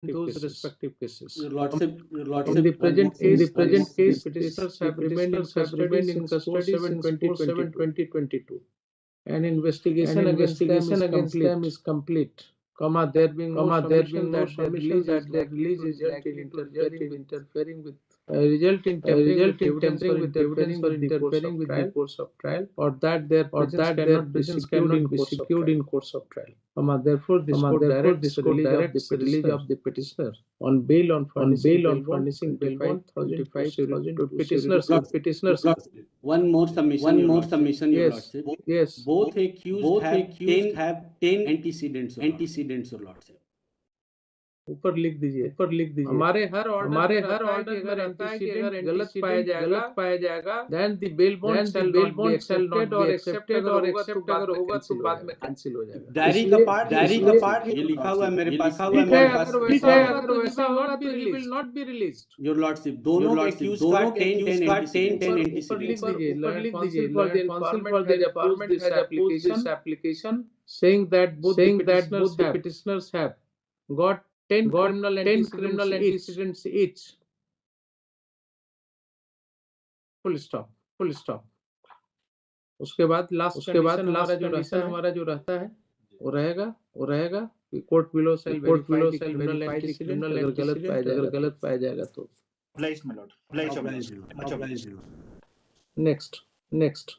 those respective cases. Your Lordship, In the present case, petitioners have remained in custody since 4/7/2022. An investigation against them is complete. There being no submission that their release is likely to result in interfering with tampering with evidence or interfering with the course of trial, or that their presence cannot be secured in course of trial. Therefore, this court directs the release of the petitioner on bail on furnishing bail bond 1,025 to petitioners. one more submission, Your Lordship. Your Lordship. Yes. Both accused have 10 antecedents, Your Lordship. ऊपर लिख दीजिए हमारे हर order में रहता है कि अगर गलत पाया जाएगा then the bail bond shall not be accepted अगर होगा तो बाद में कैंसिल हो जाएगा। डायरी का पार्ट ये लिखा हुआ है मेरे पास। अगर वैसा होगा तो he will not be released. Your Lordship, दोनों accused का 10 antecedents ऊपर लिख दीजिए for the informant has approved this application saying that both the petitioners have got 10 criminal antecedents each. Full stop. उसके बाद लास्ट कंडीशन हमारा जो रहता है वो रहेगा कि कोर्ट विलो सेल वेरीफाई क्रिमिनल अगर गलत पाया जाएगा तो next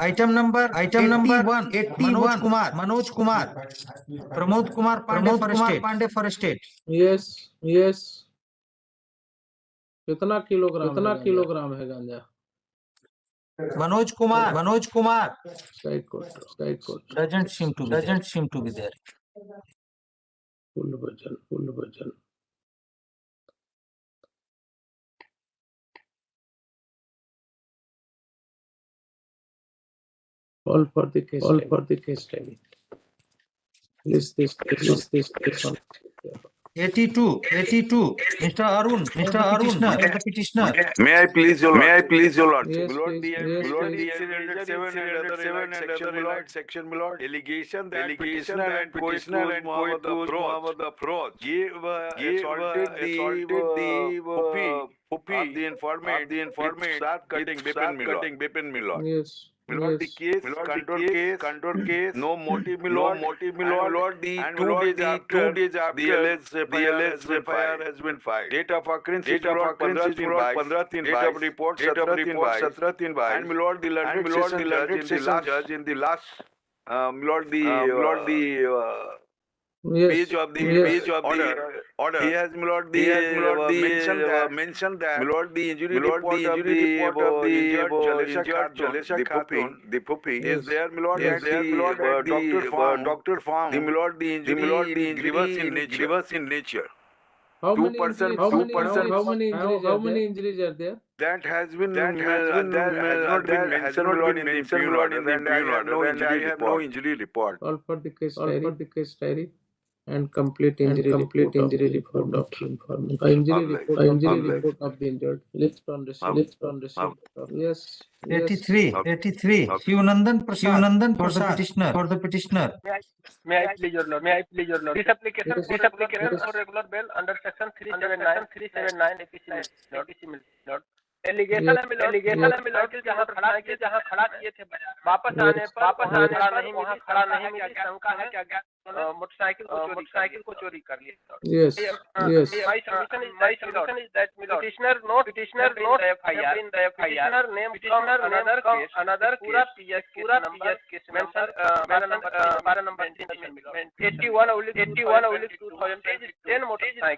Item number 81 Manoj Kumar Pramod Kumar Pandey for estate. Yes. कितना किलोग्राम है गांजा? Manoj Kumar Side court doesn't seem to be there. Full version. All for the case study. List this on. 82 Mr. Arun the petitioner. May I please your Lord? Yes, Lord, please. Yes, 707 section Lord. Allegation that petitioner and co-accused Mohammed Afroz gave assaulted the puppy of the informant with sharp cutting Bipin Milord. Yes. Milord, the case, control case, no motive, Milord, the 2 days after the alleged FIR has been filed. Date of occurrence, 15/15, date of report, 17/15, and Milord, the learned session judge in the last, Milord, page of the order. He has mentioned that Milord, the injury report of the injured Jalesha the puppy is there, Milord, that the doctor found the Milord, the injury grievous in nature. How 2%. How many injuries are there? That has not been mentioned, Milord, in the penal order, and I have no injury report. All for the case diary and complete injury report of the report of the injured. List on receipt. Yes. 83 Shivanandan Prasad for the petitioner. May I please your Lord? This application for regular bail under section 379 APC Lord. Allegation है जहाँ खड़ा किए थे वापस आने पर वहाँ खड़ा नहीं मिली शंका है क्या मोटरसाइकिल को चोरी कर लिया। Yes. My submission is that petitioner note in the FIR name from another पूरा PS case para number 81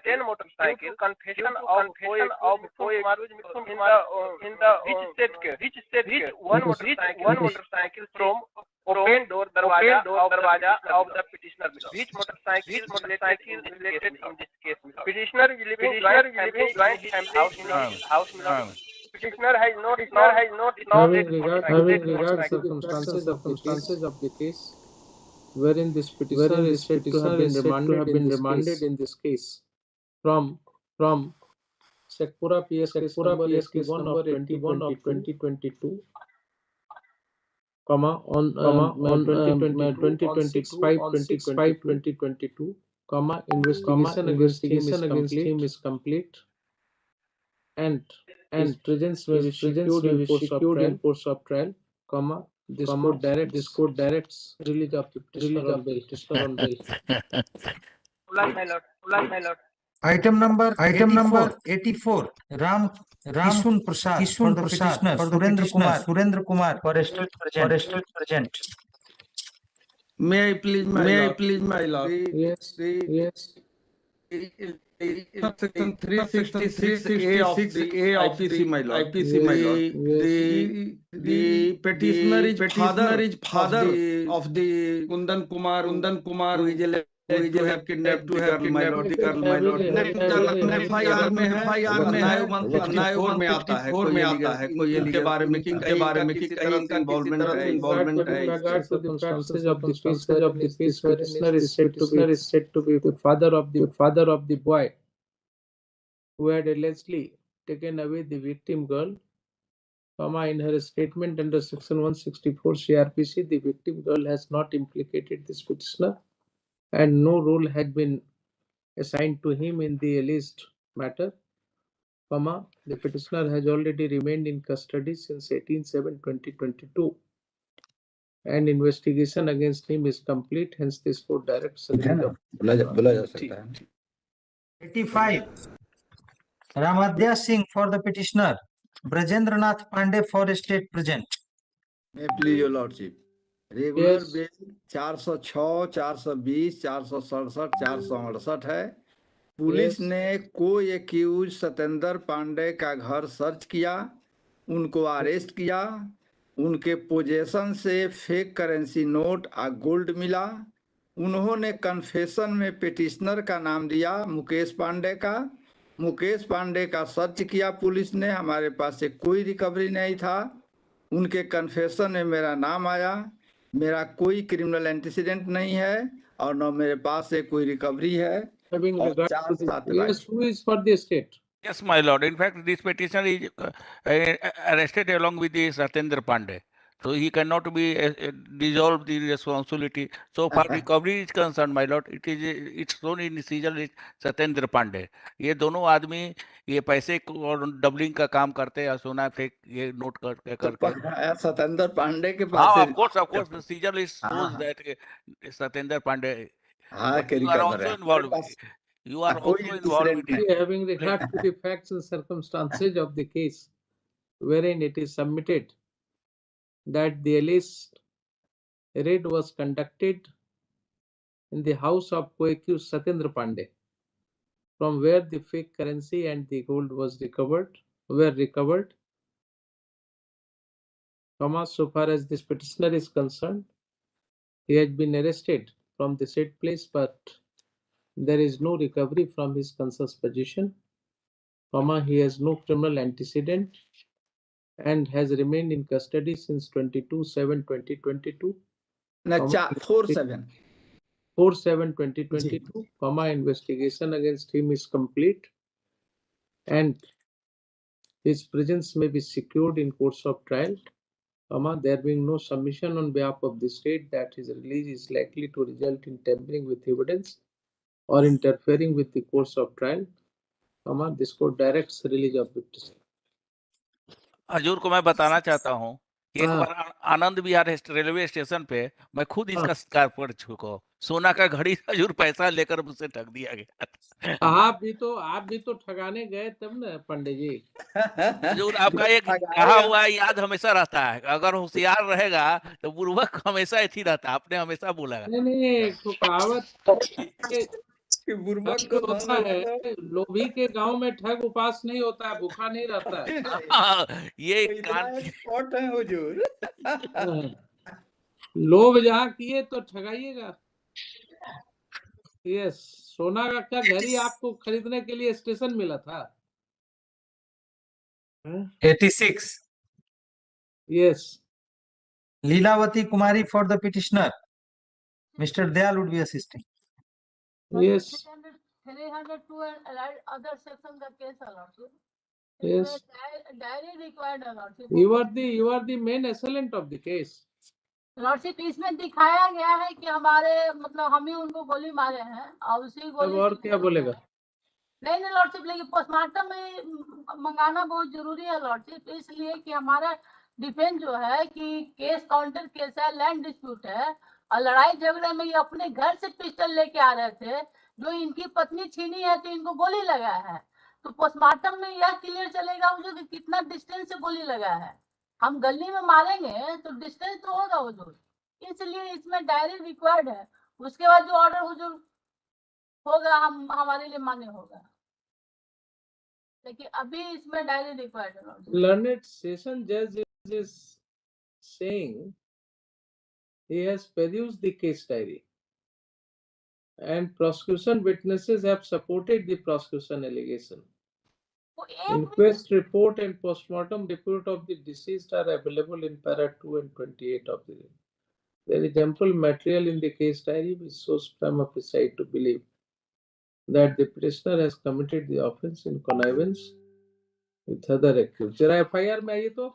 10 motorcycle confession of in the which state one motorcycle from open door darwaja of the petitioner. Which motorcycle related in this case? Petitioner living joint house. Petitioner has not having regard circumstances of the case wherein this petitioner is said to have been remanded in this case from Sekpura PS case number 81 of 2022 on 2022 on 6/5/2022, investigation against him is complete, and his presence may be secured in course of trial, this court directs release of the petitioner on bail. My lord. My lord. Item number 84. Ram Kishun Prasad for the petitioner Surendra Kumar for state present. May I please, my lord? Yes. Section 366A of the IPC, my lord. The petitioner is father of the Kundan Kumar, who is alleged to have kidnapped the girl, my lord. FIR में है, 164 में आता है कोई allegation के बारे में कि कहीं इनका involvement है। With regard to the circumstances of the case wherein this petitioner is said to be the father of the boy who had allegedly taken away the victim girl, in her statement under section 164 CRPC, the victim girl has not implicated this petitioner and no role had been assigned to him in the alleged matter, the petitioner has already remained in custody since 18/7/2022 and investigation against him is complete, hence this court directs बोला जा सकता है 85. Ramadhya Singh for the petitioner Brajendranath Pandey for state present. मैं please your lordship regular bell 406 420 467 468 है। Police ने कोई accused Satendra Pandey का घर सर्च किया, उनको अरेस्ट किया, उनके पोजेशन से फेक करेंसी नोट और गोल्ड मिला। उन्होंने कन्फेशन में पिटिशनर का नाम दिया मुकेश पांडे का सर्च किया पुलिस ने, हमारे पास से कोई रिकवरी नहीं था। उनके कन्फेशन में मेरा नाम आया, मेरा कोई क्रिमिनल एंटीसीडेंट नहीं है और न मेरे पास से कोई रिकवरी है। Yes, who is for the state? Yes, my lord. In fact, this petitioner is arrested along with the Satyendra Pandey. So he cannot be dissolve the responsibility. So far recovery is concerned, my lord, it's shown in seizure is Satyendra Pandey. ये दोनों आदमी ये पैसे और doubling का काम करते हैं, सोना फेक ये नोट करके सतेंद्र पांडे के पास of course the seizure is shows that Satyendra Pandey. You are also involved. You are also involved with it. Having regard to the facts and circumstances of the case, wherein it is submitted that the alleged raid was conducted in the house of co-accused Satyendra Pandey, from where the fake currency and the gold were recovered. So far as this petitioner is concerned, he has been arrested from the said place, but there is no recovery from his conscious position, he has no criminal antecedent and has remained in custody since 22/7/2022. 4/7/2022, investigation against him is complete and his presence may be secured in course of trial, there being no submission on behalf of the state that his release is likely to result in tampering with evidence or interfering with the course of trial, this court directs release of the petitioner. हजूर को मैं बताना चाहता हूँ, एक बार Anand Vihar railway station पे मैं खुद इसका शिकार पड़ चुका हूँ। सोना का घड़ी हजूर पैसा लेकर मुझसे ठग दिया गया। आप भी तो ठगाने गए तब ना पंडित जी। हजूर आपका एक कहा हुआ याद हमेशा रहता है, अगर होशियार रहेगा तो बुर्बक हमेशा ऐसी रहता है, आपने हमेशा बोला। नहीं तो कहावत बुर्बक को होता है, लोभी के गांव में ठग उपास नहीं होता है, भूखा नहीं रहता है। ये स्पॉट है हुजूर। लोभ जहाँ किए तो ठगाइएगा। यस, सोना का क्या घड़ी आपको खरीदने के लिए स्टेशन मिला था? 86. Yes. Leelavati Kumari for the petitioner. Mr. Dayal would be assisting. Yes. 302 and other sections of case allotted. Yes. Diary required allotted. You are the main assailant of the case. Lordship इसमें दिखाया गया है कि हमारे मतलब हम ही उनको गोली मारे हैं और उसी गोली अब और क्या बोलेगा? नहीं लॉर्डशिप, लेकिन पोस्टमार्टम में मंगाना बहुत जरूरी है लॉर्डशिप, इसलिए कि हमारा डिफेंस जो है कि केस काउंटर केस है, लैंड डिस्प्यूट है और लड़ाई झगड़े में ये अपने घर से पिस्टल लेके आ रहे थे, जो इनकी पत्नी छीनी है तो इनको गोली लगा है। तो पोस्टमार्टम में यह क्लियर चलेगा मुझे कि कितना डिस्टेंस से गोली लगा है। हम गली में मारेंगे तो डिस्टेंस तो होगा हुजूर, इसलिए इसमें डायरी रिक्वायर्ड है। उसके बाद जो ऑर्डर हुजूर होगा हम हमारे लिए मान्य होगा, लेकिन अभी इसमें डायरी रिक्वायर्ड है। Learned session judge is saying he has perused the case diary and prosecution witnesses have supported the prosecution allegation. Inquest report and postmortem report of the deceased are available in para 2 and 28 of the. There is ample material in the case diary which shows prima facie to believe that the prisoner has committed the offence in connivance with other accused. जरा FIR में आइए तो।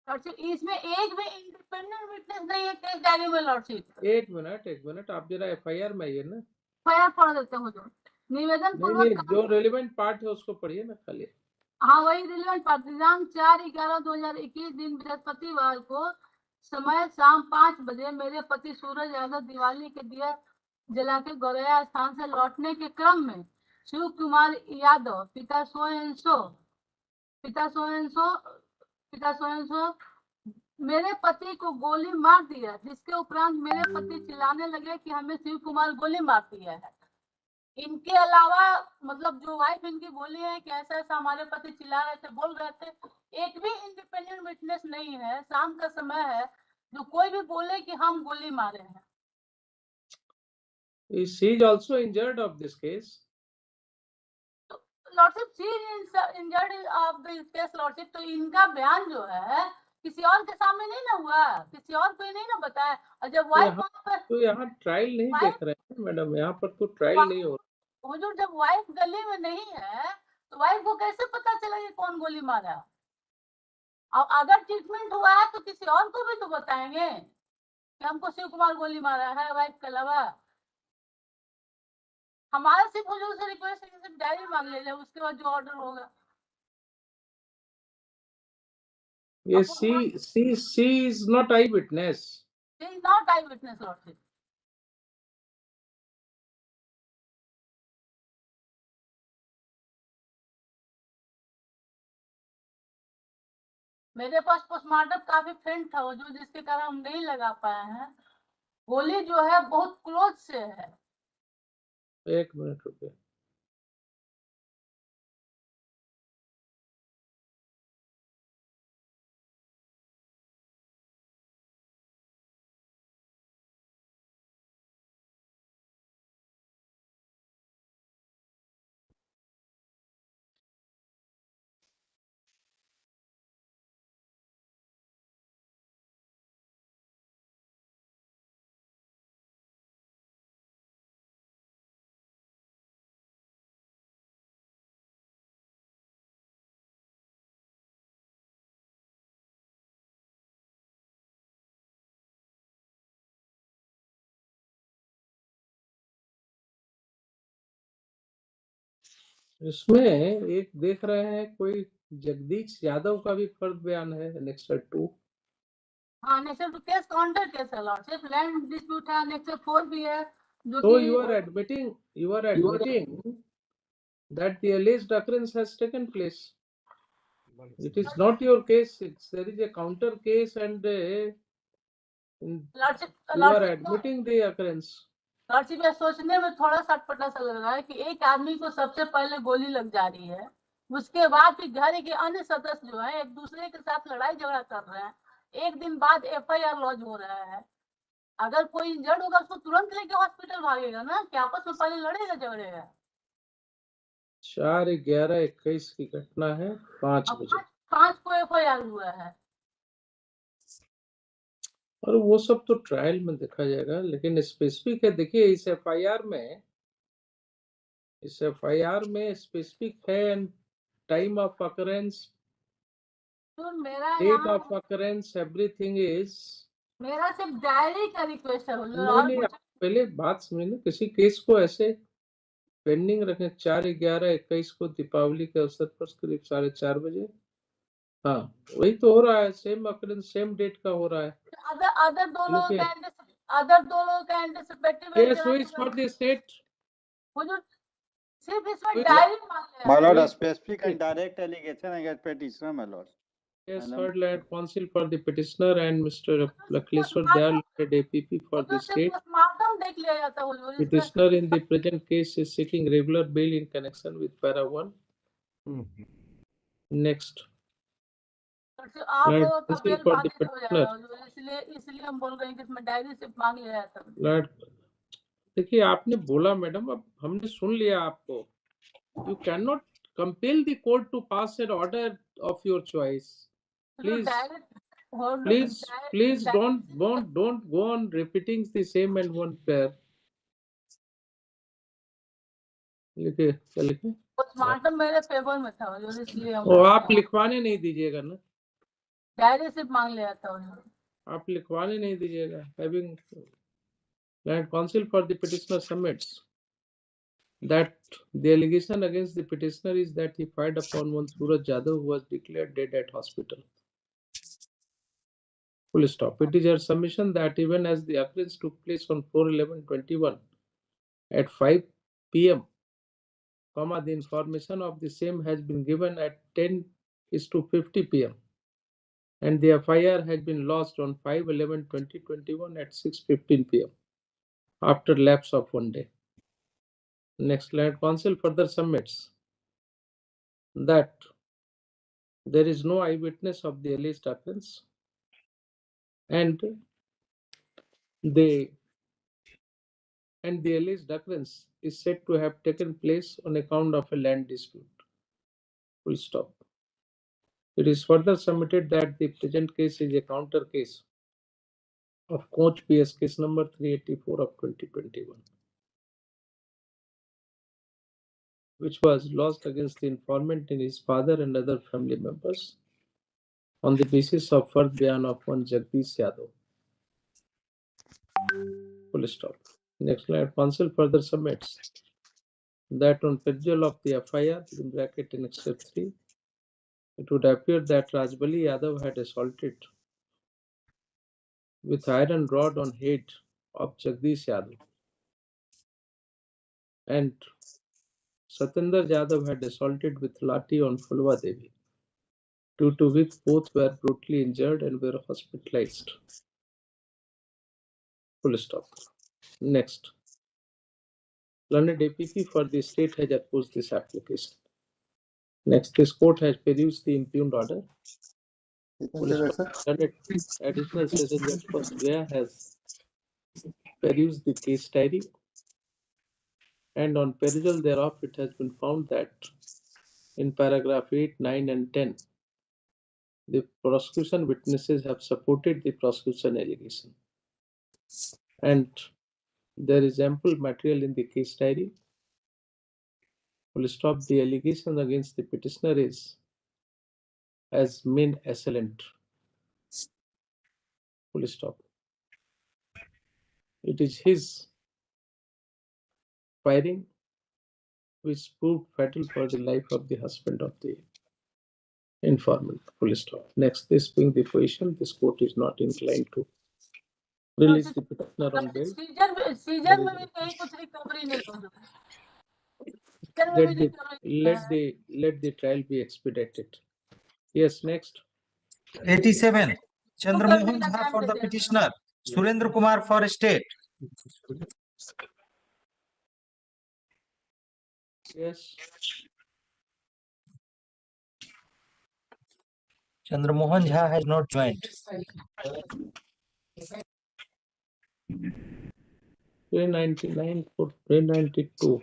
Lordship इसमें एक भी independent witness नहीं है case diary में लॉर्डशिप। एक मिनट आप जरा FIR में आइए ना। FIR पढ़ देते हैं हुजूर। निवेदन नहीं जो रेलेवेंट पार्ट है उसको पढ़िए ना खाली। हाँ वही रिलेवेंट पार्ट। दिनांक 4/11/2021 दिन बृहस्पतिवार को समय शाम 5 बजे मेरे पति सूरज यादव दिवाली के दिया जला के गौरैया स्थान से लौटने के क्रम में शिव कुमार यादव पिता सोयनसो मेरे पति को गोली मार दिया, जिसके उपरांत मेरे पति चिल्लाने लगे कि हमें शिव कुमार गोली मार दिया है। इनके अलावा मतलब जो वाइफ इनकी बोली है कि ऐसा ऐसा हमारे पति चिल्ला रहे थे, बोल रहे थे, एक भी इंडिपेंडेंट विटनेस नहीं है। शाम का समय है, जो कोई भी बोले कि हम गोली मारे हैं। She is also injured of this case. Lordship she is injured of this case lordship. तो इनका बयान जो है किसी और के सामने नहीं ना हुआ, किसी और को नहीं ना बताया। और जब वाइफ तो यहाँ ट्रायल नहीं देख रहे हैं मैडम, यहाँ पर तो ट्रायल नहीं हो रहा। हुजूर जब वाइफ गली में नहीं है तो वाइफ को कैसे पता चला कि कौन गोली मारा? और अगर ट्रीटमेंट हुआ है तो किसी और को भी तो बताएंगे कि हमको शिव कुमार गोली मारा है वाइफ के अलावा। हमारा सिर्फ हुजूर से रिक्वेस्ट है कि सिर्फ डायरी मांग ले ले, उसके बाद जो ऑर्डर होगा। ये she is not eyewitness. She is not eyewitness lordship. मेरे पास पोस्टमार्टम काफी फेंट था वो, जो जिसके कारण हम नहीं लगा पाए हैं। गोली जो है बहुत क्लोज से है। एक मिनट रुकिए। इसमें एक देख रहे हैं कोई जगदीश यादव का भी फर्द बयान है नेक्स्ट 2। हाँ नेक्स्ट केस काउंटर केस है लॉर्डशिप, लैंड डिस्प्यूट है, नेक्स्ट 4 भी है जो So कि you are admitting that the alleged occurrence has taken place. It is not your case. There is a counter case and you are admitting the occurrence. Lordship ये सोचने में थोड़ा सटपटा सा लग रहा है कि एक आदमी को सबसे पहले गोली लग जा रही है, उसके बाद फिर घर के अन्य सदस्य जो है एक दूसरे के साथ लड़ाई झगड़ा कर रहे हैं, एक दिन बाद FIR लॉन्च हो रहा है। अगर कोई इंजर्ड होगा उसको तुरंत लेके हॉस्पिटल भागेगा ना, कि आपस में पहले लड़ेगा झगड़ेगा। 4/11/21 की घटना है 5 बजे 5 को FIR हुआ है। और वो सब तो ट्रायल में देखा जाएगा, लेकिन स्पेसिफिक है। देखिए इस FIR में स्पेसिफिक है and time of occurrence, date of occurrence, everything is मेरा सिर्फ डायरी का रिक्वेस्ट है हुजूर, नहीं और नहीं, कुछ आप पहले बात समझ लो, किसी केस को ऐसे पेंडिंग रखें 4/11/21 को दीपावली के अवसर पर करीब 4:30 बजे। हाँ, वही तो हो रहा है, सेम अकरेंस सेम डेट का हो रहा है। अदर दो लोगों का एंटिसिपेटिव है केस हुई फॉर द स्टेट। हुजूर, सिर्फ इसमें डायरी मांग लिया My lord, Wait. a specific and direct allegation against petitioner, my lord. Yes, And, heard land counsel for the petitioner and Mr. Lakleshwar Dayal, APP for the state. Postmortem देख लिया जाता हुजूर, इसमें Petitioner in the present case is seeking regular bail in connection with para 1. Next. आप Land लोगों का counsel bell for the बाधित हो जाएगा petitioner. हुजूर, इसलिए हम बोल रहे हैं कि इसमें डायरी सिर्फ मांग लिया जाता है। Land, देखिए आपने बोला मैडम, अब हमने सुन लिया आपको। You cannot compel the court to pass an order of your choice. Please don't go on repeating the same and one prayer. लिखे क्या लिखे? पोस्टमार्टम मेरे फेवर में था हुजूर, इसलिए हम वो आप लिखवाने नहीं दीजिएगा ना, डायरी सिर्फ मांग लिया था हुजूर। आप लिखवाने नहीं दीजिएगा। Having land counsel for the petitioner submits that the allegation against the petitioner is that he fired upon one Suraj Jadhav who was declared dead at hospital. Full stop. It is your submission that even as the occurrence took place on 4/11/21 at 5 p.m., the information of the same has been given at 10:50 p.m. and the FIR has been lodged on 5/11/2021 at 6:15 p.m. after lapse of 1 day. Next, land counsel further submits that there is no eyewitness of the alleged occurrence and the alleged occurrence is said to have taken place on account of a land dispute. Full stop. It is further submitted that the present case is a counter case of Coach PS case number 384 of 2021, which was lodged against the informant and his father and other family members on the basis of Fard Bayan of one Jagdish Yadav. Full stop. Next line, counsel further submits that on perusal of the FIR in bracket in excerpt 3, it would appear that Rajbali Yadav had assaulted with iron rod on head of Jagdish Yadav, and Satinder Yadav had assaulted with Lati on Fulwa Devi, due to which both were brutally injured and were hospitalized. Full stop. Next. Learned APP for the state has opposed this application. Next, this court has perused the impugned order. Learned Additional Session Judge First Gaya has perused the case diary, and on perusal thereof it has been found that in paragraph 8, 9 and 10, the prosecution witnesses have supported the prosecution allegation, and there is ample material in the case diary. Full stop. The allegation against the petitioner is as main assailant. Full stop. It is his firing which proved fatal for the life of the husband of the informant. Full stop. Next, this being the position, this court is not inclined to release the petitioner on bail. Season में भी कहीं कुछ recovery नहीं हो रहा है। Let the trial be expedited. Yes, next. 87. Chandramohan Jha for the petitioner. Surendra Kumar for state. Yes. Chandramohan Jha has not joined. 399 for 392.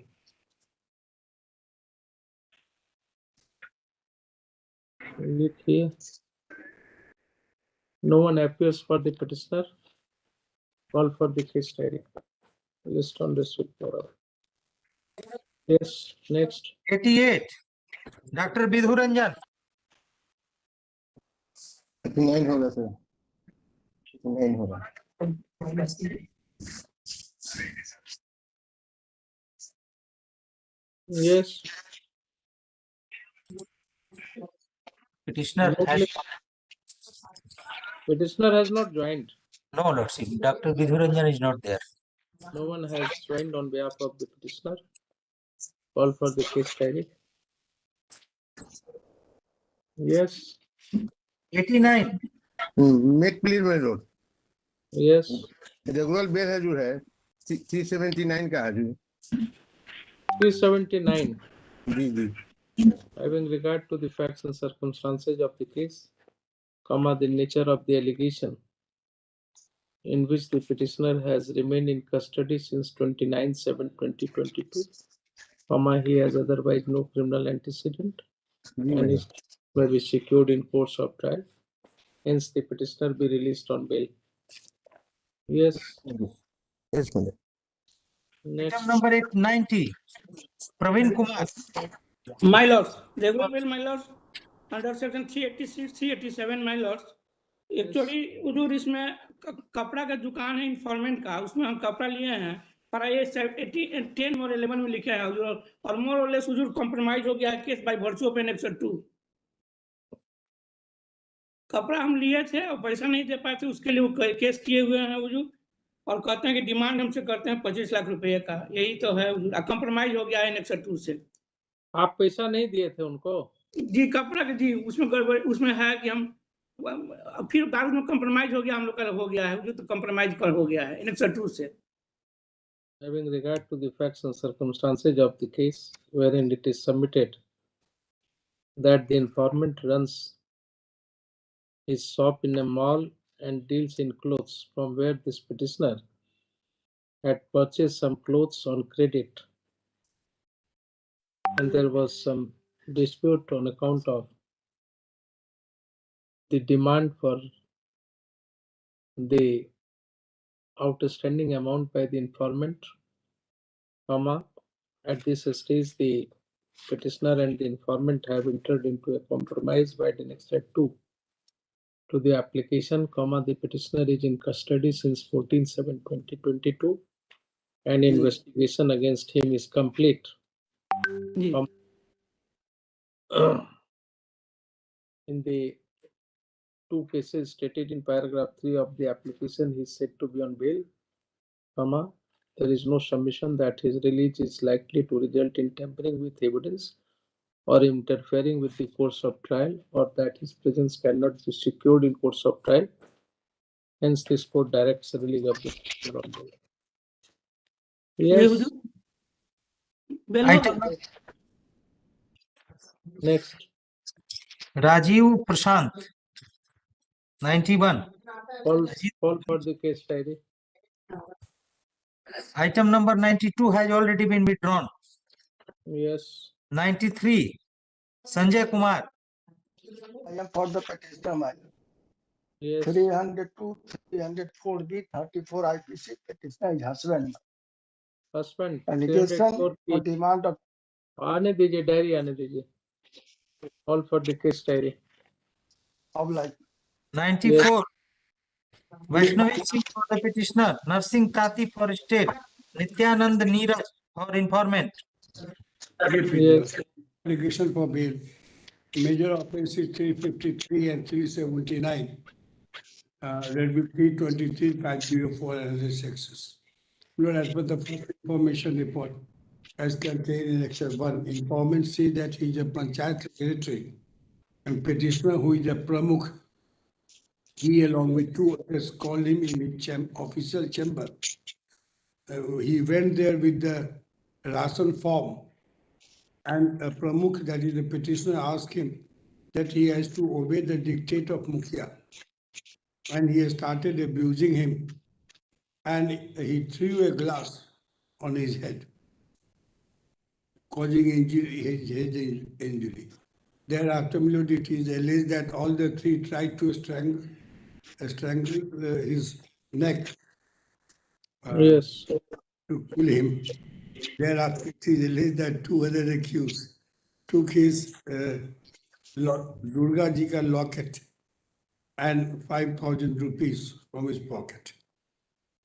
Is it here? No one appears for the petitioner. Call for the case diary. List on this with moral. Yes, next. 88. Dr. Bidhu Ranjan. 89 होगा sir नहीं हो रहा। Yes. Petitioner has Petitioner has not joined. no lordship. Dr. Vidhuranjan is not there. No one has joined on behalf of the petitioner. Call for the case diary. Yes. 89. Make please my Lord. Yes. Regular bell है जो है 379 का है जो 379. जी जी Having regard to the facts and circumstances of the case, comma, the nature of the allegation, in which the petitioner has remained in custody since 29/7/2022, comma, he has otherwise no criminal antecedent, and his may be secured in course of trial. Hence, the petitioner be released on bail. Yes. Yes, madam. Next. Item number 890. Praveen Kumar. My lords, regular bill, my lords, under section 386, 387, my lords. Actually उधर इसमें कपड़ा का दुकान है informant का, उसमें हम कपड़ा लिए हैं पर ये 10 और 11 में लिखा है और मोर और लेस उधर कॉम्प्रोमाइज हो गया है case by virtue of annexure 2। कपड़ा हम लिए थे और पैसा नहीं दे पाए थे, उसके लिए वो केस किए हुए हैं उधर और कहते हैं कि डिमांड हमसे करते हैं 25 लाख रुपए का। यही तो है, कॉम्प्रोमाइज हो गया है एनेक्सर 2 से। आप पैसा नहीं दिए थे उनको? जी कपड़ा के जी उसमें गड़बड़ उसमें है कि हम फिर बाद में कंप्रोमाइज हो गया, हम लोग का हो गया है जो तो कंप्रोमाइज कर हो गया है एनेक्सर 2 से। Having regard to the facts and circumstances of the case wherein it is submitted that the informant runs his shop in a mall and deals in clothes, from where this petitioner had purchased some clothes on credit, and there was some dispute on account of the demand for the outstanding amount by the informant, comma, at this stage the petitioner and the informant have entered into a compromise by the next step 2 to the application, comma, the petitioner is in custody since 14/7/2022 and investigation against him is complete. In the 2 cases stated in paragraph 3 of the application, he is said to be on bail, comma, there is no submission that his release is likely to result in tampering with evidence or interfering with the course of trial, or that his presence cannot be secured in course of trial. Hence, this court directs the release of the prisoner on bail. Yes. Item Next. Rajiv Prashant. 91. Call for the case diary. Item number 92 has already been withdrawn. Yes. 93. Sanjay Kumar. I am for the petitioner, my lord. Yes. 302, 304B, 34 IPC, petitioner is husband. Husband. Allegation or demand of आने दीजिए, diary आने दीजिए. Call for the case diary. of like 94. Vaishnavi Singh for the petitioner. Nursing Tati for state. Nityanand Neeraj for informant. Yes. Application for bail. Major offense is 353 and 379. Red Book 323, 504 and other sections. Lord, as per the first information report, as contained in Section 1, informant say that he is a Panchayat secretary and petitioner who is a Pramukh. He, along with 2 others, called him in his official chamber. He went there with the ration form, and a Pramukh, that is the petitioner, asked him that he has to obey the dictate of Mukhya. And he started abusing him, and he threw a glass on his head, causing his head injury. Thereafter, Milord, it is alleged that all the 3 tried to strangle his neck Yes. to kill him. Thereafter, it is alleged that 2 other accused took his Durga Ji ka locket and 5,000 rupees from his pocket.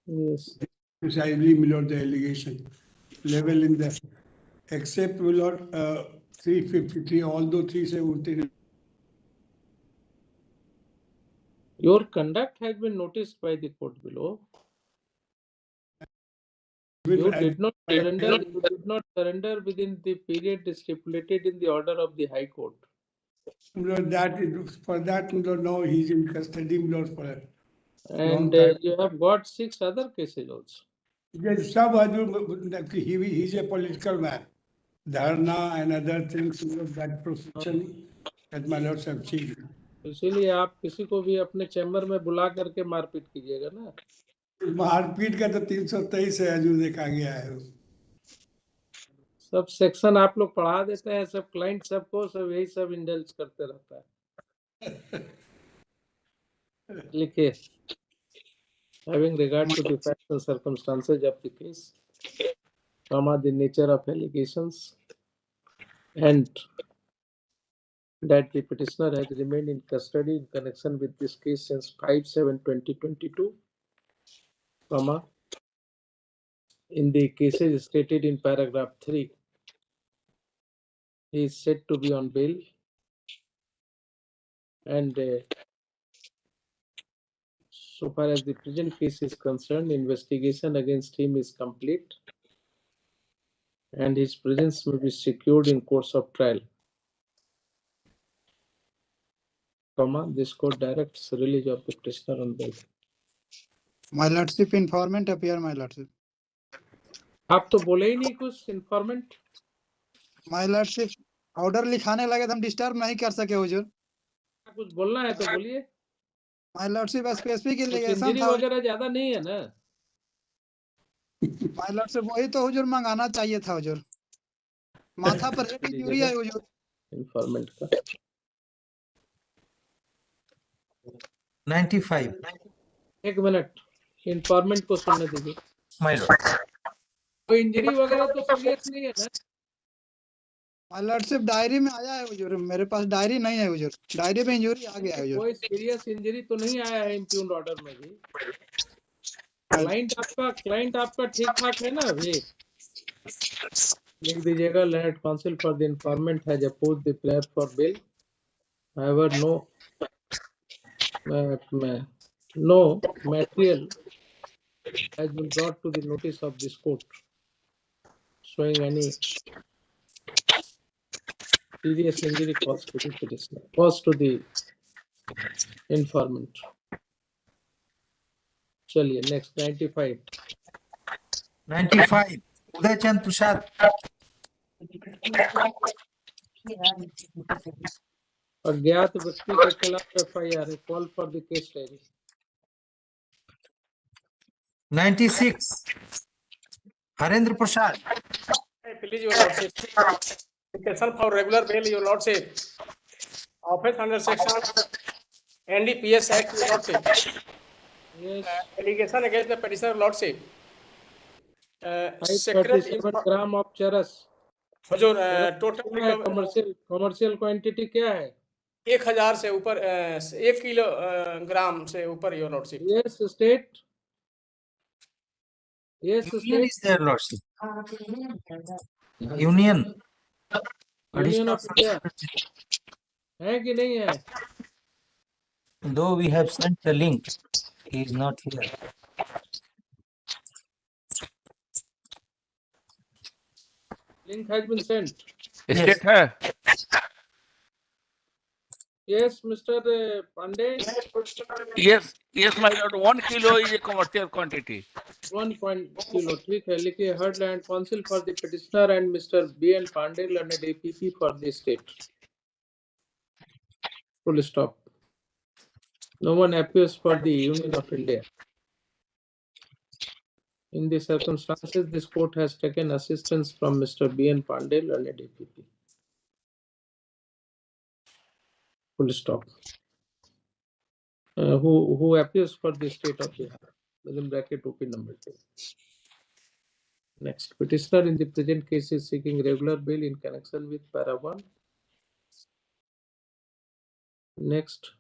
Yes. Precisely, my lord, the allegation level in the except, my lord, 353, although 317. Your conduct has been noticed by the court below. You did not surrender within the period stipulated in the order of the High Court. Lord, that is, for that, Lord, no, he's in custody, Lord, for a long And time. you have got 6 other cases also. Yes, he's a political man. Dharna and other things, Lord, that profession that my lords have seen. इसीलिए आप किसी को भी अपने chamber में बुला करके मारपीट कीजिएगा ना। मारपीट का तो 323 है, अजू देखा गया है। सब सेक्शन आप लोग पढ़ा देते हैं, सब क्लाइंट सबको, सब यही सब इंडल्ज करते रहता है। लिखिए, having regard to the facts and circumstances of the case, the nature of allegations, and that the petitioner has remained in custody in connection with this case since 5/7/2022, in the cases stated in paragraph 3, he is said to be on bail, and so far as the present case is concerned, investigation against him is complete, and his presence may be secured in course of trial. This court directs release of the petitioner on bail. My lordship, informant appear, my lordship. आप तो बोले ही नहीं कुछ informant. My lordship, order लिखाने लगे तो हम disturb नहीं कर सके हुजूर। कुछ बोलना है तो बोलिए। My lordship, specific allegation injury था वगैरह ज्यादा नहीं है ना। My lordship, वही तो हुजूर मंगाना चाहिए था हुजूर। माथा पर हेड इंजरी है हुजूर। इन्फॉर्मेंट का 95. एक मिनट, इन्फॉर्मेंट को सुनने दीजिए। My lord. कोई इंजरी वगैरह तो सीरियस नहीं है ना। My lordship, डायरी में आया है हुजूर, मेरे पास डायरी नहीं है हुजूर। डायरी में इंजरी आ गया है हुजूर। कोई सीरियस इंजरी तो नहीं आया है इम्प्यून्ड ऑर्डर में भी। क्लाइंट आपका ठीक ठाक है ना अभी। लिख दीजिएगा, learned counsel for the informant has opposed the prayer for bail, however no material has been brought to the notice of this court showing any serious injury caused to the petitioner, caused to the informant. चलिए next 95. उदय चंद प्रसाद। अज्ञात व्यक्ति के खिलाफ FIR है, call for the case diary. 96. Harendra Prasad. Please, your lordship. Application for regular bail, your lordship. Offense under section NDPS Act, your lordship. Yes. Allegation against the petitioner, lordship. 537 gram of चरस। हुजूर, total commercial quantity क्या है? 1000 से ऊपर 1 kilogram से ऊपर, your lordship. Yes state, yes Union is there, lordship. Union of India है कि नहीं है? Though we have sent the link, he is not here. Link has been sent. State है? Yes, Mr. Pandey. Yes, my lord. 1 kilo is a commercial quantity. 1 kilo, ठीक है। लिखिए, heard land counsel for the petitioner and Mr. B.N. Pandey and APP for the state. Full stop. No one appears for the Union of India. In the circumstances, this court has taken assistance from Mr. B.N. Pandey and APP. Full stop. Who appears for the state of Bihar? Within bracket OP number 2. Next, petitioner in the present case is seeking regular bail in connection with para 1. Next,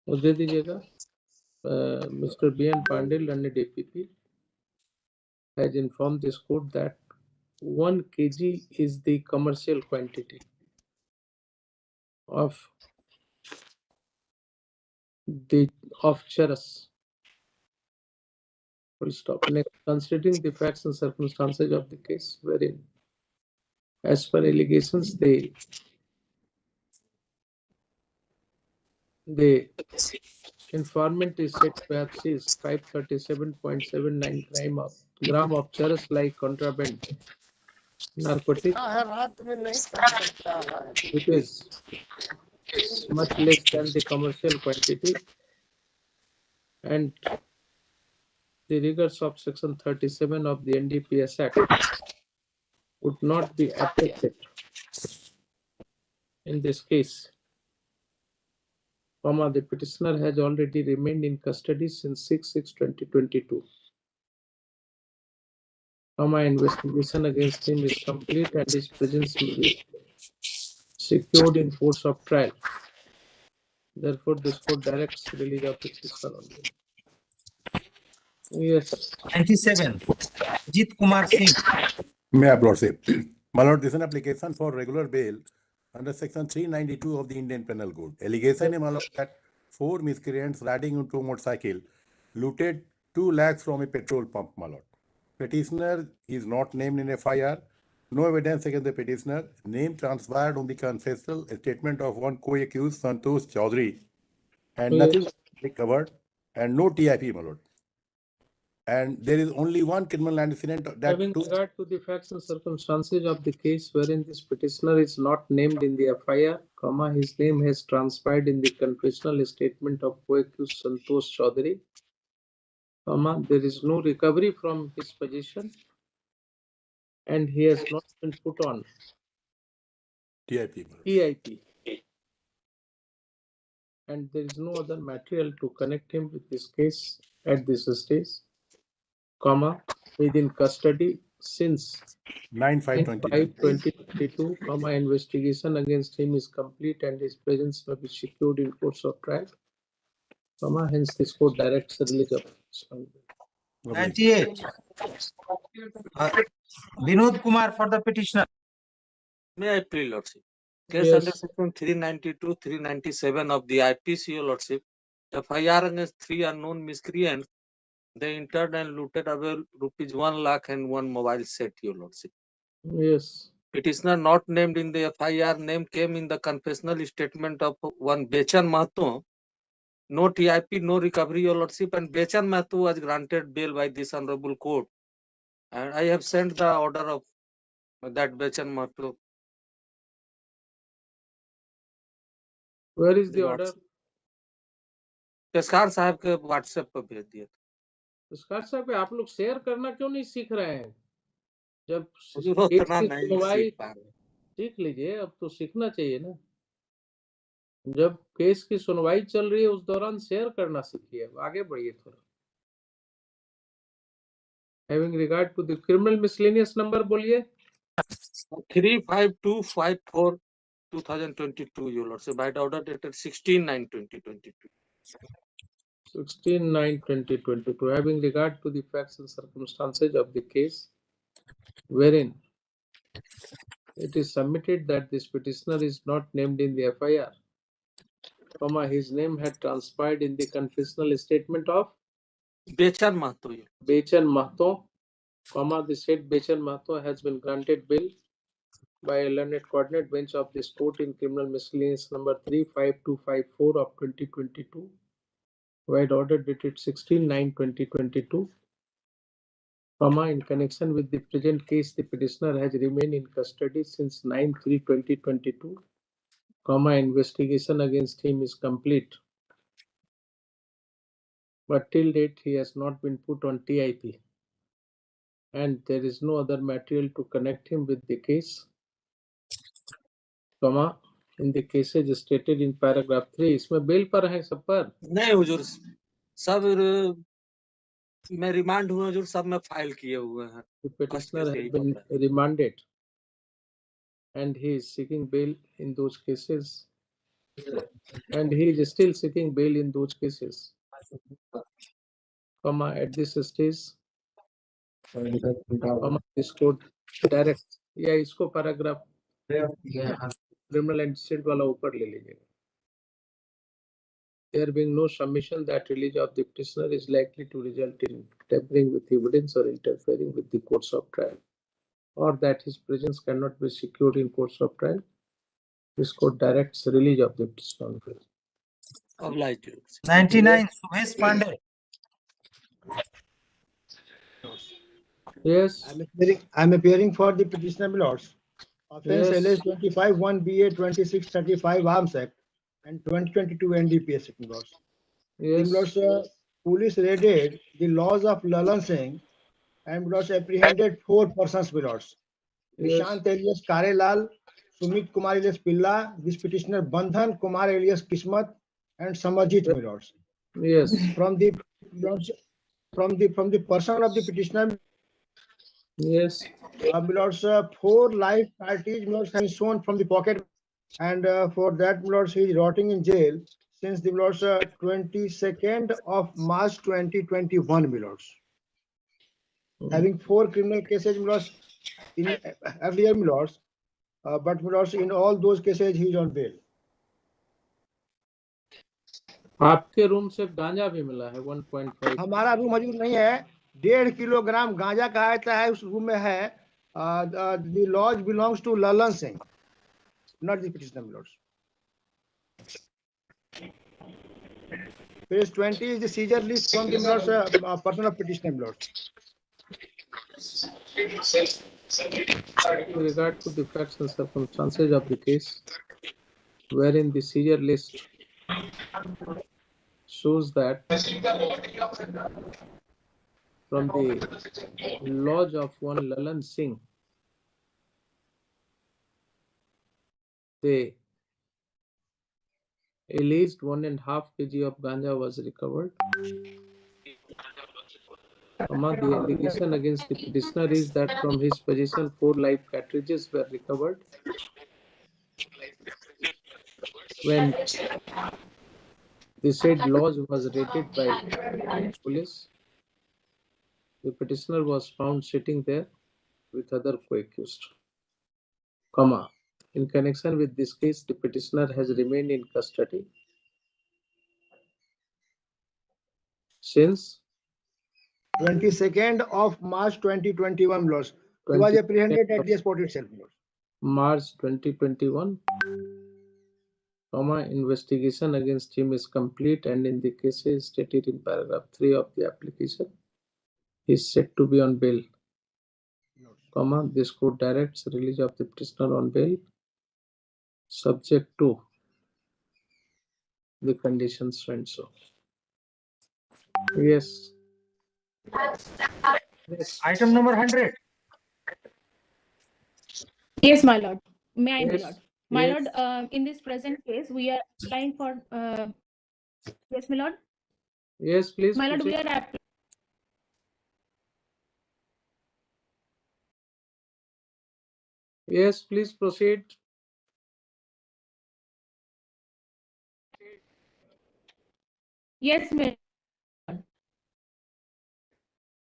वो दे दीजिएगा. Mr. B.N. Pandey, learned APP, has informed this court that 1 kg is the commercial quantity of charas. Full stop. Next, considering the facts and circumstances of the case wherein, as per allegations, the informant is said to have seized 537.79 gram of charas like contraband narcotic, which is much less than the commercial quantity, and the rigors of section 37 of the NDPS Act would not be applicable in this case. The petitioner has already remained in custody since 6/6/2022. Investigation against him is complete and his presence will be secured in course of trial. Therefore, this court directs release of petitioner on bail. Yes. 97. Ajit Kumar Singh. May I proceed? My lord, this is an application for regular bail under section 392 of the Indian Penal Code. Allegation is, my lord, that 4 miscreants riding into a motorcycle looted 2 lakhs from a petrol pump, my lord. Petitioner is not named in FIR. No evidence against the petitioner. Name transferred on the confessional statement of one co-accused, Santosh Chaudhary, and nothing recovered, and no TIP, my lord. And there is only one criminal antecedent that Having regard to the facts and circumstances of the case wherein this petitioner is not named in the FIR, his name has transpired in the confessional statement of co-accused Santosh Chaudhary, there is no recovery from his possession, and he has not been put on TIP. TIP, and there is no other material to connect him with this case at this stage, within custody since 9/5/2022, investigation against him is complete and his presence may be secured in course of trial, hence this court directs the release of 98. Vinod Kumar for the petitioner. May I plead, Lordship? Case under section 392, 397 of the IPC, Your Lordship. FIR against 3 unknown miscreants. They entered and looted away rupees 1 lakh and 1 mobile set, Your Lordship. Yes. Petitioner not named in the FIR name came in the confessional statement of one Bechan Mahato. No TIP, no recovery, Your Lordship, and Bechan Mahato was granted bail by this honorable court. And I have sent the order of that Bechan Mahato. Where is the order? पेशकार साहब के WhatsApp पर भेज दिया था। पेशकार साहब आप लोग share करना क्यों नहीं सीख रहे हैं? जब सीख लीजिए, अब तो सीखना चाहिए ना। जब केस की सुनवाई चल रही है उस दौरान शेयर करना सीखिए, आगे बढ़िए थोड़ा। Having regard to the criminal miscellaneous number बोलिए। 35254 2022, Your Lordship, by order dated 16/9/2022. 16/9/2022. Having regard to the facts and circumstances of the case wherein it is submitted that this petitioner is not named in the FIR, his name had transpired in the confessional statement of Bechan Mahato. The said Bechan Mahato has been granted bail by a learned coordinate bench of this court in criminal miscellaneous number 35254 of 2022, wide order dated 16/9/2022. In connection with the present case, the petitioner has remained in custody since 9/3/2022. Investigation against him is complete, but till date he has not been put on TIP, and there is no other material to connect him with the case, in the cases stated in paragraph 3. इसमें bell पर है सब पर? नहीं हुजूर, सब मैं remand हुआ हुजूर, सब में फाइल किए हुए हैं। The petitioner has been remanded and he is seeking bail in those cases and he is still seeking bail in those cases, at this stage, this court directs, या इसको पैराग्राफ क्रिमिनल एंटीसीडेंट वाला ऊपर ले लीजिएगा. There being no submission that release of the petitioner is likely to result in tampering with evidence or interfering with the course of trial, or that his presence cannot be secured in course of trial, this court directs release of the petitioner. 99 Subhesh Pandey. Yes. I'm appearing for the petitioner, my lords. Offense Yes. LS 25 1BA 2635 Arms Act and 2022 NDPS, my lords. Yes. My lords, police raided the laws of Lalan Singh and my lords apprehended 4 persons, my lords. Nishant alias Karelal, Sumit Kumar alias Pilla, this petitioner Bandhan Kumar alias Kismat, and Samarjit, my lords. Yes. From the person of the petitioner, yes, my lords, 4 live cartridge, my lords, have been shown from the pocket, and for that, my lords, he is rotting in jail since the, my lords, 22nd of March 2021, my lords. Having 4 criminal cases, my lords, in earlier, my lords, but my lords, in all those cases, he is on bail. आपके room से गांजा भी मिला है 1.5. हमारा room मौजूद नहीं है. 1.5 किलोग्राम गांजा का आता है उस रूम में है. The lodge belongs to Lalan Singh, not the petitioner, my lords. Page 20 is the seizure list from the lords, person of petitioner, my lords. With regard to the facts and circumstances of the case, wherein the seizure list shows that from the lodge of one Lalan Singh, the alleged 1.5 kg of ganja was recovered. The allegation against the petitioner is that from his possession 4 live cartridges were recovered when the said lodge was raided by police. The petitioner was found sitting there with other co-accused. In connection with this case, the petitioner has remained in custody since 22nd of March 2021, lords. He was apprehended at the spot itself, lords. March 2021, investigation against him is complete, and in the cases stated in paragraph 3 of the application, he is set to be on bail. This court directs release of the petitioner on bail, subject to the conditions and so. Yes. Item number 100. Yes, my lord. May I, Yes. my lord? My Yes. lord, in this present case, we are applying for. Yes, my lord. Yes, please. My lord, we proceed. are applying. Yes, please proceed. Yes, my lord.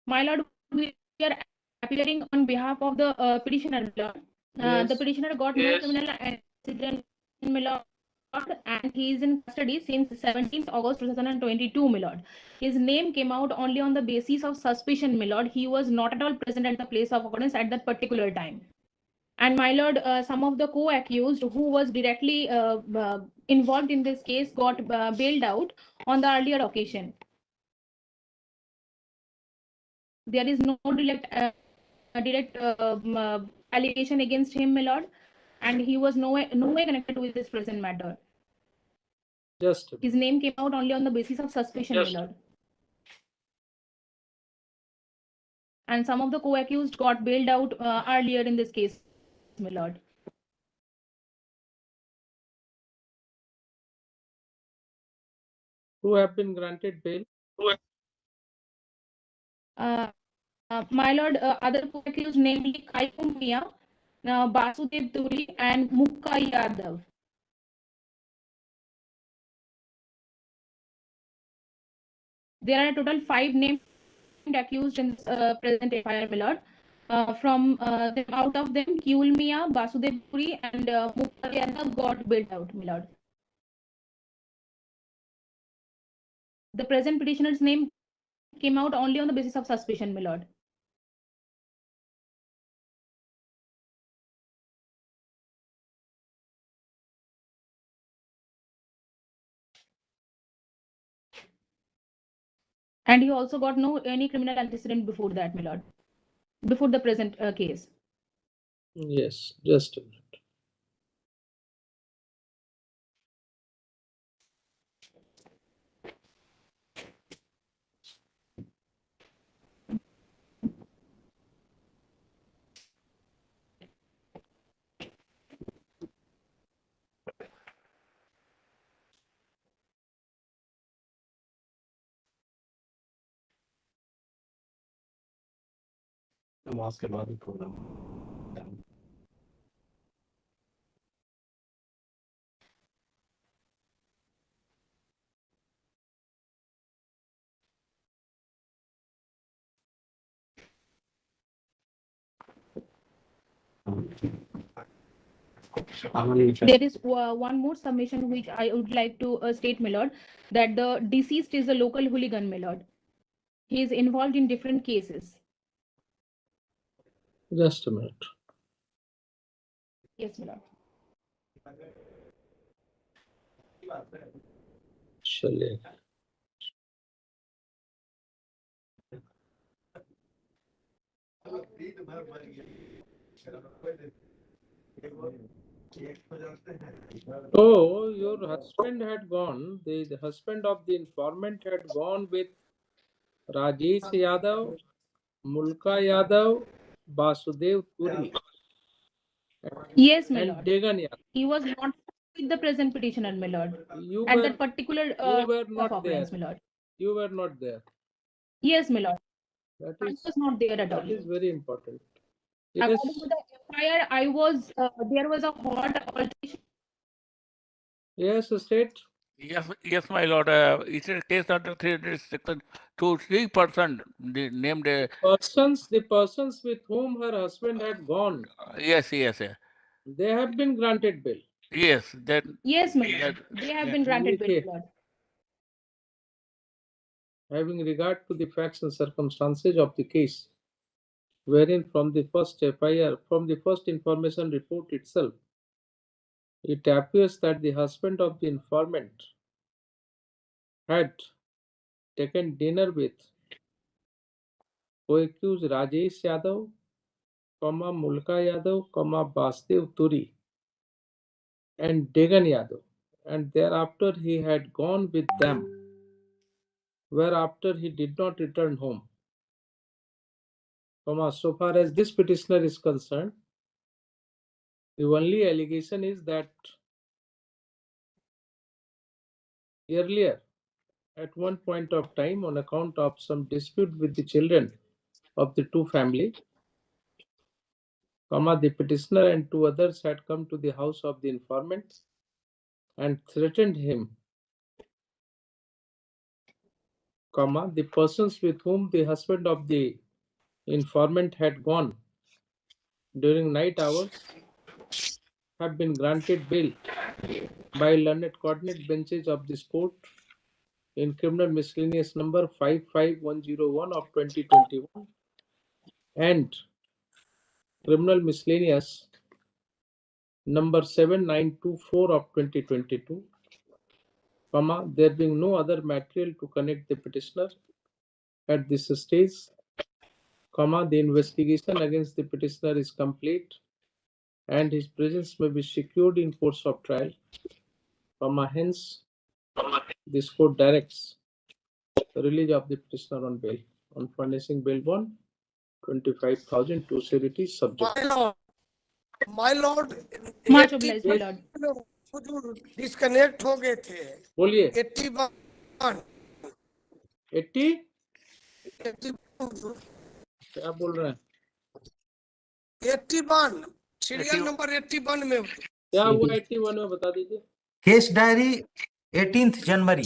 My lord, we are appearing on behalf of the petitioner, my lord. Yes. The petitioner got no criminal incident, my lord, and he is in custody since 17th August 2022, my lord. His name came out only on the basis of suspicion, my lord. He was not at all present at the place of occurrence at that particular time. And my lord, some of the co-accused who was directly involved in this case got bailed out on the earlier occasion. There is no direct allegation against him, my lord, and he was no way connected with this present matter. Just his name came out only on the basis of suspicion, my lord. And some of the co-accused got bailed out earlier in this case, my lord. Who have been granted bail? My lord, other co-accused namely Kaikum Mia, Basudev Turi, and Mukka Yadav. There are a total 5 named accused in this present FIR, my lord. From them, out of them, Kiul Mia, Basudev Puri, and Mukta Yadav got bailed out, my lord. The present petitioner's name came out only on the basis of suspicion, my lord. And he also got no any criminal antecedent before that, my lord. Before the present case. Yes, just a minute. नमाज के बाद ही programme There is one more submission which I would like to state, my lord, that the deceased is a local hooligan, my lord. He is involved in different cases. Just a minute. Yes, my lord. चलिए. Oh, your husband had gone. The husband of the informant had gone with Rajesh Yadav, Mulka Yadav, Basudev Puri. Yes, my and lord. Degan Yadav. He was not with the present petitioner, my lord. You At were, that particular you were not of there. occurrence, my lord. You were not there. Yes, my lord. That I is, was not there at all. that is very important. Yes. According to the FIR, I was there was a hot altercation. Yes, state. Yes, my lord. It's a case under 300 section 2-3% named. The persons with whom her husband had gone. Yes. They have been granted bail. Yes, that. Yes, my lord. They have been granted bail, my lord. Having regard to the facts and circumstances of the case, wherein from the first FIR, from the first information report itself, it appears that the husband of the informant had taken dinner with co-accused Rajesh Yadav, Mulka Yadav, Basdev Turi, and Degan Yadav, and thereafter he had gone with them, whereafter he did not return home. So far as this petitioner is concerned, the only allegation is that earlier, at one point of time, on account of some dispute with the children of the two families, the petitioner and two others had come to the house of the informant and threatened him, the persons with whom the husband of the informant had gone during night hours have been granted bail by learned coordinate benches of this court in criminal miscellaneous number 55101 of 2021 and criminal miscellaneous number 7924 of 2022, there being no other material to connect the petitioner at this stage, the investigation against the petitioner is complete and his presence may be secured in course of trial, hence this court directs the release of the petitioner on bail on furnishing bail bond 25,000 to security subject. My lord, Much obliged, my lord. Disconnect हो गए थे. बोलिए. 81 क्या बोल रहे हैं? 81 serial number 81 में क्या हुआ 81 में बता दीजिए. केस डायरी 18 जनवरी.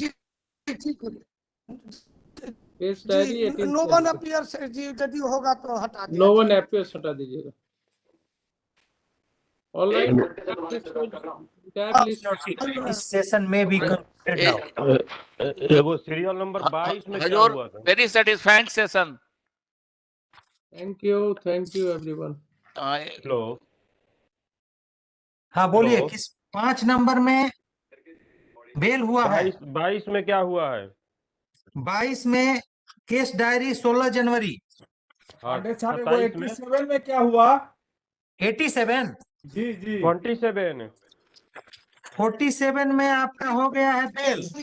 केस डायरी जी 18 नो वन अपीयर से जी यदि होगा तो हटा दिया नो वन जाएगा। एपियर्स हटा दीजिएगा। ऑल राइट, इस सेशन में भी concluded now. एगो सीरियल नंबर 22 में क्या हुआ था? Very satisfying session. Thank you everyone. Hello, हाँ बोलिए, किस 5 नंबर में बेल हुआ है? 22 में क्या हुआ है? 22 में केस डायरी 16 जनवरी। पांडे साहब, वो 87 में क्या हुआ? 87 जी 27 47 में आपका हो गया है बेल। 27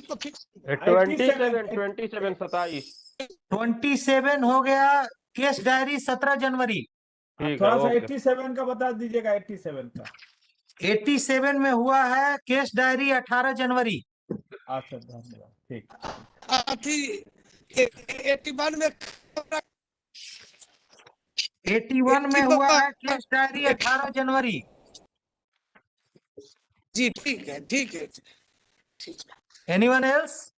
27 हो गया केस डायरी 17 जनवरी। ठीक थोड़ा है, सा ओके। 87 का बता दीजिएगा। 87 में हुआ है केस डायरी 18 जनवरी। अच्छा, धन्यवाद। ठीक। 81 में 81 में हुआ है केस डायरी 18 जनवरी। जी ठीक है, ठीक है। Anyone else?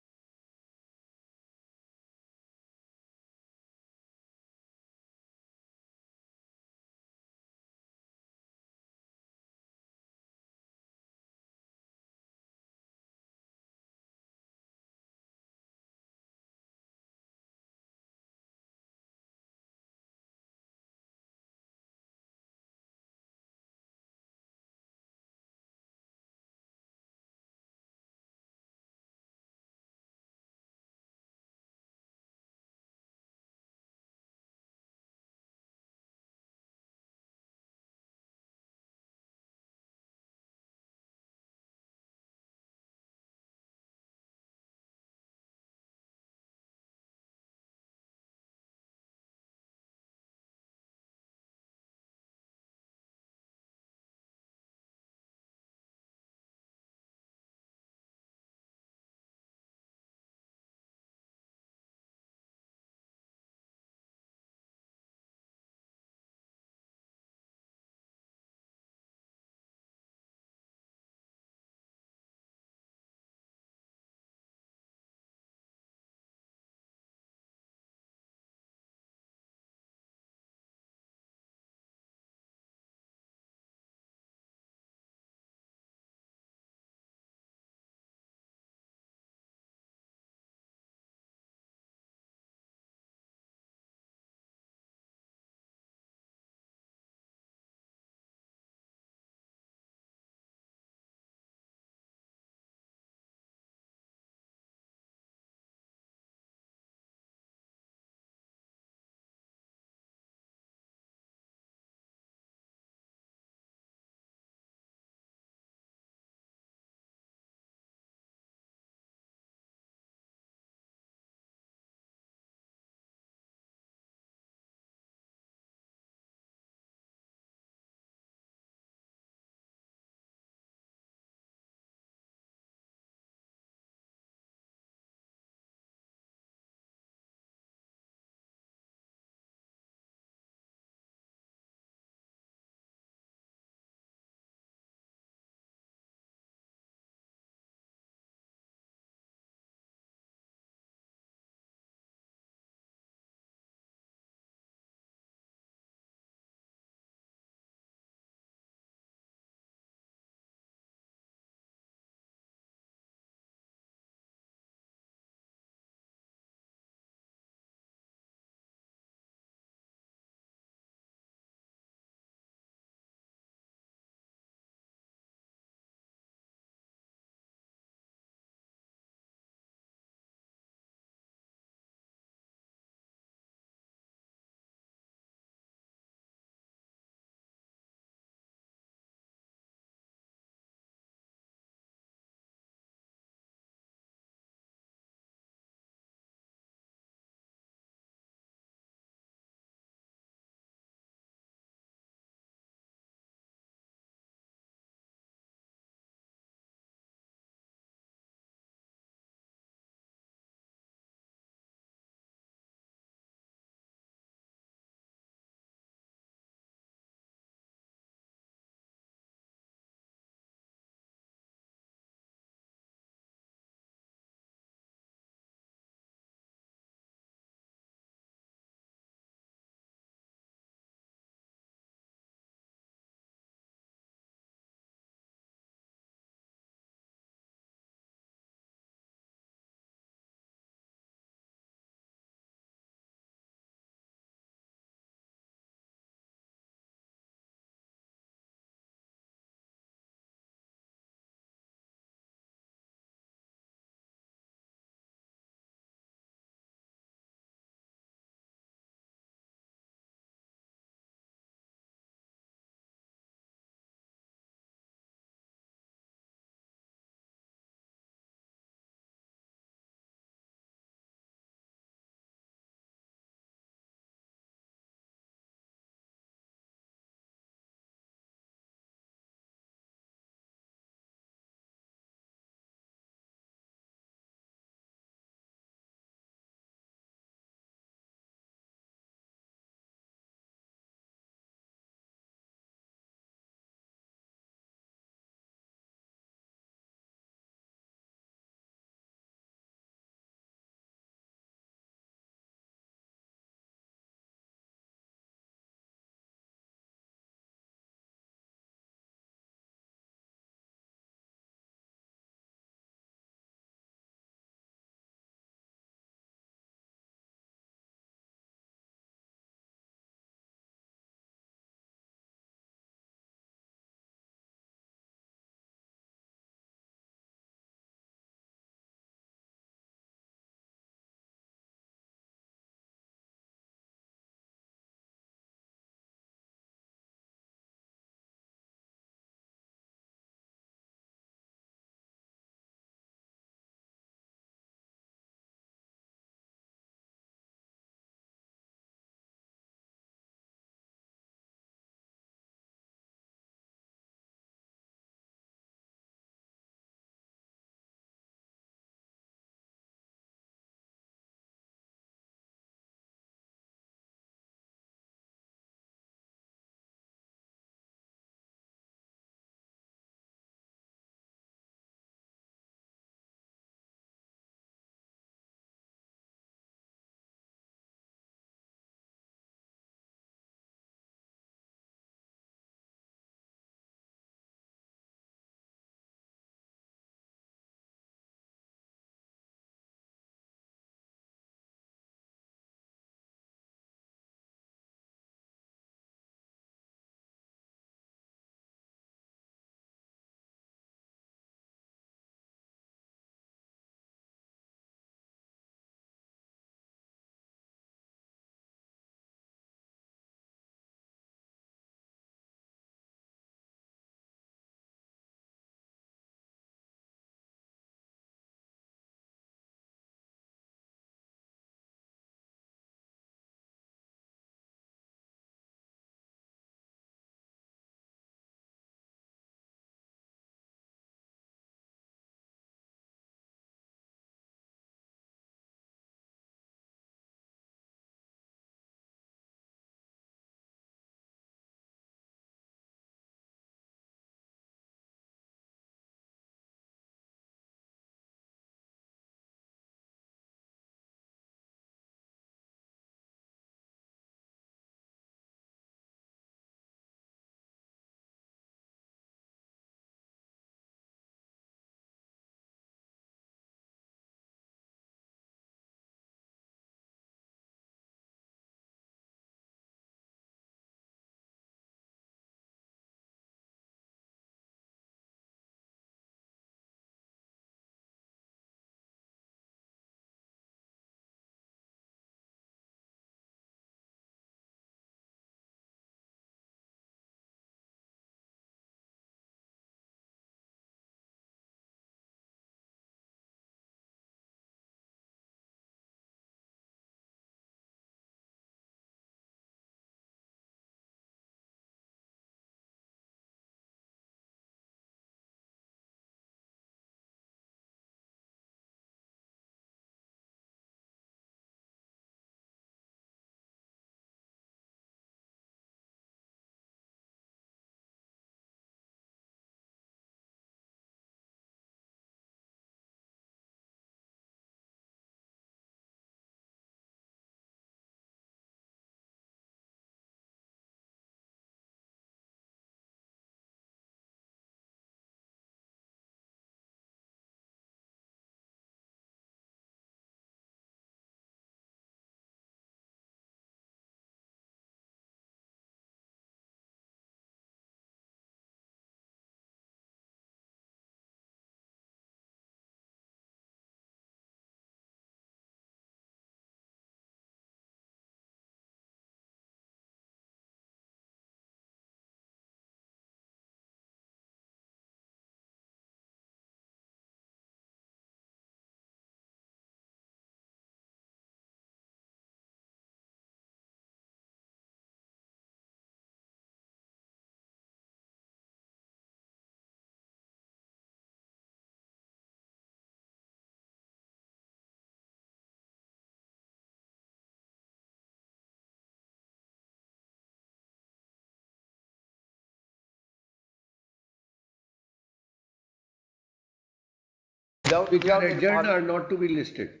which are adjourned are not to be listed.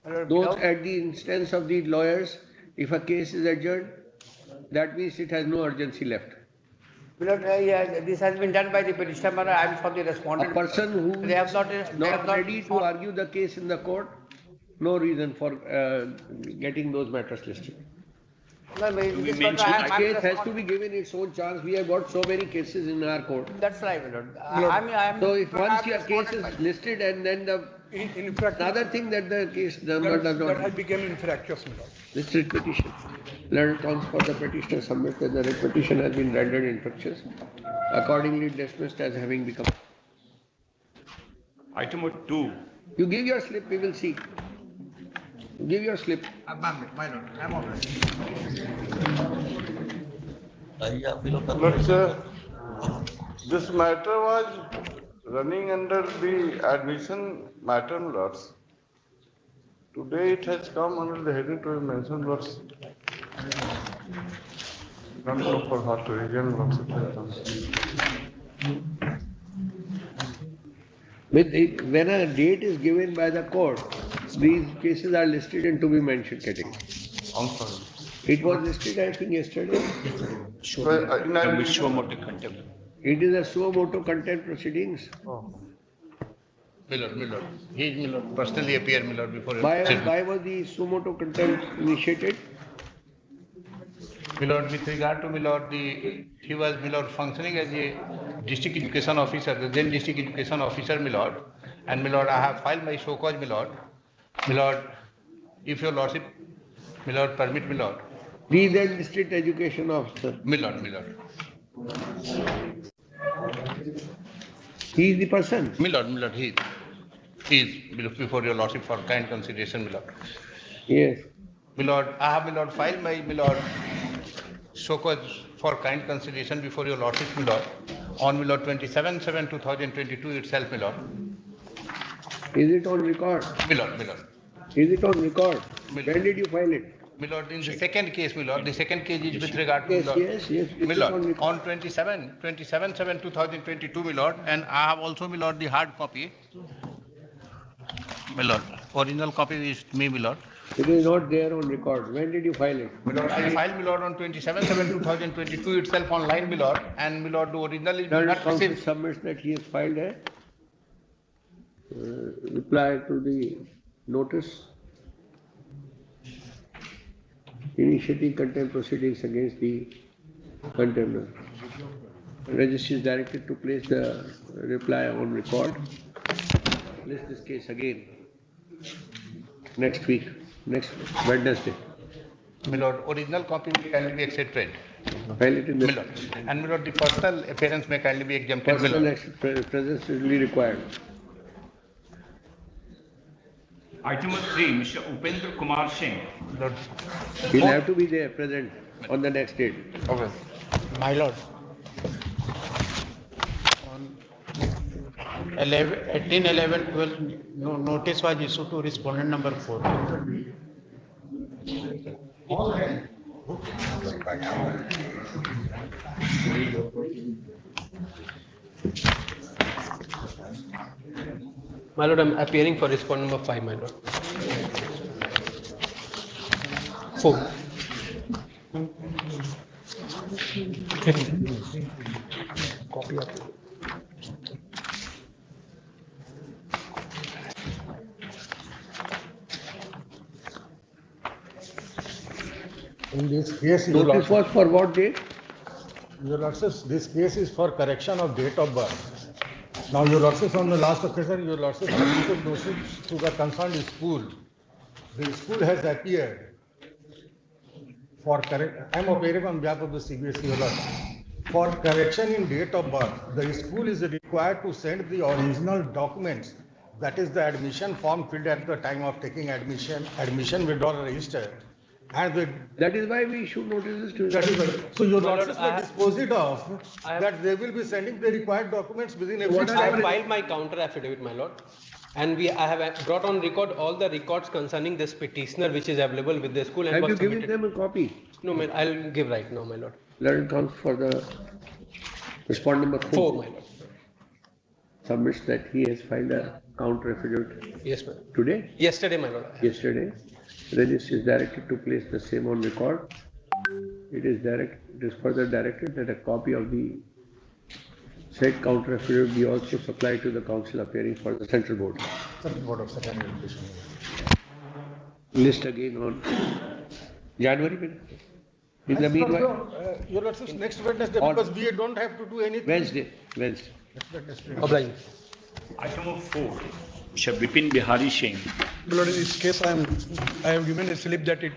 Those at the instance of the lawyers, if a case is adjourned, that means it has no urgency left. This has been done by the petitioner. I am from the respondent. A person who is not ready to argue the case in the court, no reason for getting those matters listed. Each case has to be given its own chance. We have got so many cases in our court. That's right, my lord. So if once your case is listed and then another thing that the case number does not. That has become infractious, my lord. This writ petition. Learned counts for the petitioner submit that the writ petition has been rendered infractious. Accordingly dismissed as having become. Item 2. You give your slip, we will see. Give your slip. My lord, I'm all right. But this matter was running under the admission matter, lords. Today it has come under the heading to mention, lords. Not know for what reason, lords. When a date is given by the court, these cases are listed and to be mentioned category. I'm sorry. It was listed, I think, yesterday. Suo motu contempt. It is a suo motu contempt proceedings. Oh. Milord. He is Milord. Personally appear Milord before. Why was the suo motu contempt initiated? Milord, with regard to Milord, he was Milord functioning as a district education officer, the then district education officer, Milord. And Milord, I have filed my show cause, Milord. Milord, if your lordship, Milord, permit, Milord. The then district education officer. Milord. He is the person. Milord, he is before your lordship for kind consideration, Milord. Yes. Milord, I have Milord filed my Milord show cause for kind consideration before your lordship, Milord, on Milord 27/7/2022 itself, Milord. Is it on record? Milord. Is it on record? When did you file it? Milord, in the second case, Milord, the second case is with regard to Milord. Yes. Milord, on 27/7/2022, Milord, and I have also, Milord, the hard copy. Milord, original copy is me, Milord. It is not there on record. When did you file it? Milord, I filed, Milord, on 27/7/2022 itself online, Milord, and Milord, the original is not received. Submits that he has filed a reply to the notice initiating contempt proceedings against the contender. Registry is directed to place the reply on record. List this case again next week, next Wednesday. Milord, original copy may kindly be accepted. File it in the Milord. And Milord, the personal appearance may kindly be exempted. Personal presence is really required. Item 3, Mr. Upendra Kumar Singh. Lord. He'll have to be there, present on the next date. Okay. My lord. On 18/11/12, notice was issued to respondent number 4. My lord, I'm appearing for respondent number 5, my lord. 4. Copy of it. In this case, notice was for what date? Your Lordship, this case is for correction of date of birth. Now, Your Lordship, on the last occasion, Your Lordship submitted notice to the concerned school. The school has appeared for correct. I am appearing on behalf of the CBSE, Your Lordship. For correction in date of birth, the school is required to send the original documents, that is the admission form filled at the time of taking admission withdrawal register. And that is why we issued notices to so your lordship will dispose it of that they will be sending the required documents within a week. I have filed my counter affidavit, my lord, and I have brought on record all the records concerning this petitioner which is available with the school. And have you given them a copy? No, man, I'll give right now, my lord. Learn counts for the respondent number 4. 4, my lord. submits that he has filed a counter affidavit. Yes, ma'am. Today? Yesterday, my lord. Yesterday. Registry is directed to place the same on record. It is further directed that a copy of the said counter affidavit be also supplied to the council appearing for the central board. Central Board of Secondary Education. List again on January. In the meanwhile, Your Lordship, next Wednesday, because we don't have to do anything. Wednesday. Next Wednesday. Obliging. Item of 4, Mr. Bipin Bihari Singh. Lord, in this case, I have given a slip that it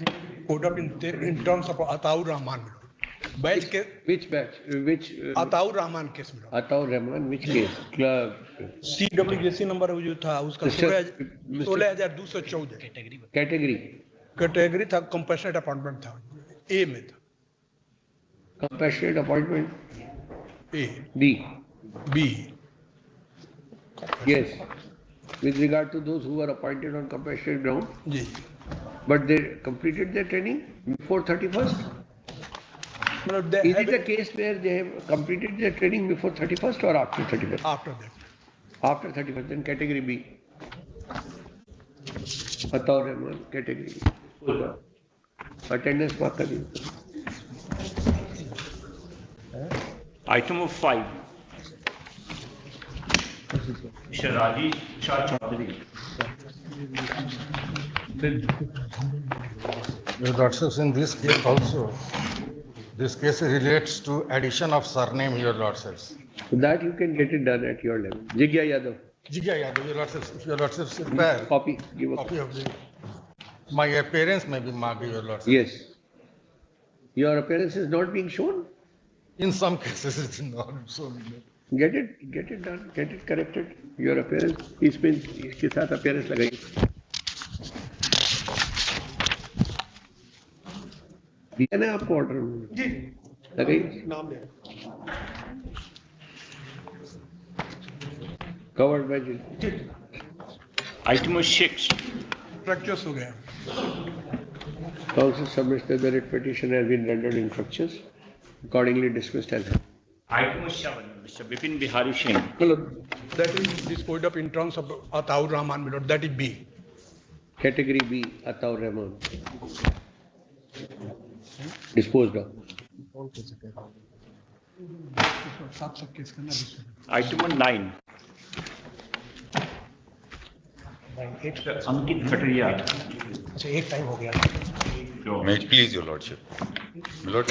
code up in terms of Ataur Rahman. Batch case. Which batch? Which? Ataur Rahman case. Ataur Rahman, which case? CWJC number जो था उसका 16,214 category था, compassionate appointment था, ए में था. Compassionate appointment? A. B. Yes. With regard to those who were appointed on compassionate ground? Yes. But they completed their training before 31st? Is it a case where they have completed their training before 31st or after 31st? After that. After 31st, then category B. Ataur Rahman, category B. Attendance mark कर दीजिए. Item of 5, Mr. Rajesh Shah Chaudhary. Your Lordship, in this case also, this case relates to addition of surname, Your Lordship. So that you can get it done at your level. Jigya Yadav. Your Lordship, if Your Lordship is there. Copy. Give a copy of the. My appearance may be marked, Your Lordship. Yes. Your appearance is not being shown? In some cases, it's not shown. Get it done, get it corrected. Your appearance, इसके साथ appearance लगाइए. दिया ना आपको order? जी. लगाइए. नाम दे. Covered by the. Item of 6. Practice हो गया. Council submits that the writ petition has been rendered infructuous, accordingly dismissed as. Item of 7, Mr. Bipin Bihari Singh. That is disposed of in terms of Ataur Rahman, Lord. That is B. Category B, Ataur Rahman. Disposed of. Item of 9. Ankit Kataria. अच्छा एक time हो गया. May it please your lordship. My lord,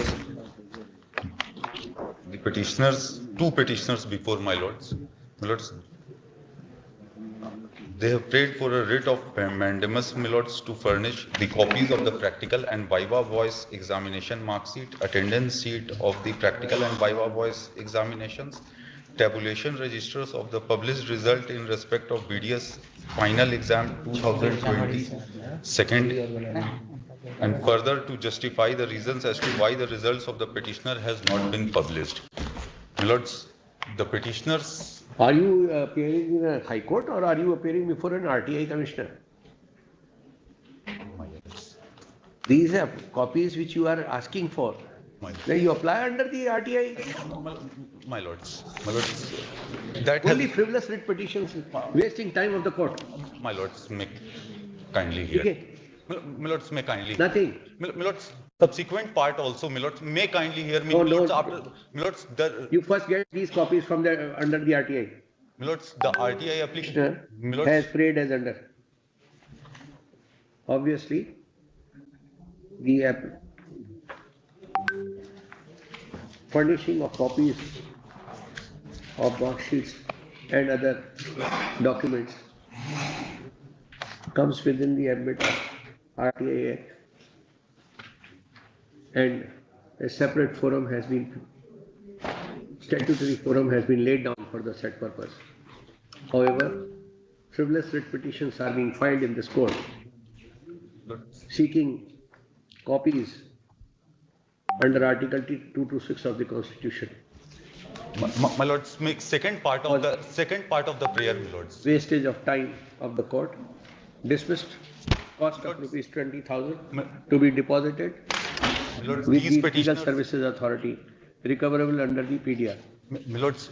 the petitioners, two petitioners before my lords. My lords, they have prayed for a writ of mandamus, my lords, to furnish the copies of the practical and viva voice examination mark sheet, attendance sheet of the practical and viva voice examinations, tabulation registers of the published result in respect of BDS final exam 2020 second, and further to justify the reasons as to why the results of the petitioner has not been published. My lords, the petitioners. Are you appearing in a high court or are you appearing before an RTI commissioner? These are copies which you are asking for. Then you apply under the RTI. My lords, that only frivolous writ petitions, wasting time of the court. My lords, may kindly hear. Okay. My lords, may kindly. Nothing. My lords, subsequent part also, my lords, may kindly hear me. Oh, My lords, no. after, my lords, You first get these copies from the under the RTI. My lords, the RTI application has prayed as under. Obviously, the furnishing of copies of mark sheets and other documents comes within the ambit of RTI Act, and a separate forum has been, statutory forum has been laid down for the said purpose. However, frivolous writ petitions are being filed in this court seeking copies under Article 226 of the Constitution. My lords, make second part of the prayer, my lords. Wastage of time of the court. Dismissed. Cost of rupees 20,000 to be deposited Lords, with these the Legal Services Authority, recoverable under the PDR. Milords,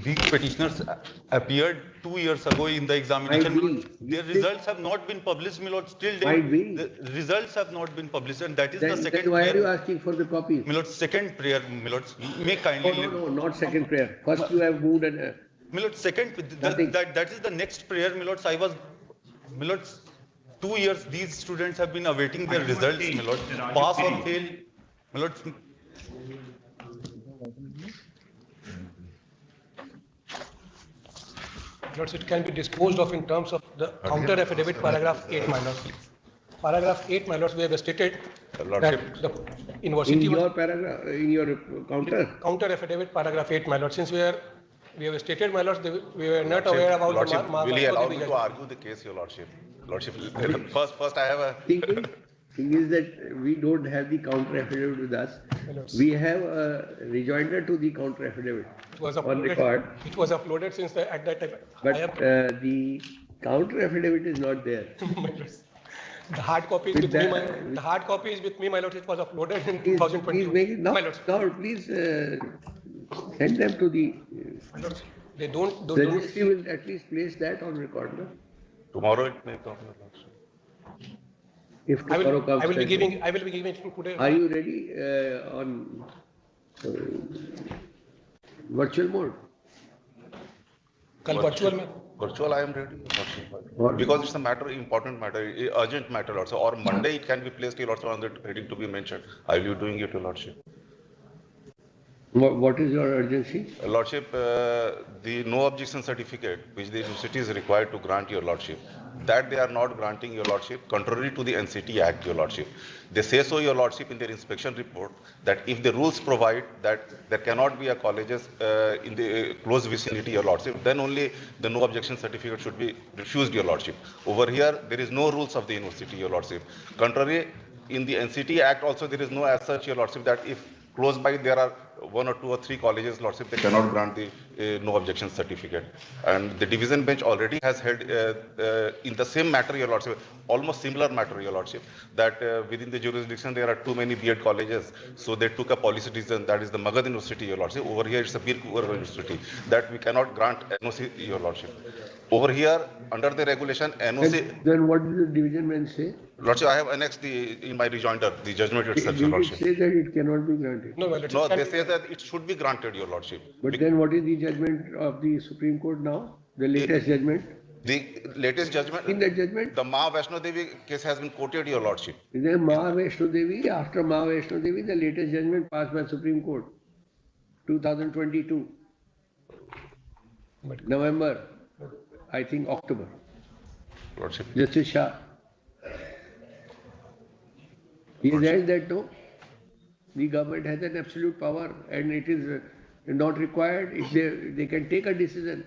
these petitioners appeared 2 years ago in the examination. Milords. Their results have not been published, Milords. Till date, the results have not been published, and that is the second Then why prayer. are you asking for the copies? Milords, second prayer, Milords. May kindly. No, not second prayer. First you have moved and. Milords, second, that is the next prayer, Milords. Milords, 2 years these students have been awaiting their results, Milords. Pass or fail, Milords. Lords, it can be disposed of in terms of the counter affidavit, paragraph 8, my lords. Paragraph 8, my lords, we have stated that the university. In your paragraph, in your counter? Counter affidavit, paragraph 8, my lord. Since we have stated, my lords, we were not aware about Lordship, the will you allow me to argue the case, your Lordship? Lordship, first I have a. Thing is that we don't have the counter affidavit with us. We have a rejoinder to the counter affidavit on record. It was uploaded since at that time. But the counter affidavit is not there. The hard copy is with me. The hard copy is with me, my lord. It was uploaded in 2020. My lord. Now, please send them to the. They don't. The registry will at least place that on record. No? Tomorrow it may come, your Lordship. If tomorrow comes. I will be giving it today. Are you ready on virtual mode? Virtual, I am ready. Because it's a matter, important matter, urgent matter also. Or Monday it can be placed, your Lordship, on the heading to be mentioned. I will be doing it, your Lordship. What is your urgency? Lordship, the no objection certificate which the university is required to grant, your Lordship, that they are not granting, your Lordship, contrary to the NCT Act, your Lordship. They say so, your Lordship, in their inspection report, that if the rules provide that there cannot be a colleges in the close vicinity, your Lordship, then only the no objection certificate should be refused, your Lordship. Over here, there is no rules of the university, your Lordship. Contrary, in the NCT Act also, there is no as such, your Lordship, that if close by there are 1 or 2 or 3 colleges, Lordship, they cannot grant the no objection certificate. And the division bench already has held in the same matter, your Lordship, almost similar matter, your Lordship, that within the jurisdiction there are too many B.Ed colleges, so they took a policy decision, that is the Magad University, your Lordship. Over here it's a Bir Kuwar University, that we cannot grant NOC, your Lordship. Over here, under the regulation, NOC. Then what did the division bench say? Lordship, I have annexed in my rejoinder the judgment itself, your Lordship. They say that it cannot be granted. No, they say that it should be granted, your Lordship. But then what is the judgment of the Supreme Court now? The latest judgment? The latest judgment? In that judgment? The Ma Vaishno Devi case has been quoted, your Lordship. Then Ma Vaishno Devi, after Ma Vaishno Devi, the latest judgment passed by Supreme Court, 2022, November, I think October. Lordship. Justice Shah. He said that no, the government has an absolute power and it is not required. If they can take a decision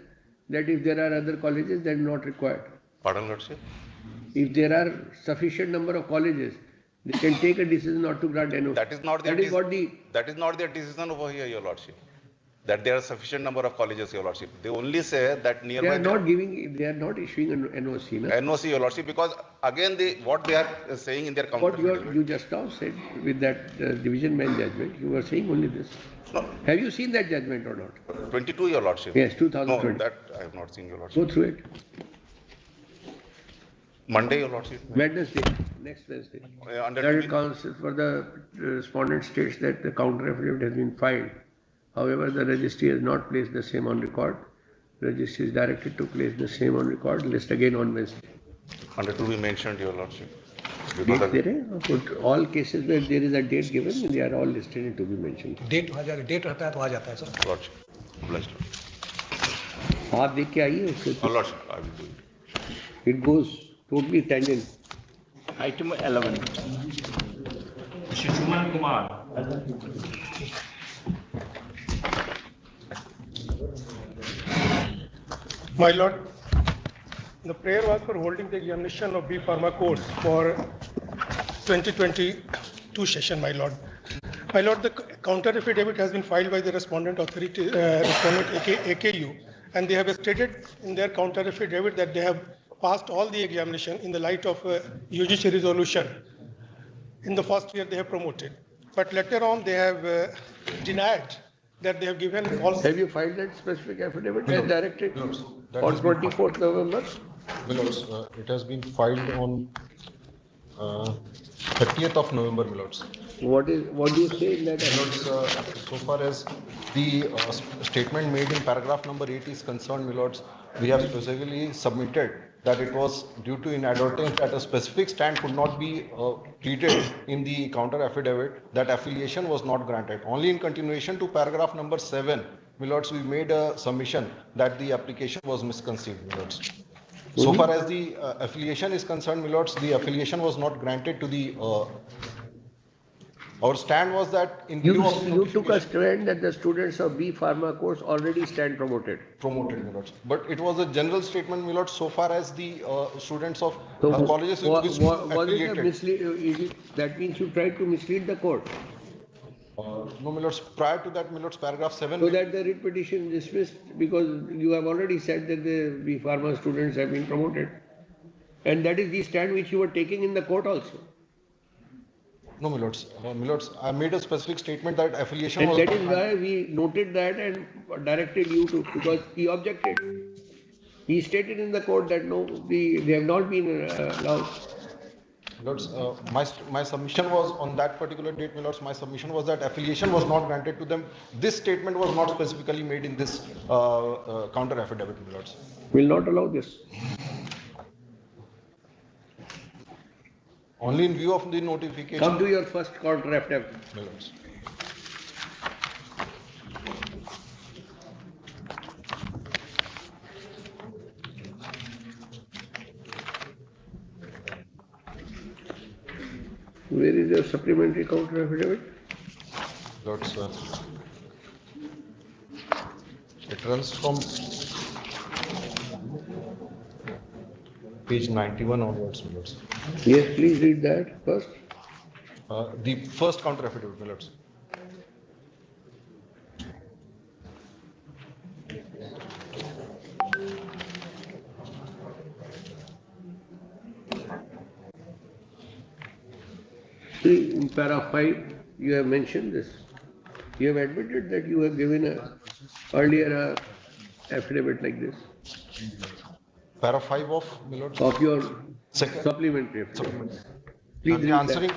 that if there are other colleges, then not required. Pardon, Lordship? If there are sufficient number of colleges, they can take a decision not to grant NOC. That is not their that is not their decision over here, your Lordship. That there are sufficient number of colleges, your Lordship. They only say that nearby. They are not giving. They are not issuing an NOC. No? NOC, your Lordship, because again what they are saying in their counter. What you just now said with that division bench judgment, you were saying only this. No. Have you seen that judgment or not? 22, your Lordship. Yes, 2020. No, that I have not seen, your Lordship. Go through it. Monday, your Lordship. Wednesday, next Wednesday. Under counsel for the respondent states that the counter affidavit has been filed. However, the registry has not placed the same on record. Registry is directed to place the same on record. List again on Wednesday. Under to be mentioned, your Lordship. All cases where there is a date given, they are all listed and to be mentioned. Date रहता है तो आ जाता है sir. Lordship. Blessed. आप देख के आइए उसको. Lordship, I will do it. It goes totally tangent. Item 11. Mr. Suman Kumar. My Lord, the prayer was for holding the examination of B Pharma course for 2022 session, my Lord. My Lord, the counter affidavit has been filed by the respondent authority, AKU, and they have stated in their counter affidavit that they have passed all the examination in the light of UGC resolution. In the first year they have promoted, but later on they have denied that they have given false. Have you filed that specific affidavit as directed Milords, that on has been 24th November? Milords, it has been filed on 30th of November, Milords. What do you say in that? Milords, so far as the statement made in paragraph number 8 is concerned, Milords, we have specifically submitted that it was due to inadvertence that a specific stand could not be treated in the counter affidavit, that affiliation was not granted. Only in continuation to paragraph number 7, Milords, we made a submission that the application was misconceived, Milords. So far as the affiliation is concerned, Milords, the affiliation was not granted to the our stand was that in view of you took a stand that the students of B Pharma course already stand promoted. Promoted, Milords. But it was a general statement, Milords, so far as the students of colleges with which was it a mislead? That means you tried to mislead the court. No, Milords. Prior to that, Milords, paragraph 7. So that the writ petition dismissed because you have already said that the B Pharma students have been promoted, and that is the stand which you were taking in the court also. No, Milords. Milords, I made a specific statement that affiliation and was. That is why we noted that and directed you to, because he objected. He stated in the court that no, they have not been allowed. Milords, my submission was on that particular date, Milords, my submission was that affiliation was not granted to them. This statement was not specifically made in this counter affidavit, Milords. Will not allow this. Only in view of the notification. Come to your first counter affidavit. Milords. Where is your supplementary counter affidavit? Lords, it runs from page 91 onwards, Milords. Yes, please read that first. The first counter affidavit, Milords. See, in para 5, you have mentioned this. You have admitted that you have given earlier affidavit like this. Para 5 of Milords. Of your supplementary affidavit. Please the answering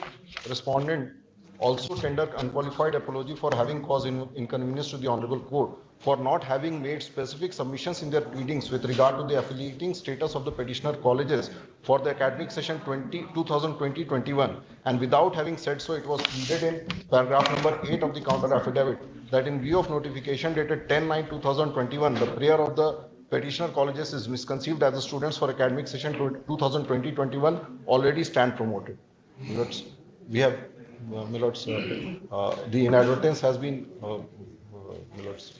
respondent also tendered unqualified apology for having caused inconvenience to the Honorable Court for not having made specific submissions in their pleadings with regard to the affiliating status of the petitioner colleges for the academic session 2020-21, and without having said so, it was pleaded in paragraph number 8 of the counter affidavit that in view of notification dated 10/9/2021, the prayer of the petitioner colleges is misconceived as the students for academic session 2020-21 already stand promoted. Milords, we have, Milords, the inadvertence has been, Milords.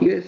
Yes.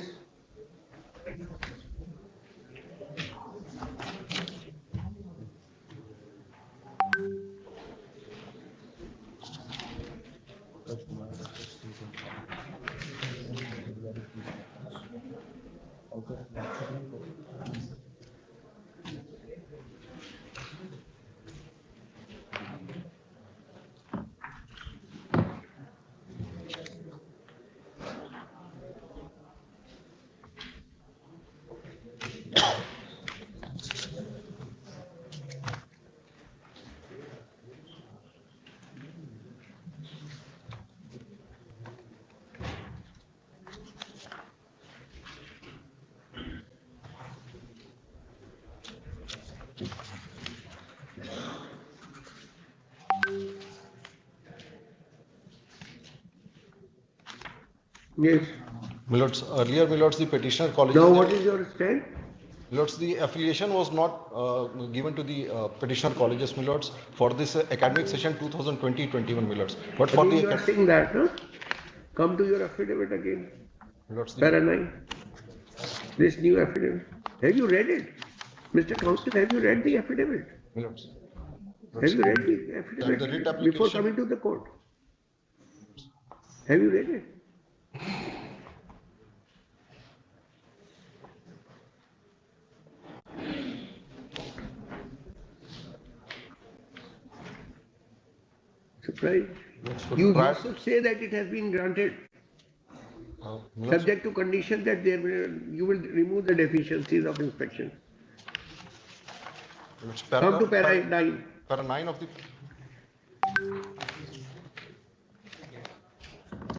Yes. Milords, earlier, Milords, the petitioner college. Now, what is your stand? Milords, the affiliation was not given to the petitioner colleges, Milords, for this academic session 2020-21, Milords. But for the you are saying that, huh? Come to your affidavit again. Milords, Para 9. This new affidavit. Have you read it? Mr. Counsel, have you read the affidavit? Milords. Have you read the affidavit before coming to the court? Have you read it? Surprised? You should say that it has been granted, subject to condition that you will remove the deficiencies of inspection. Come to para 9. Para 9 of the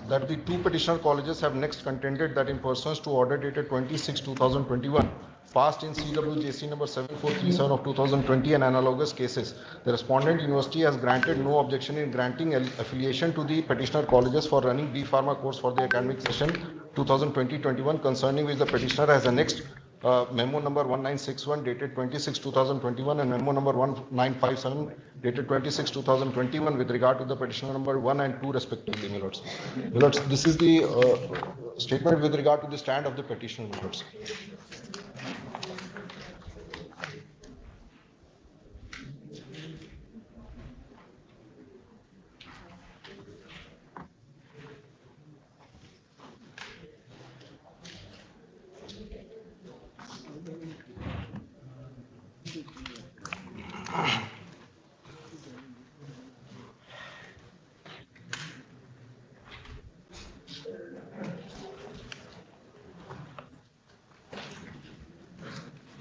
that the two petitioner colleges have next contended that in pursuance to order dated 26/2021 passed in CWJC number 7437 of 2020 and analogous cases, the respondent university has granted no objection in granting affiliation to the petitioner colleges for running B Pharma course for the academic session 2020-21, concerning which the petitioner has annexed memo number 1961 dated 26/2021 and memo number 1957 dated 26/2021 with regard to the petitioner number 1 and 2 respectively, my lords. My lords, this is the statement with regard to the stand of the petitioner, my lords.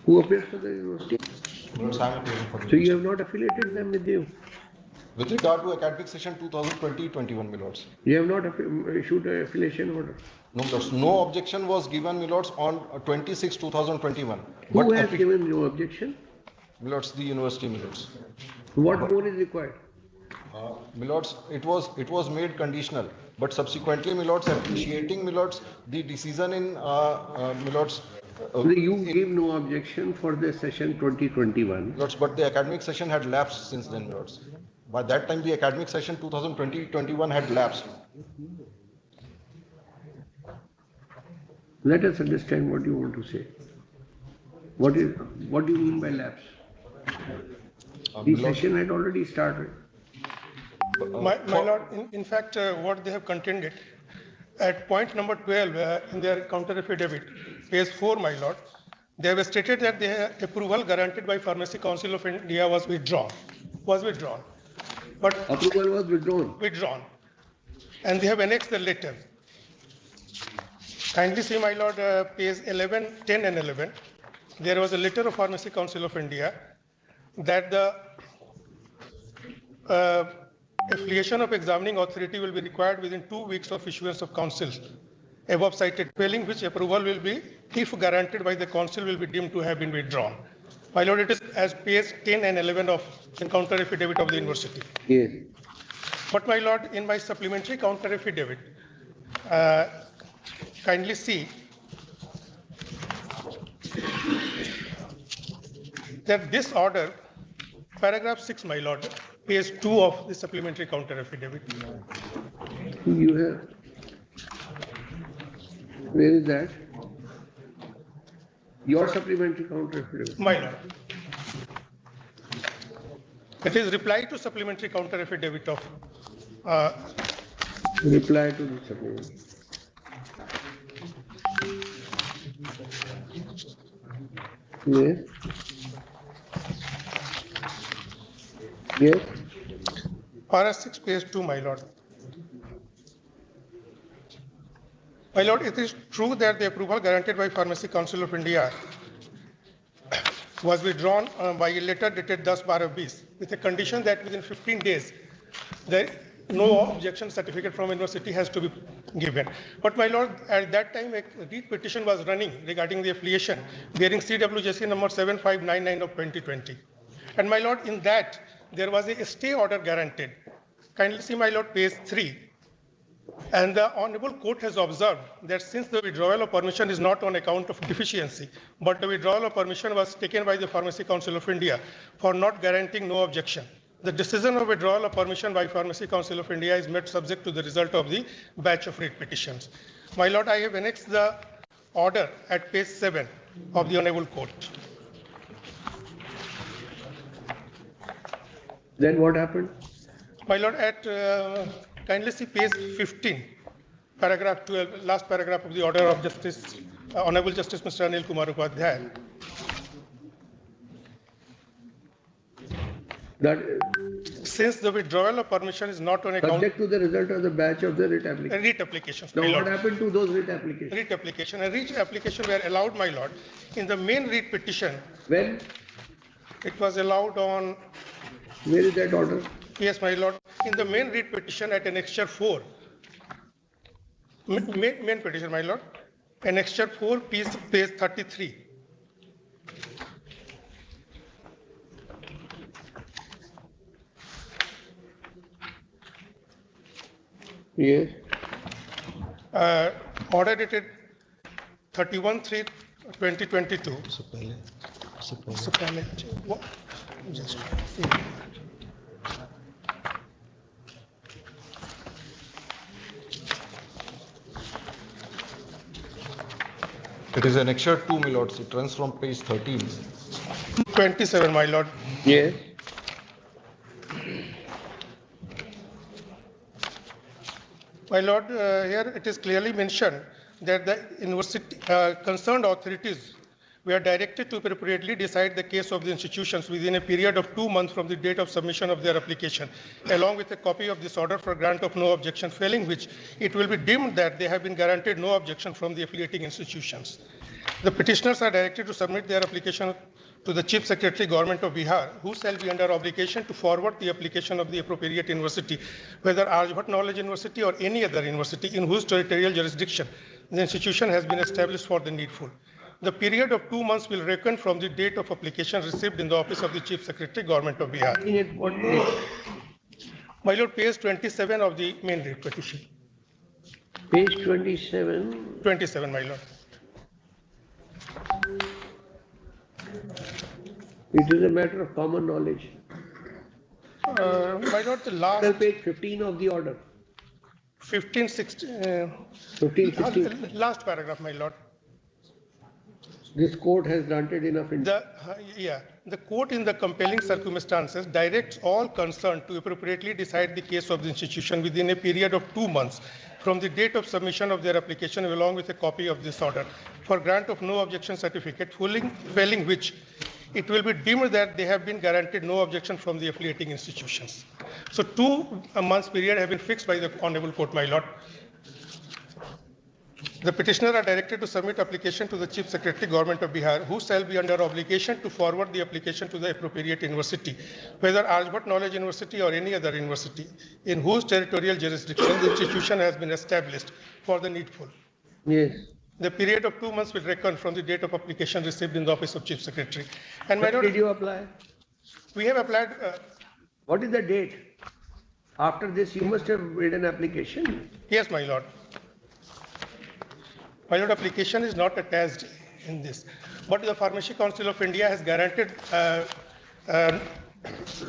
Who appears for the university? Lords, I am appearing for the So you have not affiliated them with you? With regard to academic session 2020-21, my lords. You have not issued an affiliation order? No, my lords. No objection was given, my lords, on 26/2021. Who has given no objection? My lords, the university, my lords. What more is required? My lords, it was made conditional, but subsequently, my lords, appreciating, my lords, the decision in, my lords. You gave no objection for the session 2021. Lords, but the academic session had lapsed since then, my lords. By that time, the academic session 2020-21 had lapsed. Let us understand what you want to say. What do you mean by lapse? The session had already started. My lord, in fact, what they have contended at point number 12 in their counter affidavit, page 4, my lord, they have stated that their approval granted by Pharmacy Council of India was withdrawn. But approval was withdrawn. Withdrawn. And they have annexed the letter. Kindly see, my lord, page 11, 10 and 11. There was a letter of Pharmacy Council of India that the affiliation of examining authority will be required within 2 weeks of issuance of council. Above cited, failing which approval will be, if guaranteed by the council, will be deemed to have been withdrawn. My lord, it is as page 10 and 11 of the counter affidavit of the university. Yes. But my lord, in my supplementary counter affidavit, kindly see that this order, paragraph 6, my lord, page 2 of the supplementary counter affidavit. You have. Where is that? Your supplementary counter affidavit. My lord. It is reply to supplementary counter affidavit of. Reply to the supplementary. Yes. Yes. Para 6, page 2, my lord. My lord, it is true that the approval granted by Pharmacy Council of India was withdrawn by a letter dated 10/12/20 with a condition that within 15 days, no objection certificate from university has to be given. But my lord, at that time, a read petition was running regarding the affiliation bearing CWJC number 7599 of 2020. And my lord, in that, there was a stay order granted. Kindly see, my lord, page 3. And the Honorable Court has observed that since the withdrawal of permission is not on account of deficiency, but the withdrawal of permission was taken by the Pharmacy Council of India for not guaranteeing no objection. The decision of withdrawal of permission by Pharmacy Council of India is made subject to the result of the batch of writ petitions. My lord, I have annexed the order at page 7 of the Honorable Court. Then what happened? My lord, at kindly see page 15 paragraph 12, last paragraph of the order of Justice, Honorable Justice Mr. Anil Kumar Upadhyay. That Since the withdrawal of permission is not on account subject to the result of the batch of the writ application. writ applications. Now my what lord. happened to those writ applications? Writ application and writ application were allowed, my lord, in the main writ petition. When? It was allowed on. Where is that order? Yes, my lord, in the main writ petition at annexure 4. Main petition, my lord, annexure 4, page 33. Yes. Order dated 31/3/2022. Just It is annexure 2, my lords. It runs from page 13. 27, my lord. Yes. My lord, here it is clearly mentioned that the university concerned authorities were directed to appropriately decide the case of the institutions within a period of 2 months from the date of submission of their application, along with a copy of this order for grant of no objection, failing which it will be deemed that they have been guaranteed no objection from the affiliating institutions. The petitioners are directed to submit their application to the Chief Secretary, Government of Bihar, who shall be under obligation to forward the application of the appropriate university, whether Arjbhat Knowledge University or any other university in whose territorial jurisdiction the institution has been established for the needful. The period of 2 months will reckon from the date of application received in the office of the Chief Secretary, Government of Bihar. My lord, page 27 of the main writ petition. Page 27. 27, my lord. It is a matter of common knowledge. My lord, the last. Page 15 of the order. 15, 16. 15, 16. Last paragraph, my lord. This court has granted enough. The court in the compelling circumstances directs all concerned to appropriately decide the case of the institution within a period of 2 months from the date of submission of their application along with a copy of this order for grant of no objection certificate, failing which it will be deemed that they have been guaranteed no objection from the affiliating institutions. So 2 months period have been fixed by the Honorable Court, my lord. The petitioner are directed to submit application to the Chief Secretary, Government of Bihar, who shall be under obligation to forward the application to the appropriate university, whether Arjbhat Knowledge University or any other university, in whose territorial jurisdiction the institution has been established for the needful. Yes. The period of 2 months will reckon from the date of application received in the office of Chief Secretary. And my when lord, did you apply? We have applied. What is the date? After this, you must have made an application. Yes, my lord. My lord, application is not attached in this, but the Pharmacy Council of India has granted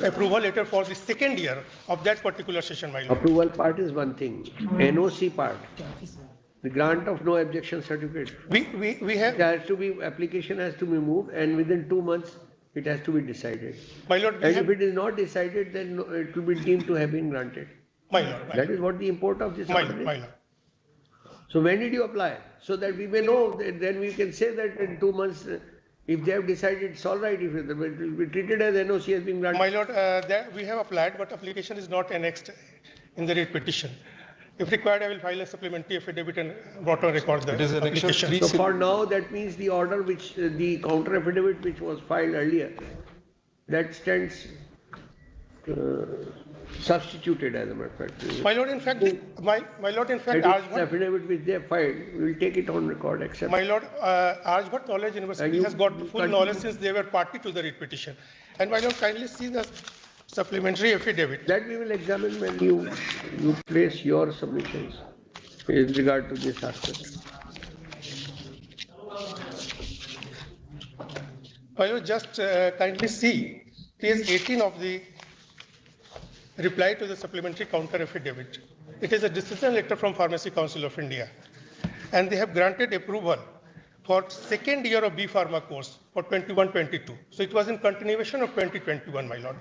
approval letter for the second year of that particular session, my lord. Approval part is one thing. NOC part, the grant of no objection certificate. We have. It has to be, application has to be moved, and within 2 months it has to be decided. My lord, and if it is not decided, then it will be deemed to have been granted. My lord. That is what the import of this order is. My lord. So when did you apply? So that we may know, then we can say that in 2 months, if they have decided, it's all right. If it will be treated as NOC has been granted. My lord, we have applied, but application is not annexed in the writ petition. If required, I will file a supplementary affidavit and brought on record the application. So for now, that means the order which, the counter affidavit which was filed earlier, that stands substituted as a matter of fact. My lord, in fact, affidavit which they have filed, we will take it on record, except. My lord, Arjbhat Knowledge University has got full knowledge since they were party to the writ petition. And my lord, kindly see the supplementary affidavit. That we will examine when you place your submissions with regard to this aspect. My lord, just kindly see page 18 of the reply to the supplementary counter affidavit. It is a decision letter from Pharmacy Council of India, and they have granted approval for second year of B Pharma course for 21-22. So it was in continuation of 2021, my lord.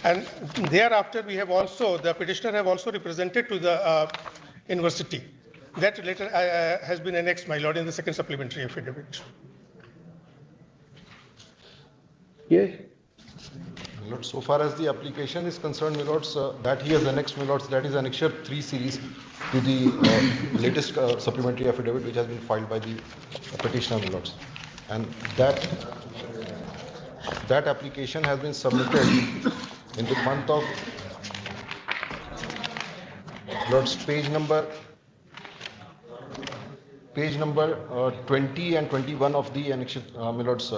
And thereafter, we have also, the petitioner have also represented to the university. That letter has been annexed, my lord, in the second supplementary affidavit. Yes. My lord, so far as the application is concerned, my lords, that he has annexed, my lords, that is Annexure 3 series to the latest supplementary affidavit which has been filed by the petitioner, my lords. And that application has been submitted in the month of, lords, page number 20 and 21 of the annexure, my lords,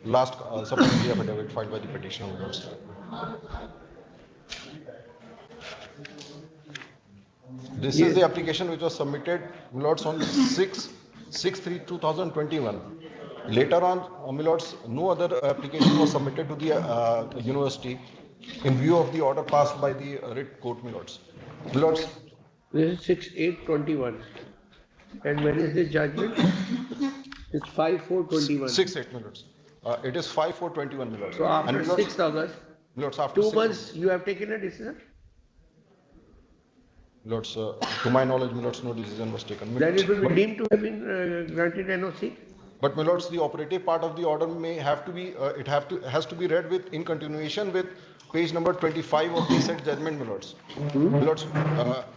last supplementary affidavit filed by the petitioner, my lords. This is the application which was submitted, my lords, on 6/3/2021. Later on, my lords, no other application was submitted to the university in view of the order passed by the writ court, my lords. My lords, this is 6/8/21. And when is the judgment? It's 5/4/21. 6/8, my lords. It is 5/4/21, my lords. So after 6th August, my lords, after 2 months, you have taken a decision? Lords, to my knowledge, my lords, no decision was taken. Then it will be deemed to have been granted NOC? But my lords, the operative part of the order may have to be, has to be read with, in continuation with page number 25 of the said judgment, my lords. My lords,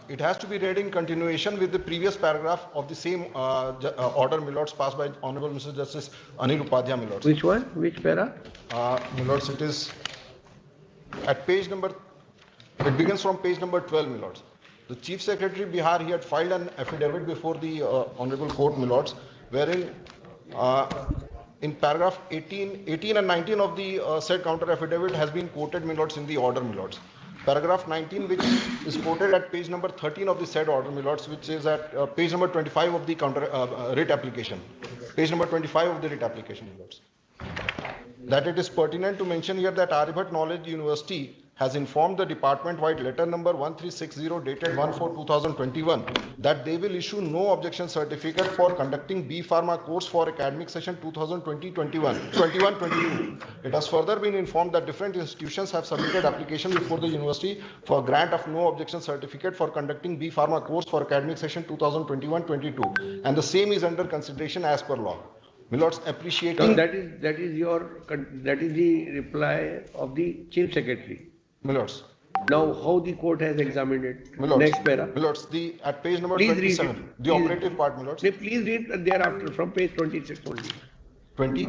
it has to be read in continuation with the previous paragraph of the same order, my lords, passed by Honorable Mr. Justice Anil Upadhyay, my lords. Which one? Which para? My lords, it is at page number, it begins from page number 12, my lords. The Chief Secretary Bihar, he had filed an affidavit before the Honorable Court, my lords, wherein in paragraph 18 and 19 of the said counter affidavit has been quoted, my lords, in the order, my lords. Paragraph 19, which is quoted at page number 13 of the said order, my lords, which is at page number 25 of the counter writ application. Page number 25 of the writ application, my lords. That it is pertinent to mention here that Aryabhat Knowledge University has informed the department-wide letter number 1360 dated 1/4/2021 that they will issue no objection certificate for conducting B Pharma course for academic session 2020-21, 21-22. It has further been informed that different institutions have submitted application before the university for grant of no objection certificate for conducting B Pharma course for academic session 2021-22, and the same is under consideration as per law. My lords, appreciating that is the reply of the Chief Secretary. My lords. Now, how the court has examined it? My lords, next para. My lords, at page number Please 27, the operative part, my lords. Please read thereafter from page 26 only. 20?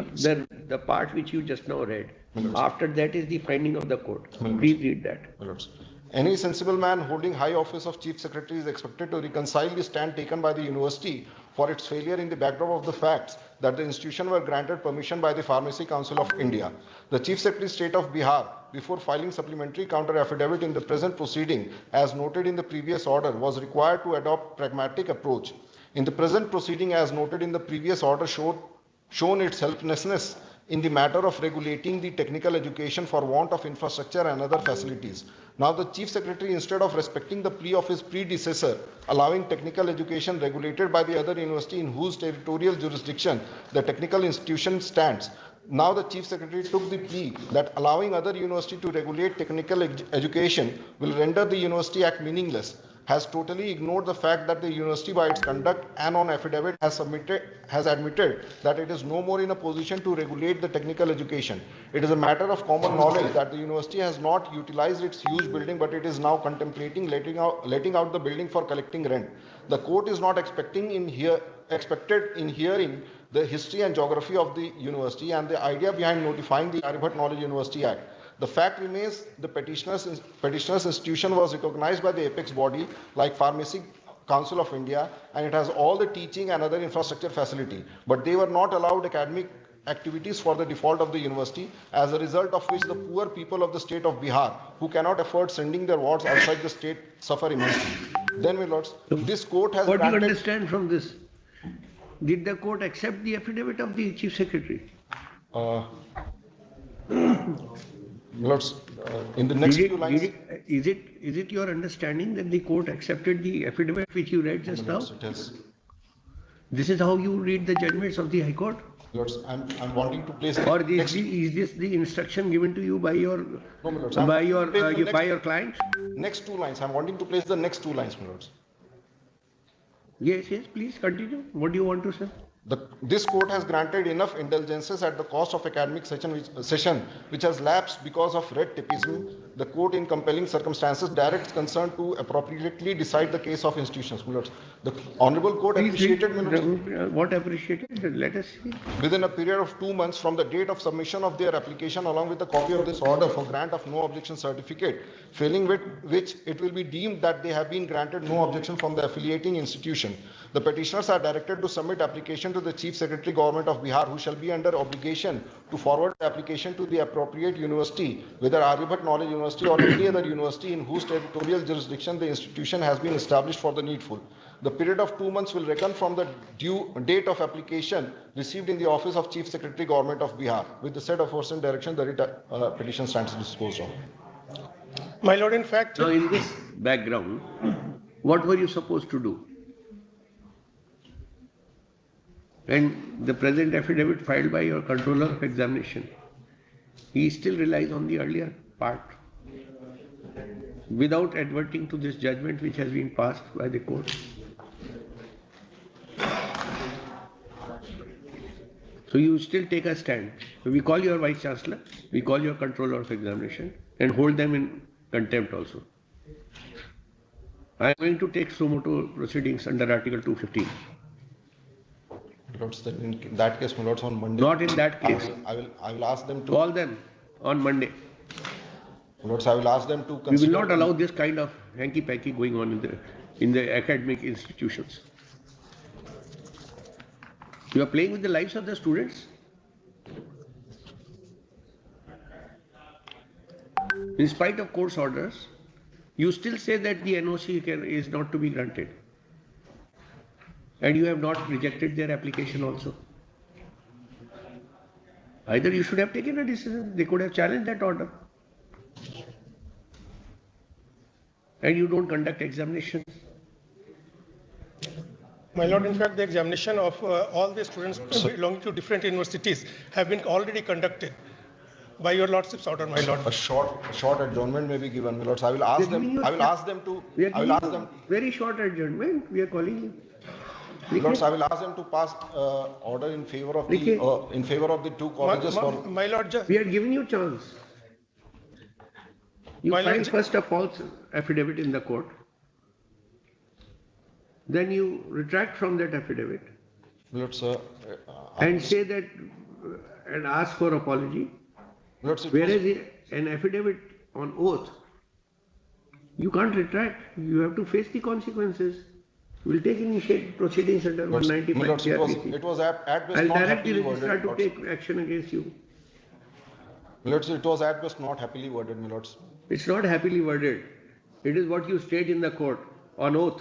The part which you just now read. After that is the finding of the court. Please read that. My lords. Any sensible man holding high office of Chief Secretary is expected to reconcile the stand taken by the university for its failure in the backdrop of the facts that the institution were granted permission by the Pharmacy Council of India. The Chief Secretary State of Bihar, before filing supplementary counter affidavit in the present proceeding, as noted in the previous order, was required to adopt pragmatic approach. In the present proceeding, as noted in the previous order, shown its helplessness in the matter of regulating the technical education for want of infrastructure and other facilities. Now the Chief Secretary, instead of respecting the plea of his predecessor, allowing technical education regulated by the other university in whose territorial jurisdiction the technical institution stands, now the Chief Secretary took the plea that allowing other university to regulate technical education will render the University Act meaningless, has totally ignored the fact that the university by its conduct and on affidavit has admitted that it is no more in a position to regulate the technical education. It is a matter of common knowledge that the university has not utilized its huge building, but it is now contemplating letting out the building for collecting rent. The court is not expected in hearing the history and geography of the university and the idea behind notifying the Aryabhat Knowledge University Act. The fact remains the petitioner's institution was recognized by the apex body like Pharmacy Council of India, and it has all the teaching and other infrastructure facility, but they were not allowed academic activities for the default of the university, as a result of which the poor people of the state of Bihar, who cannot afford sending their wards outside the state, suffer immensely. Then, my lords, this court has What do you understand from this? Did the court accept the affidavit of the Chief Secretary? Lords, in the next few lines... Is it your understanding that the court accepted the affidavit which you read just now? It is. This is how you read the judgments of the High Court? Lords, I'm wanting to place. Or is this the instruction given to you by your No, my lords, by your client? next two lines. I'm wanting to place the next two lines, my lords. Yes, please continue. What do you want to say? This court has granted enough indulgences at the cost of academic session which has lapsed because of red tapeism. The court, in compelling circumstances, directs concern to appropriately decide the case of institutions. My lords, the Honorable Court appreciated. What appreciated? Let us see. Within a period of 2 months from the date of submission of their application, along with a copy of this order for grant of no objection certificate, failing which it will be deemed that they have been granted no objection from the affiliating institution. The petitioners are directed to submit application to the Chief Secretary Government of Bihar, who shall be under obligation to forward the application to the appropriate university, whether Aryabhatta Knowledge University or any other university in whose territorial jurisdiction the institution has been established for the needful. The period of 2 months will reckon from the due date of application received in the office of Chief Secretary Government of Bihar. With the said aforesaid direction, the petition stands disposed of. My lord, in fact... Now, in this background, what were you supposed to do? And the present affidavit filed by your controller of examination, he still relies on the earlier part without adverting to this judgment which has been passed by the court. So you still take a stand. So we call your Vice Chancellor, we call your controller of examination and hold them in contempt also. I am going to take suo motu proceedings under Article 215. Lords, then in that case, my lords, on Monday. Not in that case. I will ask them to call them on Monday. Lords, I will ask them to consider. We will not allow this kind of hanky-panky going on in the academic institutions. You are playing with the lives of the students. In spite of court's orders, you still say that the NOC is not to be granted. And you have not rejected their application also. Either you should have taken a decision, they could have challenged that order. And you don't conduct examinations. My lord, in fact, the examination of all the students belonging to different universities have been already conducted by your lordship's order, my lord. A short adjournment may be given, my lords. I will ask them to. Very short adjournment. We are calling you. Lords, I will ask them to pass order in favor of the two colleges. My lord, we are giving you chance. You file first a false affidavit in the court. Then you retract from that affidavit. Lords, and say that and ask for apology. Lords, whereas an affidavit on oath, you can't retract. You have to face the consequences. We'll take initiative proceedings under 195. It was at best I'll not direct the happily registrar worded. to take action against you. Lords, it was at best not happily worded, my lords. It's not happily worded. It is what you state in the court on oath.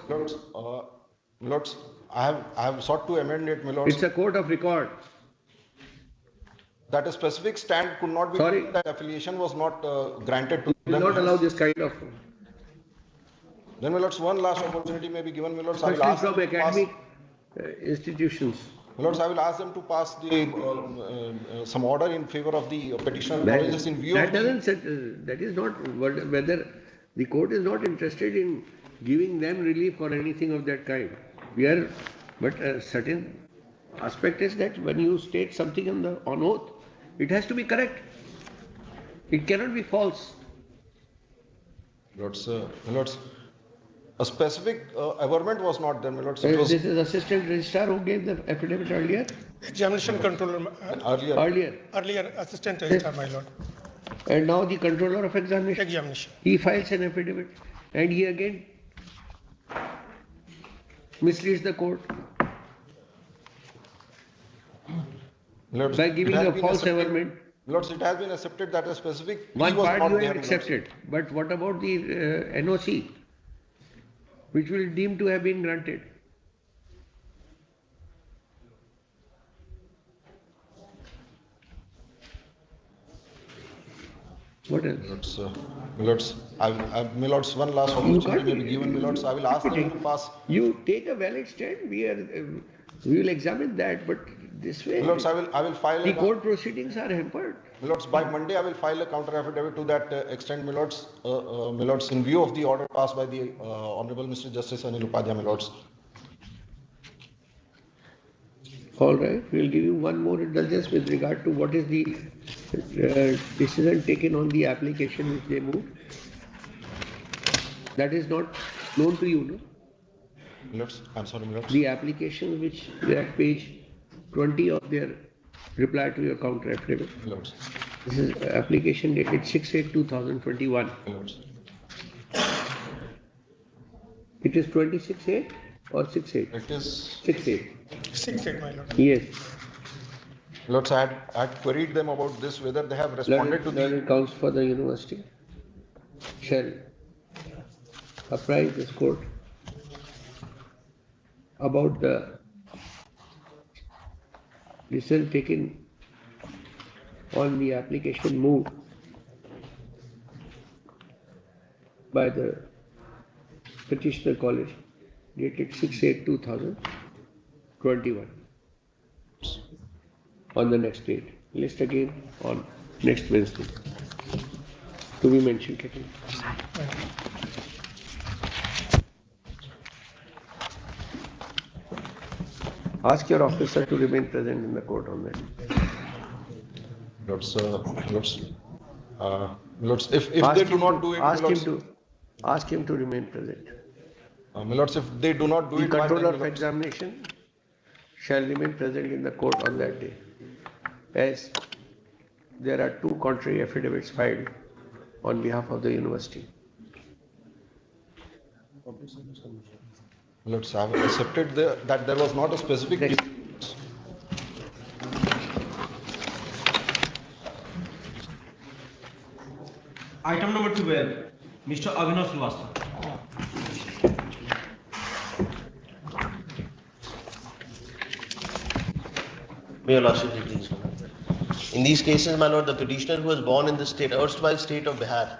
Lords, I have sought to amend it, my lords. It's a court of record. That a specific stand could not be. Sorry. That affiliation was not granted to them. Will not allow this kind of. Then, my lords, one last opportunity may be given, my lords. Especially I will ask from academic institutions. My lords, I will ask them to pass the some order in favor of the petitioner colleges in view that of. That is not whether the court is not interested in giving them relief or anything of that kind. But a certain aspect is that when you state something on oath, it has to be correct. It cannot be false. Lords, a specific averment was not there, my lords. This is assistant registrar who gave the affidavit earlier. Examination controller. Earlier assistant registrar, my lord. And now the controller of examination. He files an affidavit, and he again misleads the court by giving a false averment. Lords, it has been accepted that a specific one part you have accepted, but what about the NOC, which will deem to have been granted? What else? Lords, my lords, one last opportunity may be given, my lords. I will ask them to pass. You take a valid stand. We will examine that, but this way. Lords, I will file the court proceedings are hampered. Lords, by Monday I will file a counter affidavit to that extent, my lords. My lords, in view of the order passed by the Honorable Mr. Justice Anil Upadhyay, my lords. All right, we'll give you one more indulgence with regard to what is the decision taken on the application which they moved. That is not known to you, no? Lords, I'm sorry, my lords. The application which are at page 20 of their reply to your counter affidavit. Lords. This is application dated 6/8/2021. Lords. It is 26/8 or 6/8? It is 6/8. 6/8, my lord. Yes. Lords, I had queried them about this, whether they have responded to the... Learned counsel for the university shall apprise this court about the decision taken on the application moved by the petitioner college dated 6/8/2021 on the next date. List again on next Wednesday. To be mentioned, Captain. Ask your officer to remain present in the court on that. Lords, Lords, if they do not do it, ask him to remain present. my lords, if they do not do the it, controller of examination shall remain present in the court on that day, as there are two contrary affidavits filed on behalf of the university. Lords, I have accepted that there was not a specific... Item number 12, Mr. Abhinav Srivastava. May your lordship be pleased. In these cases, my lord, the petitioner who was born in the state, erstwhile state of Bihar,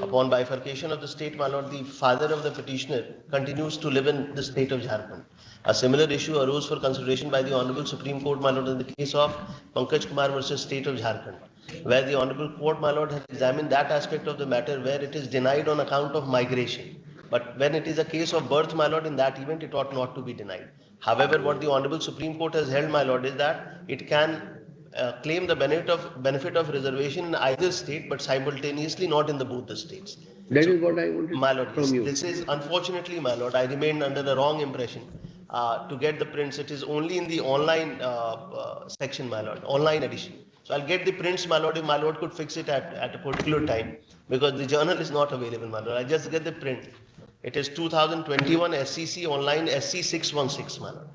upon bifurcation of the state, my lord, the father of the petitioner continues to live in the state of Jharkhand. A similar issue arose for consideration by the Honorable Supreme Court, my lord, in the case of Pankaj Kumar versus State of Jharkhand, where the Honorable Court, my lord, has examined that aspect of the matter where it is denied on account of migration. But when it is a case of birth, my lord, in that event, it ought not to be denied. However, what the Honorable Supreme Court has held, my lord, is that it can claim the benefit of reservation in either state, but simultaneously not in both the states. That is what I wanted my lord, from you. This is unfortunately, my lord, I remained under the wrong impression. To get the prints, it is only in the online section, my lord, online edition. So I'll get the prints, my lord, if my lord could fix it at a particular time, because the journal is not available, my lord. I just get the print. It is 2021 SCC online SC 616, my lord.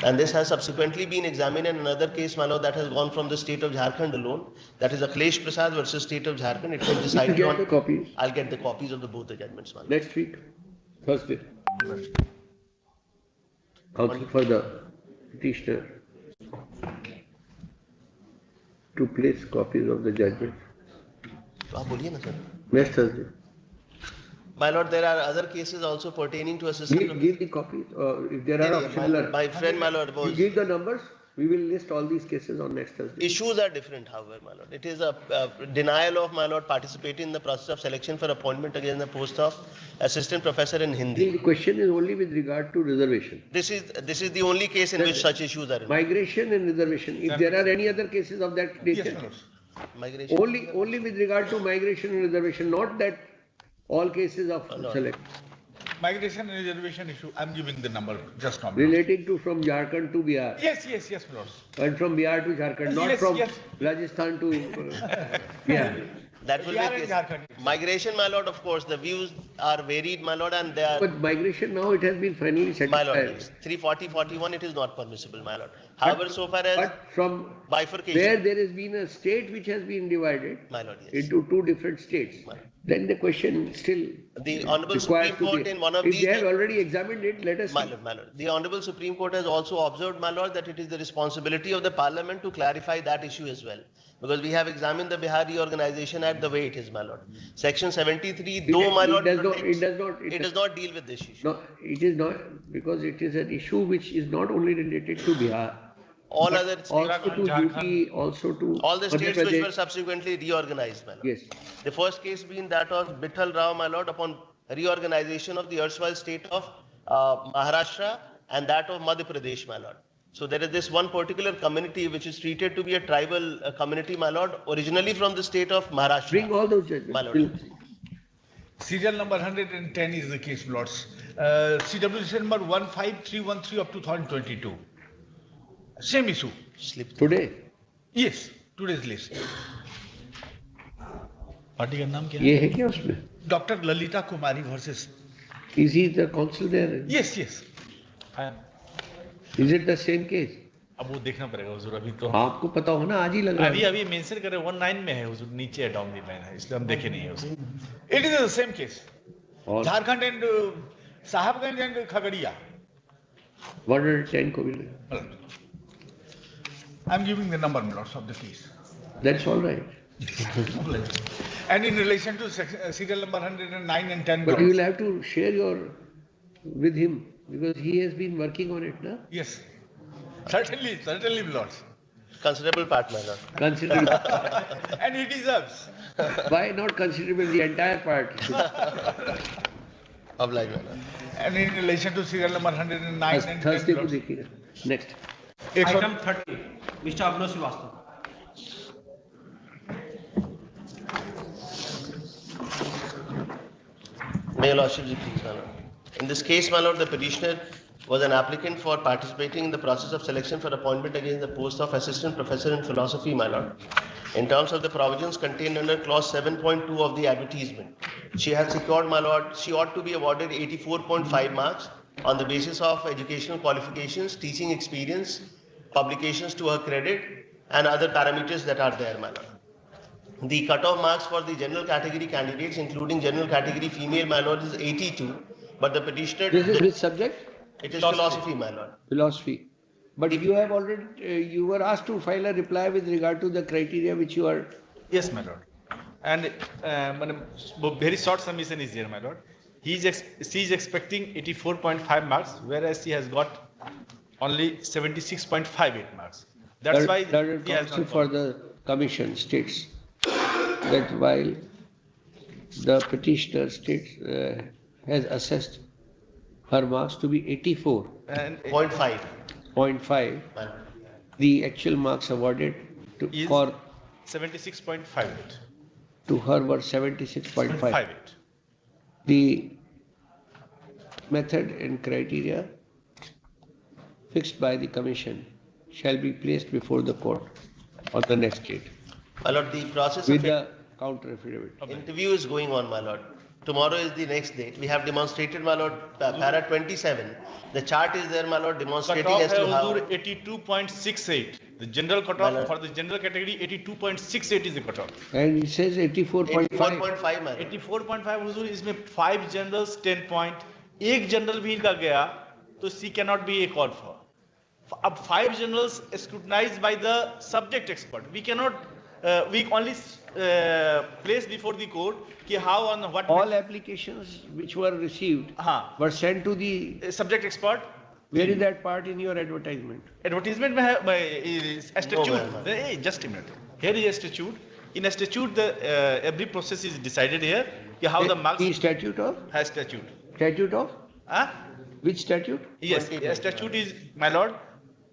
And this has subsequently been examined in another case, my lord, that has gone from the state of Jharkhand alone. That is Akhilesh Prasad versus state of Jharkhand. It was decided on. The copies. I'll get the copies of both the judgments, my lord. Next week, Thursday. Counsel for the petitioner to place copies of the judgment. Next Thursday. My lord, there are other cases also pertaining to assistant. Give the copies. If there are similar. My friend, my lord, was. You give the numbers. We will list all these cases on next Thursday. Issues are different, however, my lord. It is a denial of, my lord, participating in the process of selection for appointment against the post of assistant professor in Hindi. The question is only with regard to reservation. This is the only case in which such issues are involved. Migration and reservation. If there are any other cases of that nature. Yes, migration. Only with regard to migration and reservation, not that all cases of select. Migration and reservation issue, I'm giving the number just now. Relating to from Jharkhand to Bihar. Yes, my lord. And from Bihar to Jharkhand, not from Rajasthan to Bihar. That will be case. Migration, my lord, of course, the views are varied, my lord, and they are. But migration now it has been finally set. My lord, 340-41, it is not permissible, my lord. However, so far as from bifurcation, where there has been a state which has been divided, my lord, yes, into two different states, then the question still. The Honorable Supreme Court in one of if these. If they have already examined it, let us. My lord. The Honorable Supreme Court has also observed, my lord, that it is the responsibility of the Parliament to clarify that issue as well. Because we have examined the Bihari Organization Act the way it is, my lord. Section 73, though, my lord, it does not deal with this issue. No, it is not, because it is an issue which is not only related to Bihar. all other states, Also to UP, also to all the Madhya states which Pradesh. were subsequently reorganized, my lord. Yes. The first case being that of Bithal Rao, my lord, upon reorganization of the erstwhile state of Maharashtra and that of Madhya Pradesh, my lord. So there is this one particular community which is treated to be a tribal community, my lord, originally from the state of Maharashtra. Bring all those judgments. My lord. Serial number 110 is the case, Lords. CWC number 15313 of 2022. Same issue. Today? Yes, today's list. Party का नाम क्या ये है क्या उसमें? Doctor Lalita Kumari versus Is he the counsel there? Yes, yes. Is it the same case? अब वो देखना पड़ेगा हुजूर, अभी तो आपको पता हो ना, आज ही लग रहा है। अभी मेंशन कर रहे 19 में है हुजूर, नीचे है डाउन दी लाइन है, इसलिए हम देखे नहीं है उसे। It is the same case. Jharkhand and Sahebganj and Khagaria 110 को भी। I am giving the number, my lords, of the case. That's all right. And in relation to serial number 109 and 10. But you will have to share with him because he has been working on it, no? Yes. Certainly, my lords. Considerable part, my lord. Considerable. And he deserves. Why not considerable, the entire part? Oblige, my lord. And in relation to serial number 109 and 10. Thursday को देखिएगा. Next. Item 30, Mr. Abno Srivastava. May your lordship please, my lord. In this case, my lord, the petitioner was an applicant for participating in the process of selection for appointment against the post of assistant professor in philosophy, my lord. In terms of the provisions contained under clause 7.2 of the advertisement, she has secured, my lord, she ought to be awarded 84.5 marks on the basis of educational qualifications, teaching experience, publications to her credit, and other parameters that are there, my lord. The cutoff marks for the general category candidates, including general category female, my lord, is 82, but the petitioner... This is which subject? It is philosophy, my lord. Philosophy. But you have already, you were asked to file a reply with regard to the criteria which you are... Yes, my lord. And very short submission is here, my lord. She is expecting 84.5 marks, whereas she has got only 76.58 marks. That's why the counsel for the commission states that while the petitioner states has assessed her marks to be 84.5, the actual marks awarded for 76.58. To her were 76.5. The method and criteria fixed by the commission shall be placed before the court on the next date. My lord, the process with the counter affidavit. Interview is going on, my lord. Tomorrow is the next date. We have demonstrated, my lord, para 27. The chart is there, my lord, demonstrating as to how... 82.68. The general cutoff for the general category, 82.68 is the cutoff. And it says 84.5. 84.5, my lord. 84.5 हुजूर, इसमें 5 generals 10 point. एक general भी इनका गया, तो C cannot be called for. अब 5 generals scrutinized by the subject expert. We cannot, we only place before the court कि how on what. All applications which were received were sent to the subject expert. Where is that part in your advertisement? Advertisement is a statute. Hey, just a minute. Here is a statute. In a statute, every process is decided here. How the marks. The statute of? Has statute. Statute of? Which statute? Yes, a statute is, my lord,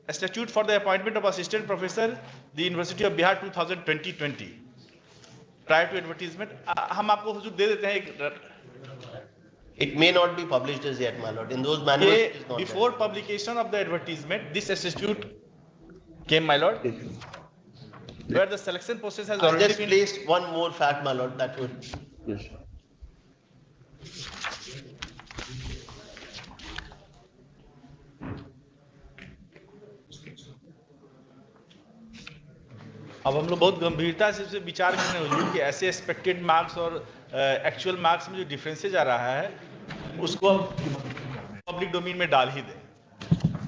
a statute for the appointment of assistant professor, the University of Bihar 2020. Prior to advertisement, हम आपको हुजूर दे देते हैं. It may not be published as yet, my lord. In those manuals, it is not before publication of the advertisement, this statute came, my lord, where the selection process has already just been... placed one more fact, my lord, that would... Yes. अब हम लोग बहुत गंभीरता से इसे विचार करने हुजूर कि ऐसे एक्सपेक्टेड मार्क्स और एक्चुअल मार्क्स में जो डिफरेंसेज आ रहा है उसको पब्लिक डोमेन में डाल ही दें.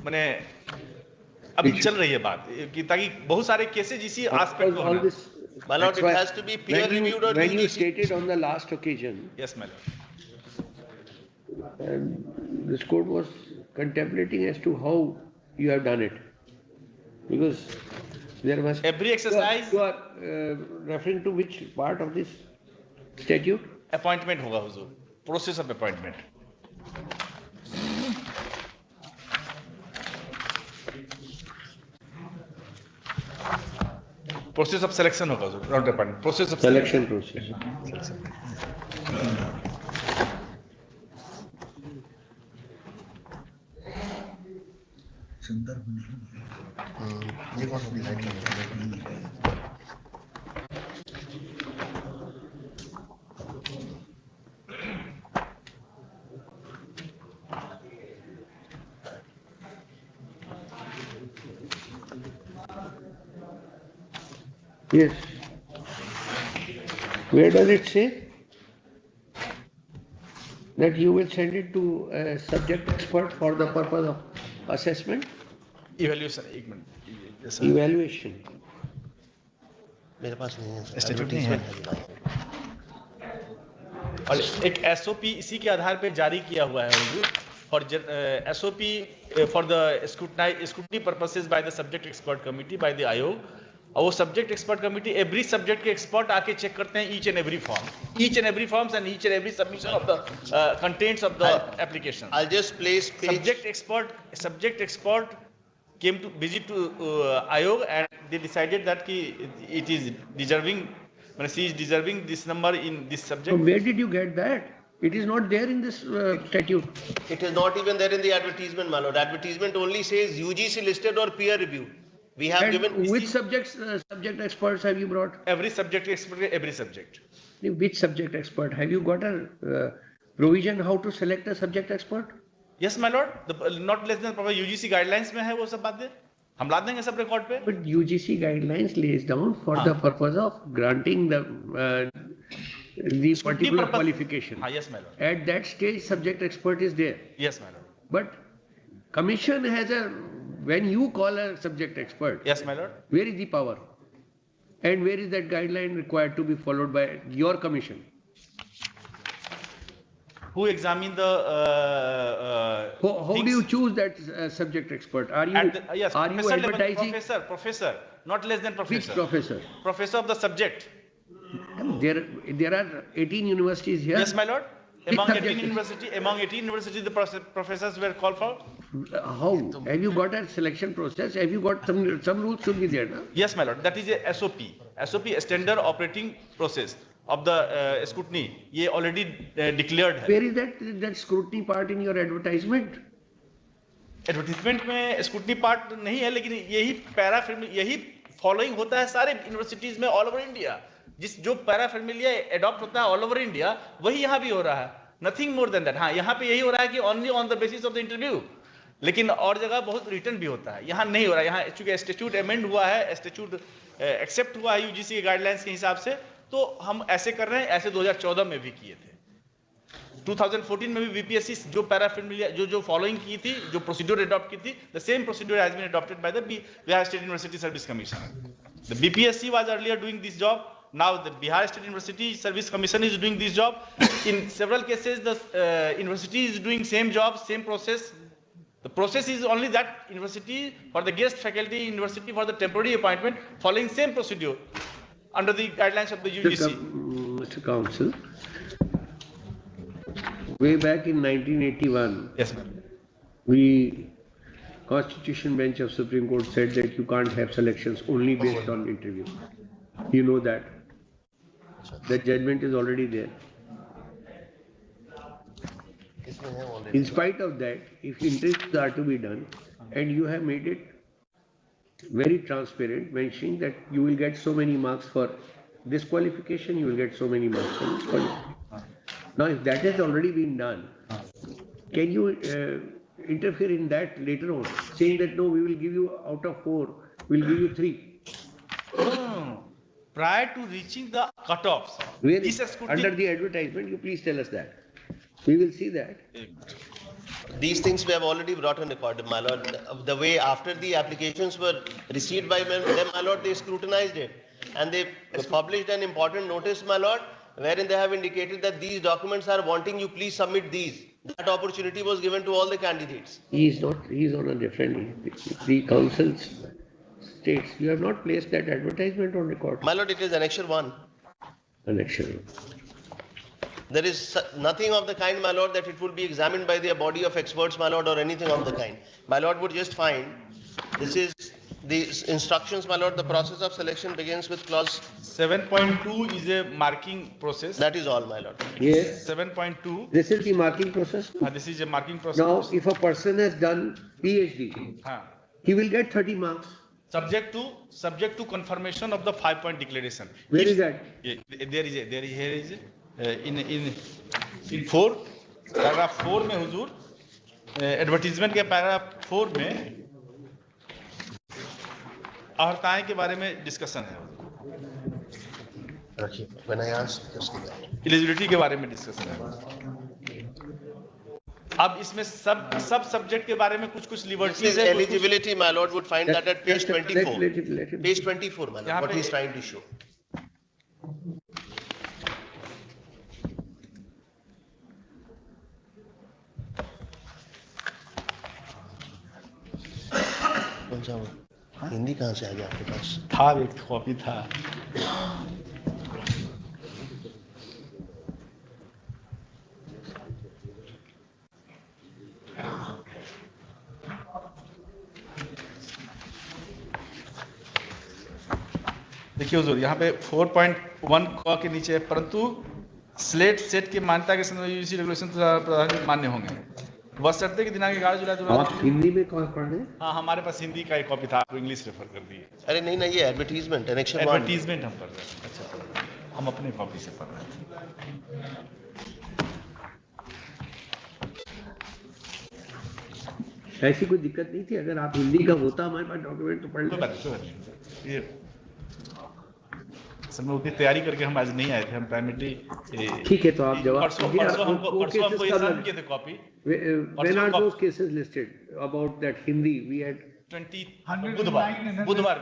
मैंने अभी चल रही है बात कि ताकि बहुत सारे केसेज इसी एस्पेक्ट को होना. My lord, it has to be peer reviewed or when you stated on the last occasion. Yes, my lord. This court was contemplating as to how you have done it. Because there must... Every exercise... You are referring to which part of this statute? Appointment होगा हुजूर. Process of appointment. Process of selection होगा हुजूर. Not appointment. Process of selection process. ये कौन सा design है? Yes. Where does it say that you will send it to a subject expert for the purpose of assessment? Evaluation. एक minute. Yes, sir. Evaluation. मेरे पास नहीं है. Statute नहीं है. और एक SOP इसी के आधार पे जारी किया हुआ है हुजूर. For SOP for the scrutiny purposes by the subject expert committee by the आयोग. और वो subject expert committee every subject के एक्सपर्ट आके चेक करते हैं each and every forms and each and every submission of the contents of the application. I'll just place subject expert came to visit to Ayog and they decided that it is deserving, she is deserving this number in this subject. So where did you get that? It is not there in this statute. It is not even there in the advertisement, my lord. Advertisement only says UGC listed or peer review. We have And given... which subject experts have you brought? Every subject expert, every subject. Which subject expert? Have you got a provision how to select a subject expert? Yes, my lord. Not less than proper UGC guidelines में है वो सब बातें. हम ला देंगे सब record पे. But UGC guidelines lays down for the purpose of granting the particular qualification. Yes, my lord. At that stage, subject expert is there. Yes, my lord. But commission has when you call a subject expert. Yes, my lord. Where is the power? And where is that guideline required to be followed by your commission? Who examine the... how do you choose that subject expert? Are you advertising? Professor, not less than professor. Which professor? Professor of the subject. There are 18 universities here. Yes, my lord. Among 18 universities, the professors were called for. How? Have you got a selection process? Have you got some rules should be there, no? Yes, my lord. That is a SOP. SOP, standard operating process of the scrutiny. ये already declared है. Where is that scrutiny part in your advertisement? Advertisement में scrutiny part नहीं है, लेकिन यही following होता है सारे universities में all over India. जो पैराफर्मिलिया अडॉप्ट होता है ऑल ओवर इंडिया वही यहाँ भी हो रहा है. Nothing more than that. हाँ, यहाँ पे यही हो रहा है कि only on the basis of the interview, लेकिन और जगह बहुत रिटर्न भी होता है. यहाँ नहीं हो रहा है. यहाँ चूंकि स्टैट्यूट अमेंड हुआ है, स्टैट्यूट एक्सेप्ट हुआ है यूजीसी के गाइडलाइंस के हिसाब से, तो हम ऐसे कर रहे हैं. ऐसे 2014 में भी किए थे. 2014 में भी बीपीएससी जो पैराफर्मिलिया जो फॉलोइंग की थी, जो प्रोसीड्यूर अडॉप्ट की थी, the same procedure has been adopted by the Bihar state university service commission. The BPSC was earlier doing this job. Now the Bihar State University Service Commission is doing this job. In several cases, the university is doing same job, same process. The process is only that university for the guest faculty, university for the temporary appointment, following same procedure under the guidelines of the UGC. Mr. Counsel, way back in 1981, yes, ma'am, Constitution Bench of Supreme Court said that you can't have selections only based on interview. You know that. The judgment is already there. In spite of that, if interviews are to be done, and you have made it very transparent, mentioning that you will get so many marks for this qualification, you will get so many marks for this qualification. Now, if that has already been done, can you interfere in that later on, saying that no, we will give you out of 4, we'll give you 3? Prior to reaching the cutoffs, under the advertisement, you please tell us that. We will see that. These things we have already brought on record, my lord. The way after the applications were received by them, my lord, they scrutinized it. And they published an important notice, my lord, wherein they have indicated that these documents are wanting, you please submit these. That opportunity was given to all the candidates. He is on a different, the councils states, you have not placed that advertisement on record. My lord, it is Annexure 1. Annexure. There is nothing of the kind, my lord, that it would be examined by the body of experts, my lord, or anything of the kind. My lord would just find, this is the instructions, my lord, the process of selection begins with clause 7.2 is a marking process. That is all, my lord. Yes. 7.2. This is the marking process. This is a marking process. Now, if a person has done PhD, he will get 30 marks. Subject to confirmation of the 5-point declaration. Where is that? In 4, paragraph 4 में हुजूर, advertisement के paragraph 4 में अहर्ताएं के बारे में discussion है. रखिए, when I asked just that. Eligibility के बारे में डिस्कशन है. अब इसमें सब सब्जेक्ट के बारे में कुछ लिबर्टीज है. Eligibility, my lord, would find that at page 24. Page 24, my lord, what he is trying to show. Hindi कहाँ से आ गया आपके पास? था, एक कॉपी था. देखिए हुजूर, यहाँ पे 4.1 के नीचे है, परंतु स्लेट सेट की मान्यता के संदर्भ में यूजीसी रेगुलेशन मान्य होंगे. बशर्ते कि दिनांक 11 जुलाई 2023. हिंदी में कौन पढ़ रहे हैं? हाँ, हमारे पास हिंदी का एक कॉपी था, आपको इंग्लिश रेफर कर दिए. अरे नहीं, ये एडवर्टीजमेंट, एडवर्टीजमेंट हम पढ़ रहे हैं. अच्छा, हम अपने कॉपी से पढ़ रहे हैं. ऐसी कोई दिक्कत नहीं थी, अगर आप हिंदी का होता हमारे पास डॉक्यूमेंट तो पढ़ लेते. ये असल में उतनी तैयारी करके हम आज नहीं आए थे, हम प्राइमरी. ठीक है, तो आप जवाब परसों हमको ये सब किए थे copy. When are those cases listed about that Hindi? We had 20 बुधवार.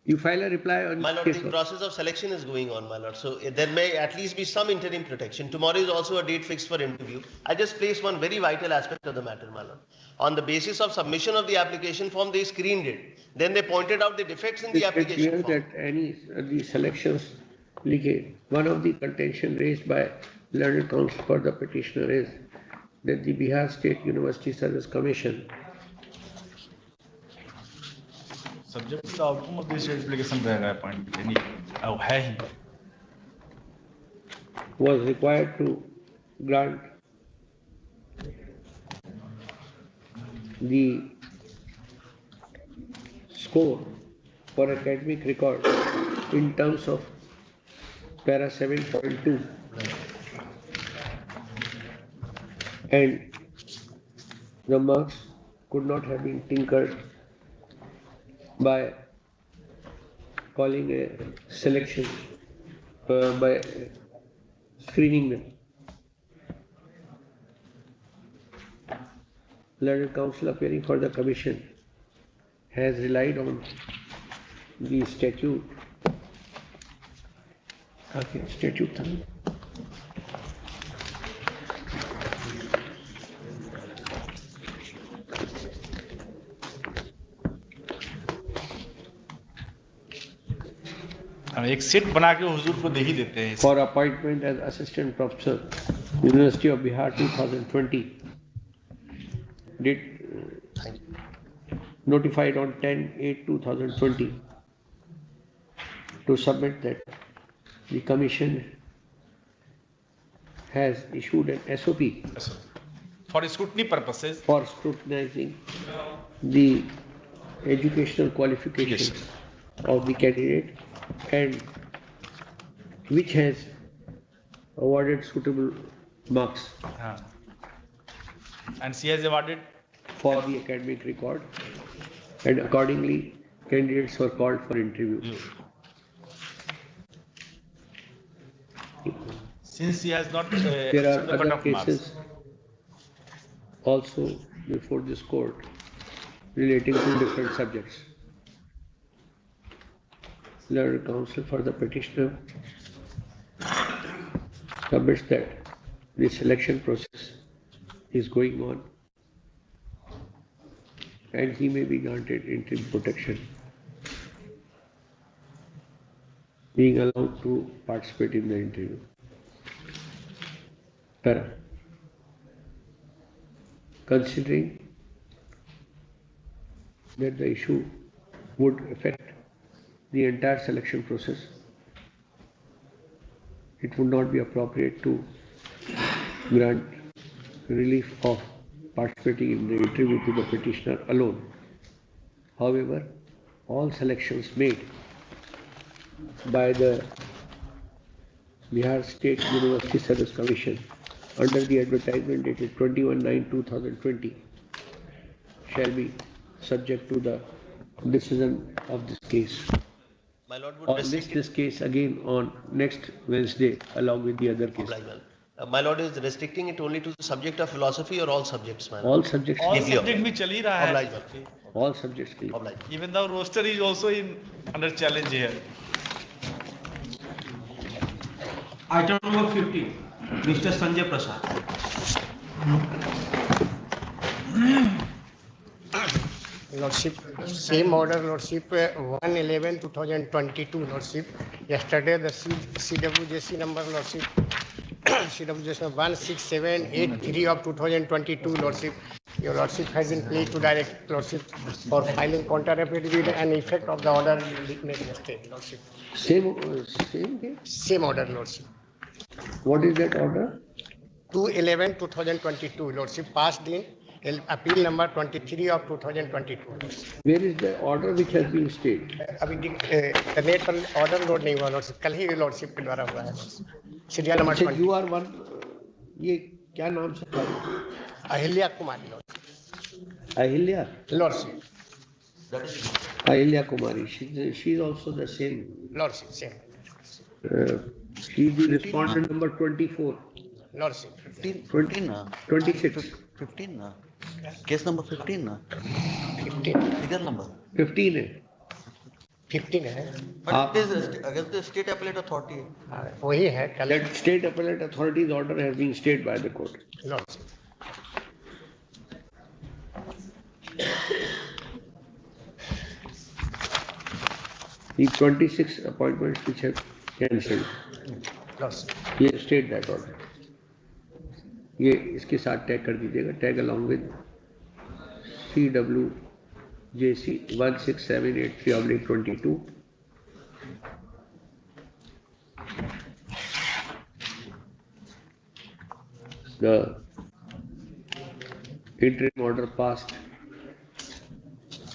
You file a reply on. My lord, the process of selection is going on, my lord. So there may at least be some interim protection. Tomorrow is also a date fixed for interview. I just placed one very vital aspect of the matter, my lord. On the basis of submission of the application form, they screened it. Then they pointed out the defects in the application form. That any the selections, one of the contention raised by learned counsel for the petitioner is that the Bihar State University Service Commission subject to the outcome of this application was required to grant the score for academic record in terms of para 7.2 and the marks could not have been tinkered by calling a selection, by screening them. Learned counsel appearing for the commission has relied on the statute. Okay, statute. एक set बना के हुजूर को दे ही देते हैं. For appointment as assistant professor, University of Bihar 2020, did notified on 10/8/2020 to submit that the commission has issued an SOP for scrutiny purposes for scrutinizing the educational qualifications of the candidate and which has awarded suitable marks. And she has awarded for the academic record, and accordingly candidates were called for interview. Since she has not there are other cases also before this court relating to different subjects. Learned counsel for the petitioner submits that the selection process is going on and he may be granted interim protection, being allowed to participate in the interview. Para. Considering that the issue would affect the entire selection process, it would not be appropriate to grant relief of participating in the interview to the petitioner alone. However, all selections made by the Bihar State University Service Commission under the advertisement dated 21/9/2020 shall be subject to the decision of this case. My Lord, would Or list this case again on next Wednesday along with the other cases. My Lord is restricting it only to the subject of philosophy or all subjects, my Lord? All subjects. All Deeply subject में चल ही रहा है. obliged. All subjects के लिए. Even though roster is also in under challenge here. Item number 50, Mr. Sanjay Prasad. Lordship, same order, Lordship, 1/11/2022, Lordship. Yesterday, the CWJC number, Lordship, CWJC 16783 of 2022, Lordship. Your Lordship has been pleased to direct, Lordship, for filing counter affidavit and effect of the order made yesterday, Lordship. Same date? Same order, Lordship. What is that order? 2/11/2022, Lordship, passed in appeal number 23 of 2022. Where is the order which has been stayed? अभी internet पर order load नहीं हुआ lordship, कल ही lordship के द्वारा हुआ है serial number 20। You are one. ये क्या नाम से था? Ahilya Kumari lordship. Ahilya? Lordship. Ahilya Kumari. She is also the same. Lordship same. She is the respondent number 24. Lordship 15 ना? 26. 15 ना? केस नंबर 15 ना? 15 सीरियल नंबर 15 है। 15 है। Against the state appellate authority। वही है। That state appellate authority's order has been stayed by the court. Lordship. The 26 appointments which have cancelled. ये state that order. ये इसके साथ टैग कर दीजिएगा, tag along with CWJC 16783/22. The interim order passed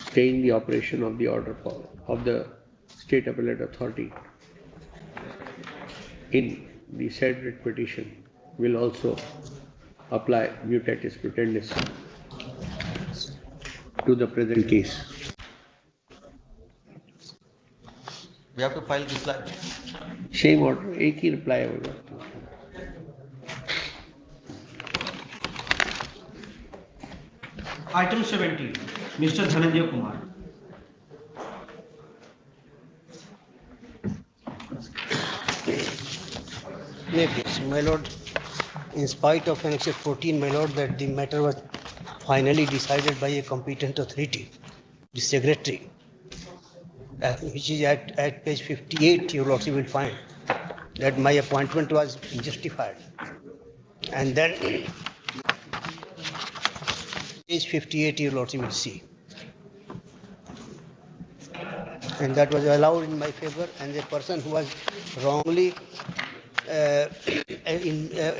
staying the operation of the order of the State Appellate Authority in the said writ petition will also apply mutatis mutandis to the present case. We have to file reply. Same order, एक ही reply होगा. Item 70, Mr. Dhananjay Kumar. Yes, my lord, in spite of Annexure 14, my lord, that the matter was finally decided by a competent authority, the secretary, which is at page 58, your lordship will find that my appointment was justified. And then page 58, your lordship will see. And that was allowed in my favor, and the person who was wrongly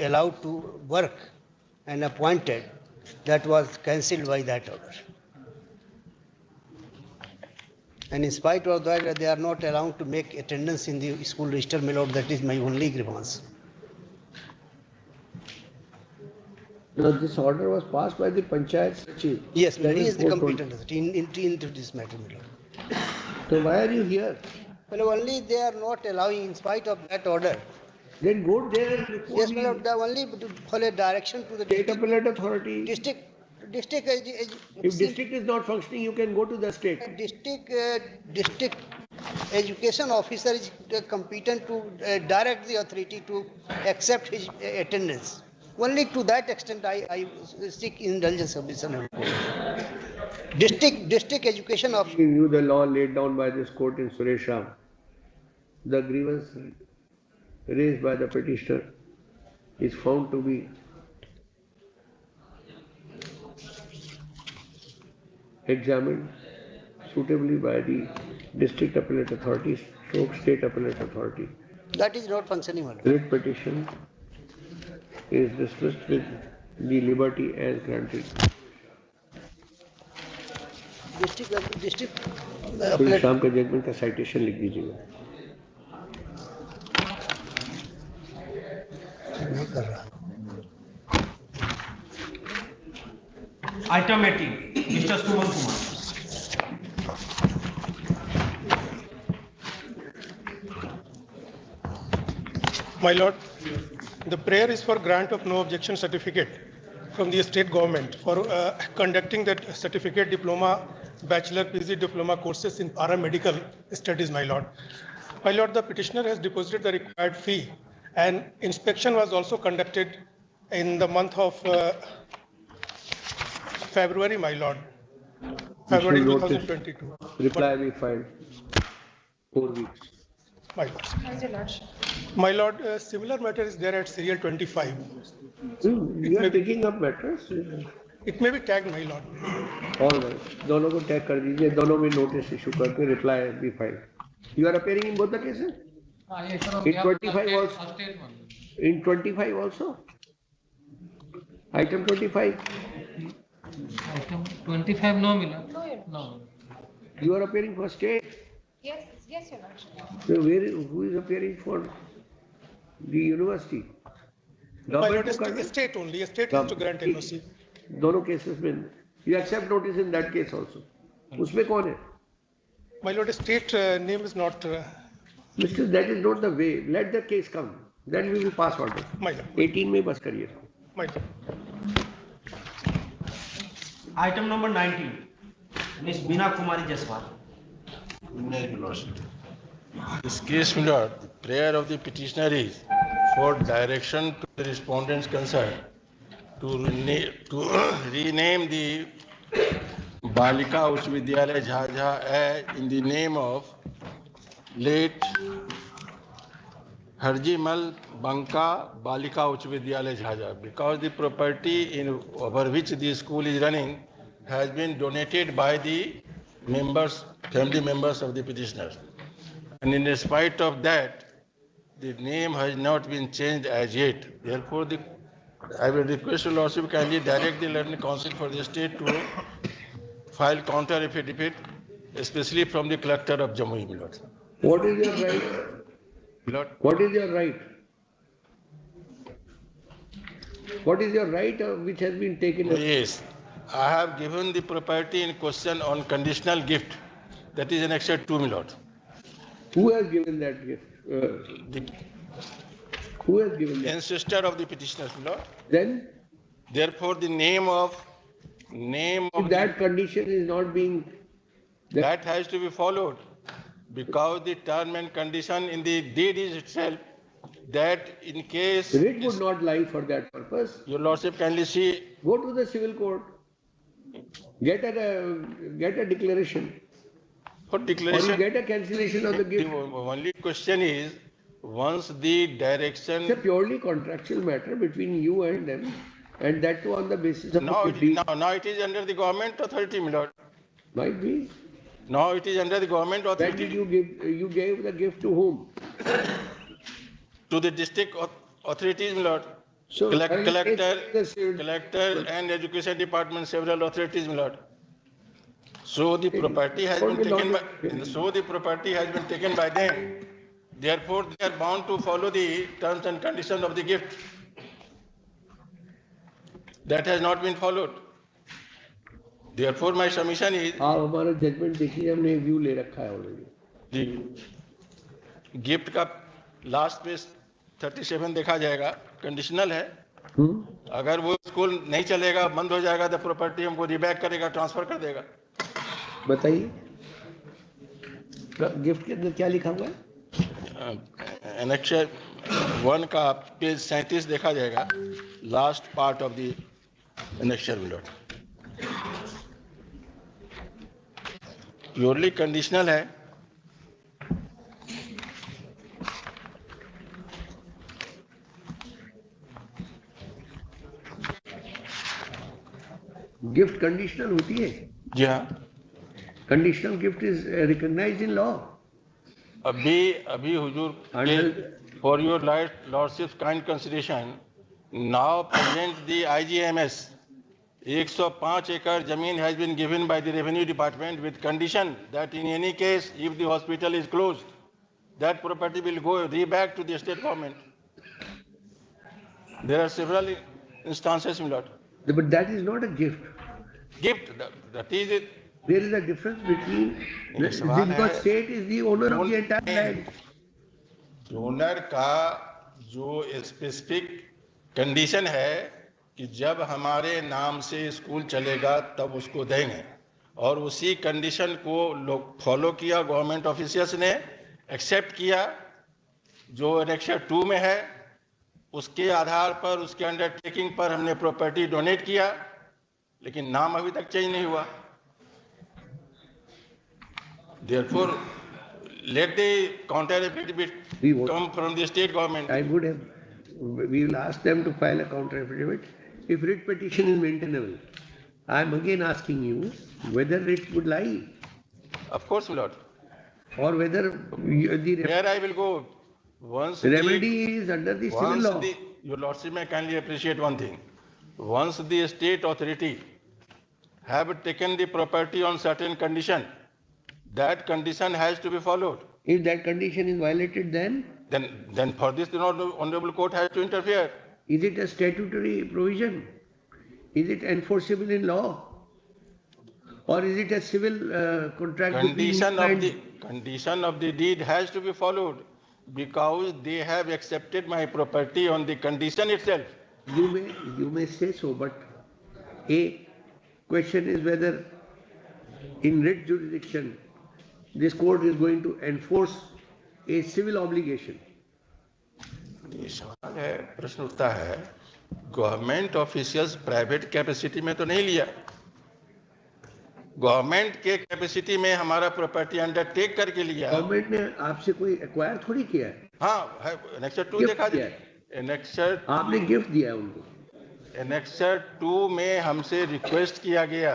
allowed to work and appointed, that was cancelled by that order. And in spite of that, they are not allowed to make attendance in the school register, my lord. That is my only grievance. Now, this order was passed by the Panchayat Sachiv. Yes, he is the competent authority into this matter, my lord. So why are you here? Well, only they are not allowing, in spite of that order. Then go there and report. Yes, my lord, they only follow direction to the State Appellate Authority. District. If district is not functioning, you can go to the state. District education officer is competent to direct the authority to accept his attendance. Only to that extent I seek indulgence of this. District education of. Giving you the law laid down by this court in Suresh Ram. The grievance raised by the petitioner is found to be examined suitably by the district appellate authority, state appellate authority. That is not functioning. Writ petition is dismissed with the liberty as granted. District Suresh Ram के judgement का citation लिख दीजिएगा. Item 18, Mr. Suman Kumar. My Lord, the prayer is for grant of no objection certificate from the state government for conducting that certificate diploma, bachelor, PG diploma courses in paramedical studies, my Lord. My Lord, the petitioner has deposited the required fee and inspection was also conducted in the month of February, my Lord. February 2022. Reply be filed 4 weeks. My Lord. My Lord, similar matter is there at serial 25. You are picking up matters? It may be tagged, my Lord. All right. दोनों को tag कर दीजिए, दोनों में notice issue करके reply be filed. You are appearing in both the cases? In 25 also? In 25 also? Item 25? Item 25 no mila. No. You are appearing for state? Yes, yes, Your Lordship. So who is appearing for the university? My Lord, state only. A state has to grant NOC. दोनों cases में you accept notice in that case also. उसमें कौन है? My Lord, state name is not. Mr. That is not the way. Let the case come. Then we will pass order. My Lord. 18 में बस करिए. My Lord. Item number 19, Ms. Bina Kumari Jaswal. This case, my Lord, the prayer of the petitioner is for direction to the respondents concerned to rename the Balika Uch Vidyalaya Jhaja in the name of late Harjimal Banka Balika Uch Vidyalaya Jhaja, because the property over which the school is running has been donated by the family members of the petitioners. And in spite of that, the name has not been changed as yet. Therefore, I will request the Lordship kindly direct the Learning Council for the state to file counter affidavit, especially from the collector of Jammu, my Lord. What is your right? Lord. What is your right? What is your right which has been taken? Yes, I have given the property in question on conditional gift. That is Annexure 2, my Lord. Who has given that gift? Who has given that? Ancestor of the petitioners, my Lord. Then? Therefore, the name of if that condition is not being... That has to be followed, because the term and condition in the deed is itself that in case... Writ would not lie for that purpose. Your Lordship kindly see... Go to the civil court. Get a declaration. What declaration? Or you get a cancellation of the gift. The only question is, once the direction... It's a purely contractual matter between you and them, and that too on the basis of... Now it is under the government authority, my Lord. Might be. Now it is under the government authority. When did you give? You gave the gift to whom? To the district authorities, my Lord. So collector and education department, several authorities, my Lord. So the property has been taken by. So the property has been taken by them. Therefore, they are bound to follow the terms and conditions of the gift. That has not been followed. Therefore, my submission is. आप हमारा judgment देखिए, हमने view ले रखा है already. The gift का last page 37 देखा जाएगा, conditional है. अगर वो स्कूल नहीं चलेगा, बंद हो जाएगा, तो प्रॉपर्टी हमको रिबैक करेगा, ट्रांसफर कर देगा. बताइए. गिफ्ट के अंदर क्या लिखा हुआ है? Annexure 1 का पेज 37 देखा जाएगा, last part of the annexure, my Lord. Purely conditional है। गिफ्ट कंडीशनल होती है? जी हाँ। Conditional gift is recognised in law. अभी हुजूर for your lordship kind consideration, now present the IGMS 105 एकड़ जमीन has been given by the revenue department with condition that in any case if the hospital is closed, that property will go back to the state government. There are several instances, my lord. But that is not a gift. That is it. There is a difference between because state is the owner of the entire land. Donor का जो specific condition है कि जब हमारे नाम से school चलेगा तब उसको देंगे, और उसी कंडीशन को लोग फॉलो किया, गवर्नमेंट ऑफिशियल्स ने एक्सेप्ट किया। जो एनेक्सर 2 में है उसके आधार पर, उसके अंडरटेकिंग पर हमने प्रॉपर्टी डोनेट किया, लेकिन नाम अभी तक चेंज नहीं हुआ। Therefore, let the counter affidavit come from the state government. We will ask them to file a counter affidavit if writ petition is maintainable. I am again asking you whether writ would lie. Of course, my lord. Or whether where I will go once the remedy is under the civil law. Your lordship may kindly appreciate one thing. Once the state authority have taken the property on certain condition, that condition has to be followed. If that condition is violated, then for this the honorable court has to interfere. Is it a statutory provision? Is it enforceable in law? Or is it a civil contract? Condition of the deed has to be followed because they have accepted my property on the condition itself. You may say so, but a question is whether in writ jurisdiction this court is going to enforce a civil obligation. ये सवाल है, प्रश्न उठता है, government officials private capacity में तो नहीं लिया, गवर्नमेंट के कैपेसिटी में हमारा प्रॉपर्टी अंडरटेक करके लिया। गवर्नमेंट ने आपसे कोई एक्वायर थोड़ी किया है। हाँ, एनेक्सर 2 देखा जाए, एनेक्सर आपने गिफ्ट दिया है उनको। एनेक्सर 2 में हमसे रिक्वेस्ट किया गया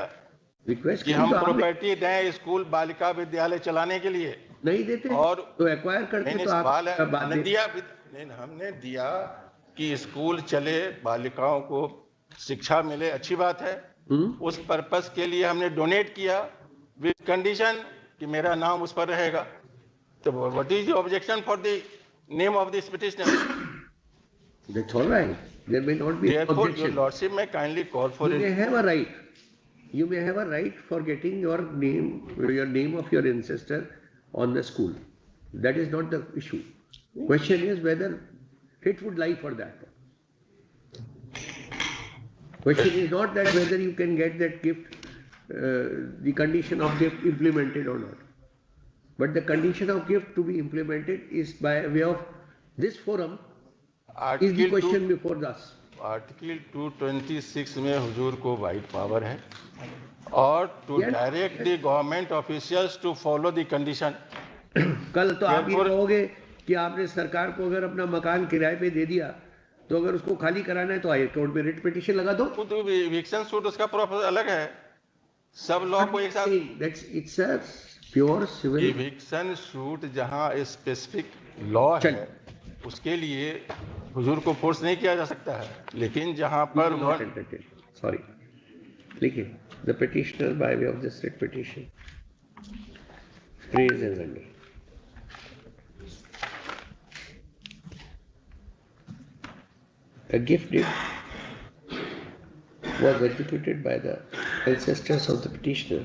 कि हम प्रॉपर्टी दें स्कूल बालिका विद्यालय चलाने के लिए। नहीं देते और तो एक्वायर करते तो आप दिया नहीं, हमने दिया कि स्कूल चले, बालिकाओं को शिक्षा मिले, अच्छी बात है। उस पर्पस के लिए हमने डोनेट किया विद कंडीशन कि मेरा नाम उस पर रहेगा। तो what is the objection for the name of this petitioner? That's all right. There may not be Therefore, objection. your lordship may kindly call for it. You may have a right. You may have a right for getting your name of your ancestor on the school. That is not the issue. Question is whether it would lie for that. Question is not that whether you can get that gift, the condition of gift implemented or not. But the condition of gift to be implemented is by way of this forum is the question before us. Article 226 में हुजूर को wide power है और to direct the government officials to follow the condition. कल तो आप ये कहोगे कि आपने सरकार को अगर अपना मकान किराए पे दे दिया तो अगर उसको खाली कराना है तो हाई कोर्ट में रिट पिटीशन लगा दो। तो इविक्शन सूट उसका प्रोसेस अलग है, सब लॉ को एक साथ। That's it's a pure civil. Eviction suit जहां स्पेसिफिक लॉ है उसके लिए हुजूर को फोर्स नहीं किया जा सकता है, लेकिन जहां पर सॉरी लिखिए the petitioner bye way of this writ petition praise and wonder a gift deed was executed by the ancestors of the petitioner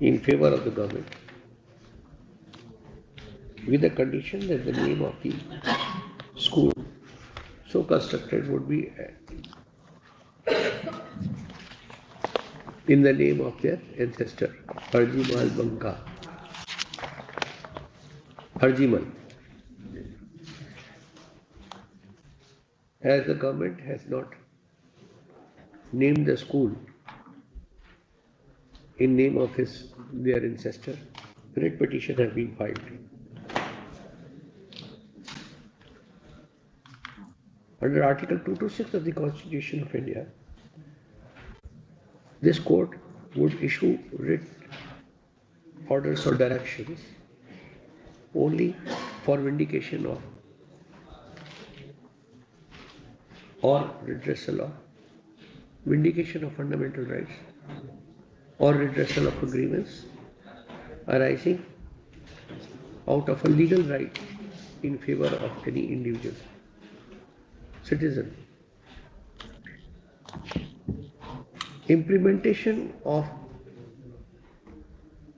in favor of the government with the condition that the name of the school so constructed would be in the name of their ancestor, Harjimal Banka. Harjimal. As the government has not named the school in name of their ancestor. Writ petition has been filed. Under Article 226 of the Constitution of India, this court would issue writ orders or directions only for vindication of or redressal of vindication of fundamental rights or redressal of a grievance arising out of a legal right in favor of any individual citizen. Implementation of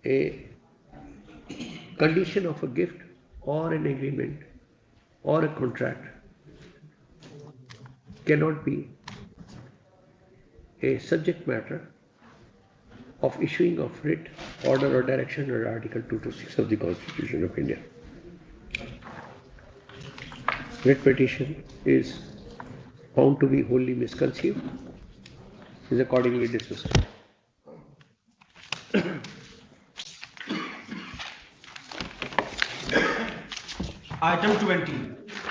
a condition of a gift or an agreement or a contract cannot be a subject matter of issuing of writ, order or direction under Article 226 of the Constitution of India. Writ petition is found to be wholly misconceived, is accordingly dismissed. Item 20,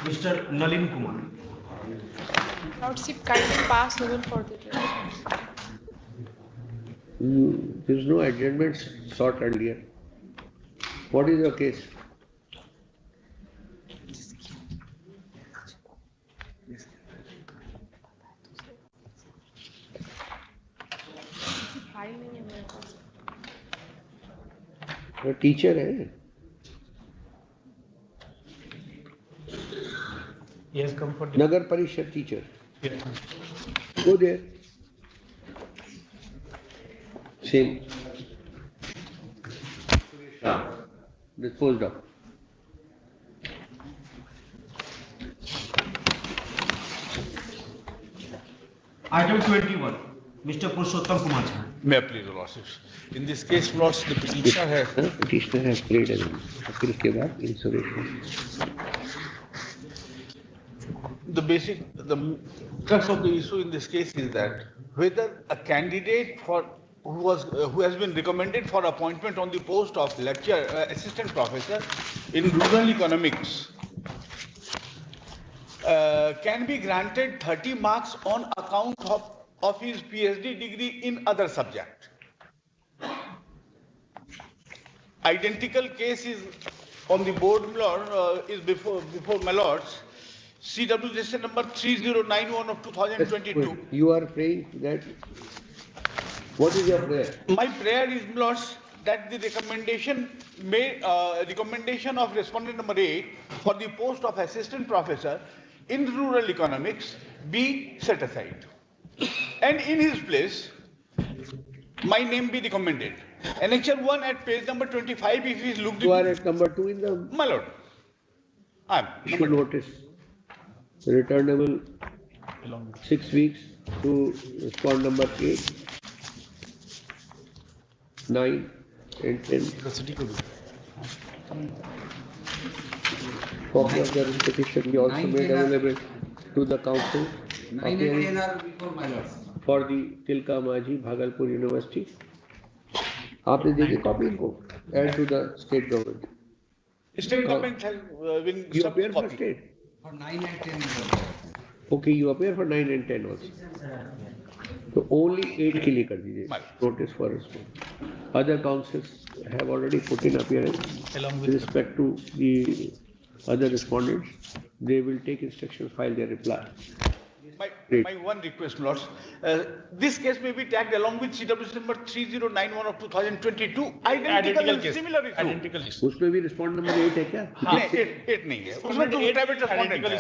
Mr. Nalin Kumar. Lordship, kindly pass novel for the day. There is no adjournment sought earlier. What is your case? वो teacher है. Yes, come for Nagar Parishad teacher. Go there. Same. Disposed of. Item 21, Mr. Purushottam Kumar. May I please, Your Lordships? In this case, Lords, the petitioner has prayed again. फिर उसके बाद insurrection. The crux of the issue in this case is that whether a candidate who has been recommended for appointment on the post of assistant professor in rural economics can be granted 30 marks on account of his PhD degree in other subject. Identical case is on the board, is before my lords. CWJ number 3091 of 2022. You are praying that. What is your prayer? My prayer is, Lords, that the recommendation of respondent number 8 for the post of assistant professor in rural economics be set aside, and in his place my name be recommended. Annexure 1 at page number 25. If he is looked. You are at number 2 in the. My lord. I am. Issue notice. Returnable 6 weeks to respond number 8, 9 and 10. Copy of the petition be also made available to the council. 9 and 10 are before my lord. For the Tilka Maji, Bhagalpur University. आपने दी थी copy इनको add to the state government. State government has been. You appear for state. For 9 and 10. Okay, you appear for 9 and 10 also. So only 8 के लिए कर दीजिए. Notice for response. Other councils have already put in appearance with respect to the other respondents. They will take instructions, file their reply. My one request, Lords, this case may be tagged along with CWC number 3091 of 2022. Identical and similar issue. Identical issue. उसमें भी respond number 8 है क्या? हाँ, 8 नहीं है. उसमें तो private respondent है.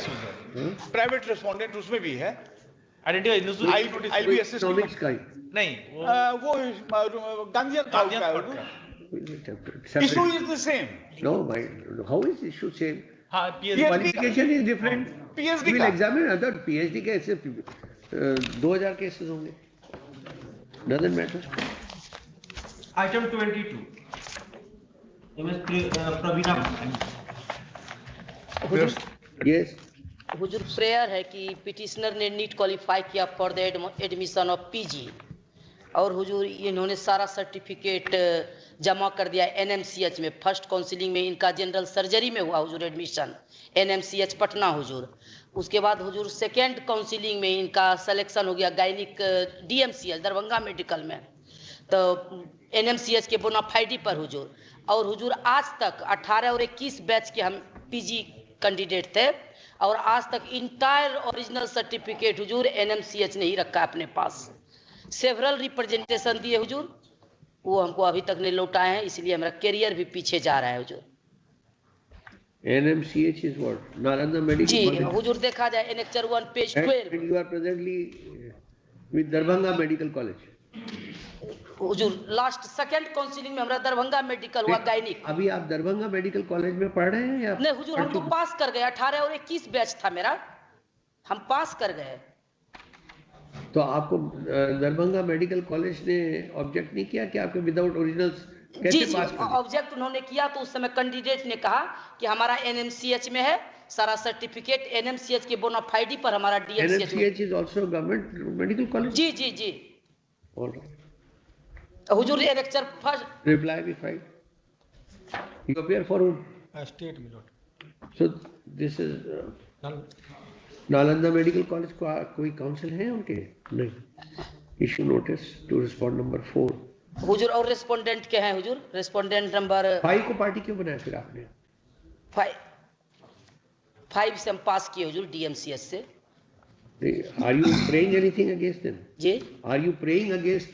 Private respondent उसमें भी है. Identical. I'll be assisting. नहीं. वो गांधीयन का issue is the same. No, how is issue same? हाँ, Qualification is different. PhD We will examine other PhD cases. 2000 cases होंगे. Doesn't matter. Item 22. MS Pravina. Yes. Hazur prayer है कि petitioner ने NEET qualify किया for the admission of PG और हुजूर इन्होंने सारा certificate जमा कर दिया NMCH में। फर्स्ट काउंसिलिंग में इनका जनरल सर्जरी में हुआ हुजूर एडमिशन, NMCH पटना हुजूर। उसके बाद हुजूर सेकेंड काउंसिलिंग में इनका सिलेक्शन हो गया गायनिक DMCH दरभंगा मेडिकल में, तो NMCH के बोनाफाइडी पर हुजूर। और हुजूर आज तक 18 और 21 बैच के हम PG कैंडिडेट थे, और आज तक इंटायर ओरिजिनल सर्टिफिकेट हुजूर NMCH ने ही रखा अपने पास। सेवरल रिप्रेजेंटेशन दिए हुजूर, वो हमको अभी तक नहीं लौटाए हैं, इसलिए हमारा करियर भी पीछे जा रहा है हुजूर। NMCH is what? Nalanda Medical ji College. हुजूर देखा जाए Annexure 1 page 12। And you are presently with Darbhanga Medical College. Hazur last second counselling में हमारा दरभंगा मेडिकल हुआ गायनिक। अभी आप दरभंगा मेडिकल कॉलेज में पढ़ रहे हैं या? नहीं हुजूर हम तो पास कर गए, 18 और 21 बैच था मेरा, हम पास कर गए। तो आपको दरभंगा मेडिकल कॉलेज ने ऑब्जेक्ट नहीं किया कि आपके विदाउट ओरिजिनल्स कैसे पास कर? ऑब्जेक्ट उन्होंने किया, तो उस समय कैंडिडेट ने कहा कि हमारा NMCH में है सारा सर्टिफिकेट, NMCH के बोनाफाइडी पर हमारा DMCH। NMCH is also government medical college. Ji ji ji. All right. हुजूर ये lecture first Reply be filed. You appear for whom? State my lord. So this is Nalanda medical college को कोई council है उनके? नहीं। Issue notice to respond number 4। हुजूर और respondent के हैं हुजूर? रेस्पोंडेंट नंबर 5 को पार्टी क्यों बनाया फिर आपने? 5 से हम पास किए हुजूर DMCS से। Are you praying anything against them? Ji. Are you praying against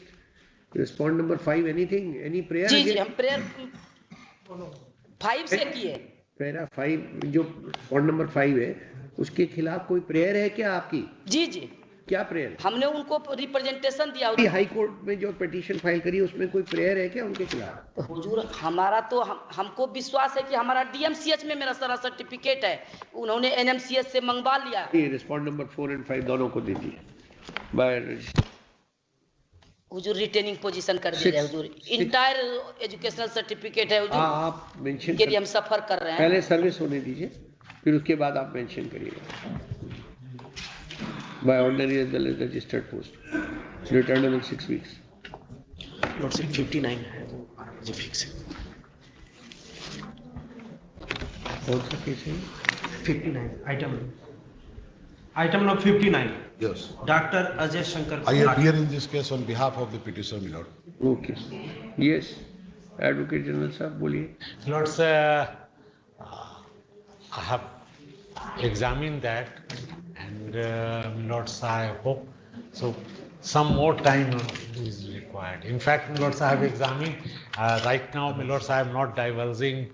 respond number 5 anything? Any prayer? जी जी हम प्रेयर 5 से किए। पैरा 5 जो पॉइंट नंबर 5 है उसके खिलाफ कोई प्रेयर है क्या आपकी? जी जी। क्या प्रेयर? हमने उनको रिप्रेजेंटेशन दिया। हाई कोर्ट में जो पिटीशन फाइल करी उसमें कोई प्रेयर है क्या उनके खिलाफ? हुजूर हमारा तो हमको विश्वास है कि हमारा DMCH में मेरा सारा सर्टिफिकेट है, उन्होंने NMCH से मंगवा लिया। रिस्पॉन्ड नंबर 4 और 5 दोनों को दीजिए। हुजूर रिटेनिंग पोजीशन कर दीजिए हुजूर। इंटायर एजुकेशनल सर्टिफिकेट है हुजूर। आप मेंशन के लिए हम सफर कर रहे हैं। पहले सर्विस होने दीजिए, फिर उसके बाद आप मेंशन करिएगा। By ordinary as well as registered post. Returnable 6 weeks. Lordship 59 है जो फिक्स है। कौन सा केस है? 59 item number 59. Yes. Dr. Ajay Shankar. I appear in this case on behalf of the petitioner, my lord. Okay. Yes. Advocate General साहब बोलिए। Lords, I have examined that, and Lords, I hope so. Some more time is required. In fact, Lords, I have examined. Right now, Lords, I am not divulging,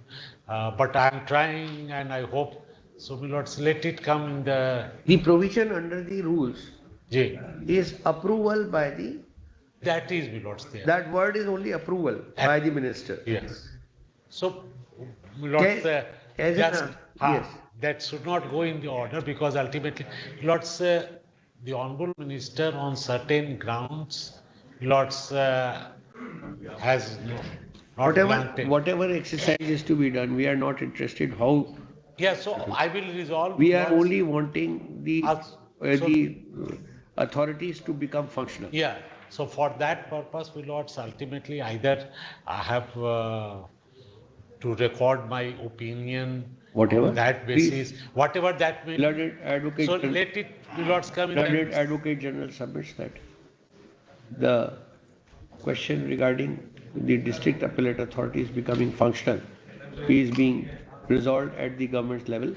but I am trying, and I hope. So, Lords, let it come in the. The provision under the rules is approval by the. That is, Lords, there. That word is only approval by the minister. Yes. So, Lords, yes. That should not go in the order because ultimately, Lords, the Honorable Minister on certain grounds, Lords, has not granted. Whatever exercise is to be done, we are not interested how. Yeah, so I will resolve. We are only wanting the authorities to become functional. Yeah. So for that purpose, we Lords, ultimately either I have to record my opinion. Whatever. On that basis, whatever that may. Learned Advocate. So let it, Lords, come in. Learned Advocate General submits that the question regarding the district appellate authorities becoming functional is being resolved at the government level,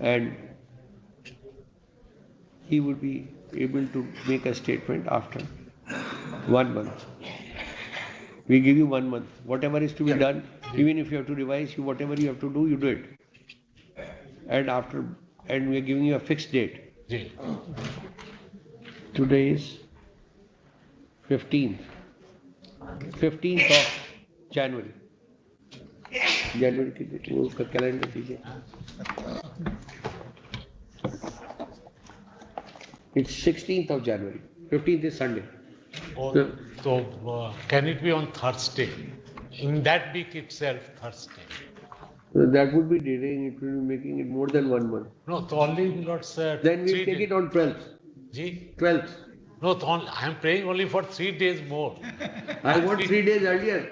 and he would be able to make a statement after 1 month. We give you 1 month. Whatever is to be done, even if you have to revise, whatever you have to do, you do it. And we are giving you a fixed date. Today is 15th of January. January की date वो उसका calendar दीजिए। It's 16th of January. 15th is Sunday. So can it be on Thursday? In that week itself, Thursday. So that would be delaying it, will be making it more than 1 month. No, so only Lords. Then we take it on 12th. 12th. No, I am praying only for 3 days more. I want 3 days earlier.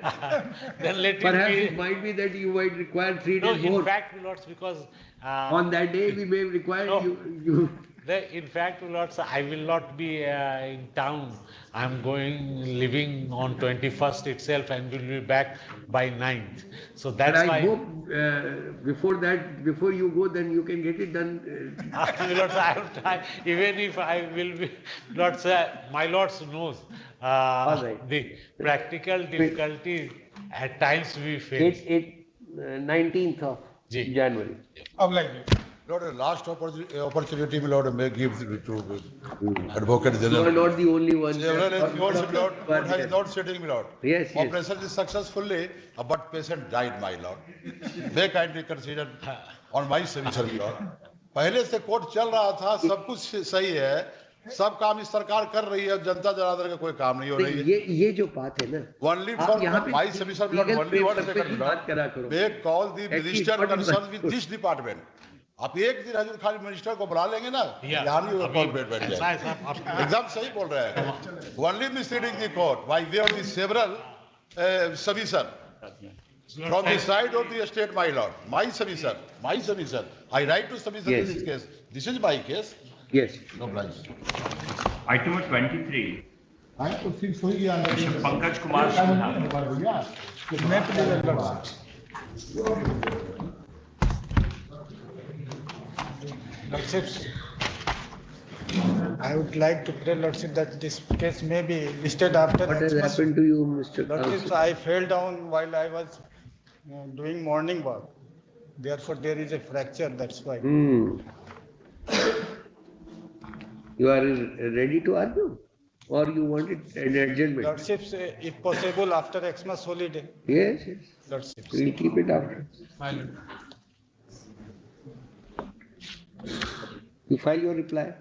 Then let Perhaps it it be. might be that you might require 3 No, days in more. fact, Lords, because On that day, we may require no. you. In fact, Lords, I will not be in town. I am living on 21st itself and will be back by 9th. So But that's I why. hope before you go, then you can get it done. Lords, I have tried. Even if I will be, Lords, my Lords knows All right. the practical difficulties at times we face. 19th of January. Lord, a last opportunity, my Lord, may give to Advocate General. You are not the only one. Several NGOs, my Lord, But has not sitting, my Lord. Yes, yes. Operation is successfully, but patient died, my Lord. May kindly consider on my service, my Lord. पहले से court चल रहा था, सब कुछ सही है, सब काम इस सरकार कर रही है, जनता जनार्दन का कोई काम नहीं हो रही है। ये जो बात है ना, Only for my service, my Lord, only 1 second, Lord. May call the minister concerned with this department. आप एक दिन हजूर खाली मिनिस्टर को बुला लेंगे ना, यहाँ नहीं कॉल बैठ जाए। एकदम सही बोल रहे हैं। Only misleading the court by way of the several submission from the side of the state, my lord. My submission. I write to submission in this case. This is my case. Yes. No blind. Item number 23. I तो fix हो गया। Mr. Pankaj Kumar Sinha. Lordships, I would like to pray, Lordship, that this case may be listed after. What has happened to you, Mr. Lordships, I fell down while I was doing morning walk. Therefore, there is a fracture, that's why. You are ready to argue? Or you wanted an adjournment? Lordships, if possible, after Xmas holiday. Yes. Lordships. We'll keep it after. My Lord. You file your reply.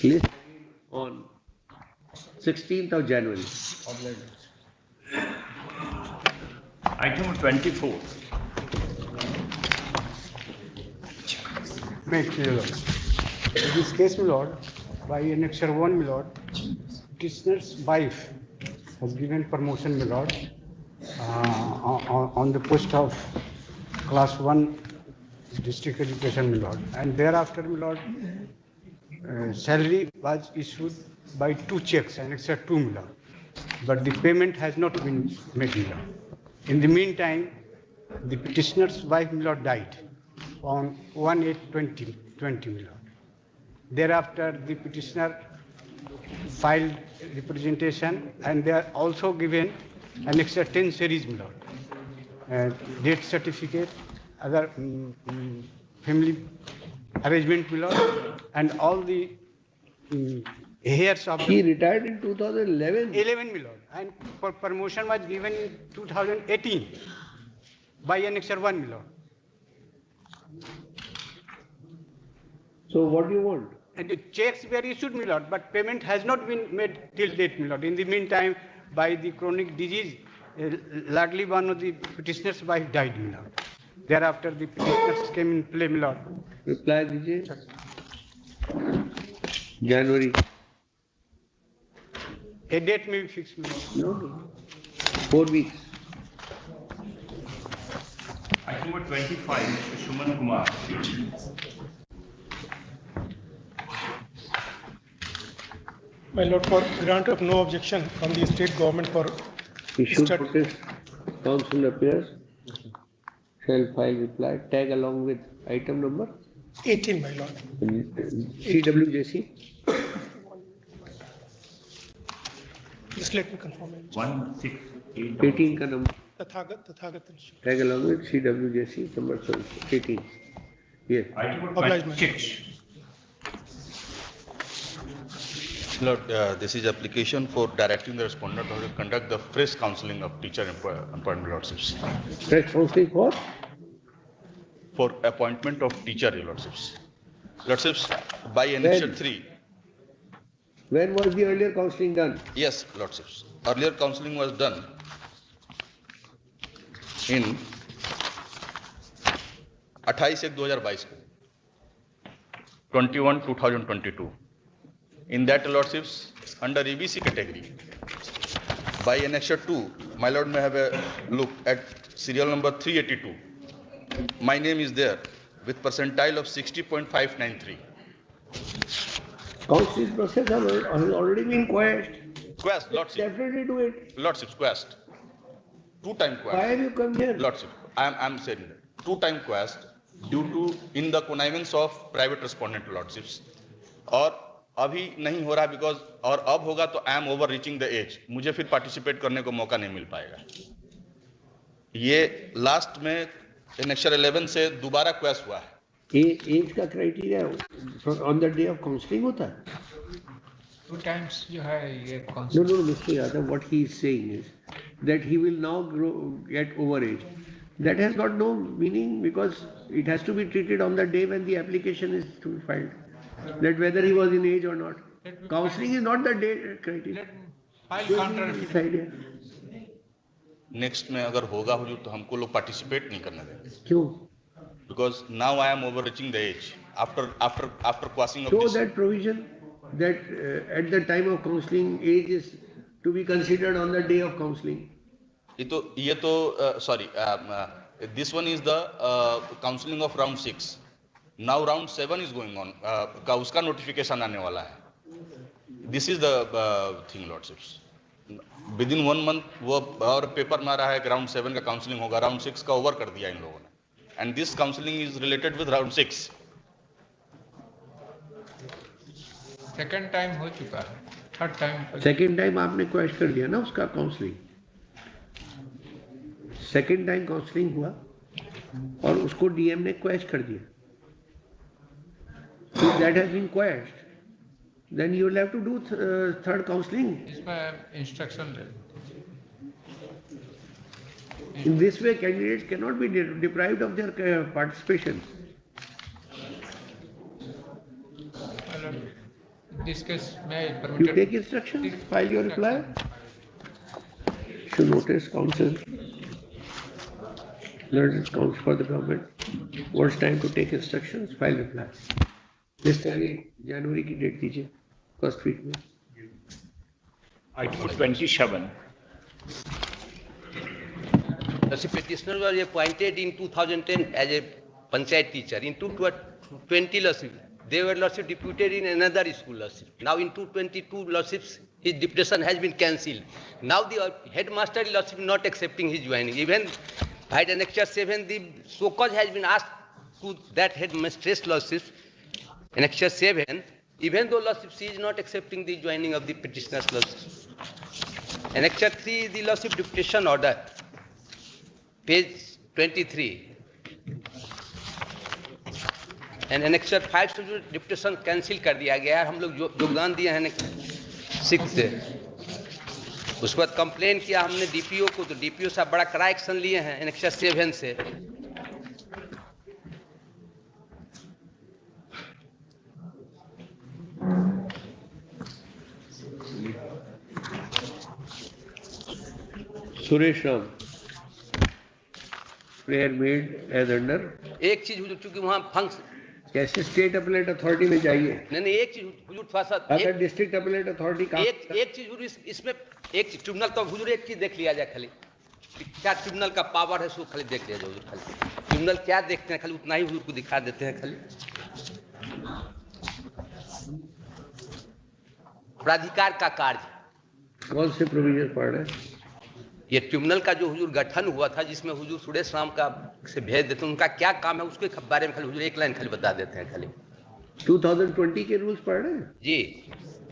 List on 16th of January. Item number 24. May it please, Lord. In this case, my Lord, by Annexure 1, my Lord, petitioner's wife has given promotion, my Lord, on the post of Class 1 District Education, my Lord. And thereafter, my Lord, salary was issued by 2 checks, Annexure 2, my Lord. But the payment has not been made, my Lord. In the meantime, the petitioner's wife, my Lord, died on 1/8/2020, my Lord. Thereafter, the petitioner filed representation and they are also given Annexure 10 series, my Lord. Death certificate, other family arrangement, my Lord, and all the heirs of. He retired in 2011. 11, my Lord, and for promotion was given in 2018 by Annexure 1, my Lord. So what do you want? And the checks were issued, my Lord, but payment has not been made till date, my Lord. In the meantime, by the chronic disease, largely one of the petitioner's wife died, my Lord. Thereafter, the petitioners came in play, my Lord. Reply dijiye. January. A date may be fixed, my Lord. No. 4 weeks. Item number 25, Mr. Shuman Kumar. My Lord, for grant of no objection from the state government for Issued notice, council appears, shall file reply, tag along with item number 18, my Lord. CWJC. Just let me confirm it. 168. का number. Tathagat. Tag along with CWJC number 18. Yes. Item number 26. Lord, this is application for directing the respondent to conduct the fresh counseling of teacher appointment, Lordships. Fresh counseling for? For appointment of teacher, Lordships. Lordships, by Annexure 3. When was the earlier counseling done? Yes, Lordships. Earlier counseling was done in 28/1/2022 को, 21/2022. In that, lordships, under EBC category, by Annexure 2, my lord may have a look at serial number 382. My name is there with percentile of 60.593. Counseling process has already been quashed. Quest, lordship. Definitely do it. Lordships, quest. 2-time quest. Why have you come here? Lordship, I'm saying that. 2-time quest due to in the connivance of private respondent, lordships. और अभी नहीं हो रहा because और अब होगा तो I am over reaching the age, मुझे फिर पार्टिसिपेट करने को मौका नहीं मिल पाएगा. ये लास्ट में एनेक्चर 11 से दोबारा क्वेस्ट हुआ है. एज का criteria on the day of counselling होता है. 2 times जो है ये No, Mr. Yadav, what he is saying is that he will now get overage. That has got no meaning because it has to be treated on the day when the application is to be filed. That whether he was in age or not. Counseling is not the day criteria. Next में अगर होगा हुजूर तो हमको लोग participate नहीं करने देंगे. क्यों? Because now I am over reaching the age after crossing of So this. that provision that at the time of counseling age is to be considered on the day of counseling. ये तो sorry, this one is the counseling of round 6. Now round 7 is going on. का उसका notification आने वाला है. This is the thing, lordships. Within 1 month वो और paper में आ रहा है कि राउंड 7 का काउंसलिंग होगा, राउंड 6 का ओवर कर दिया इन लोगों ने. And this counselling is related with round 6. Second time हो चुका है, थर्ड टाइम. सेकंड टाइम आपने क्वेश्चन कर दिया ना उसका काउंसलिंग. सेकंड टाइम काउंसलिंग हुआ और उसको डीएम ने क्वेश्चन कर दिया. So that has been quashed. Then you will have to do third counseling. इसमें instruction they. In this way, candidates cannot be deprived of their participation. This case may You take instructions, file your reply. Should notice counsel. Learn it counts for the government. What's time to take instructions, file reply. This जनवरी की date दीजिए, first week में. Item 27. The petitioner was appointed in 2010 as a panchayat teacher. In 2020, they were deputed in another school. Now in 2022, his deputation has been cancelled. Now the headmaster not accepting his joining. Even by the Annexure 7, the so cause has been asked to that headmistress Annexure 7, even though lordship she is not accepting the joining of the petitioner's lordship. Annexure 3 is the lordship deputation order, page 23. And Annexure 5 से जो deputation cancel कर दिया गया है, हम लोग योगदान दिए हैं 6 से. उसके बाद कंप्लेन किया हमने डीपीओ को, तो डीपीओ साहब बड़ा कड़ा एक्शन लिए हैं Annexure 7 से. Suresh Ram, prayer made as under. एक चीज हुजूर, चूंकि वहाँ फंक्शन कैसे स्टेट अपीलेट अथॉरिटी में जाइए. नहीं एक चीज हुजूर थोड़ा सा, अगर डिस्ट्रिक्ट अपीलेट अथॉरिटी का एक चीज हुजूर इसमें एक चीज ट्रिब्यूनल का हुजूर एक चीज देख लिया जाए खाली, क्या ट्रिब्यूनल का पावर है सो खाली देख लिया जाए हुजूर. खाली ट्रिब्यूनल क्या देखते हैं खाली उतना ही हुजूर को दिखा देते हैं. खाली प्राधिकार का कार्य कौन से प्रोविजन पढ़ रहे हैं. ये ट्रिब्यूनल का जो हुजूर गठन हुआ था जिसमें हुजूर सुरेश राम का से भेज देते हैं, उनका क्या काम है उसके बारे में खाली हुजूर एक लाइन खाली बता देते हैं. खाली 2020 के रूल्स पढ़ रहे हैं जी.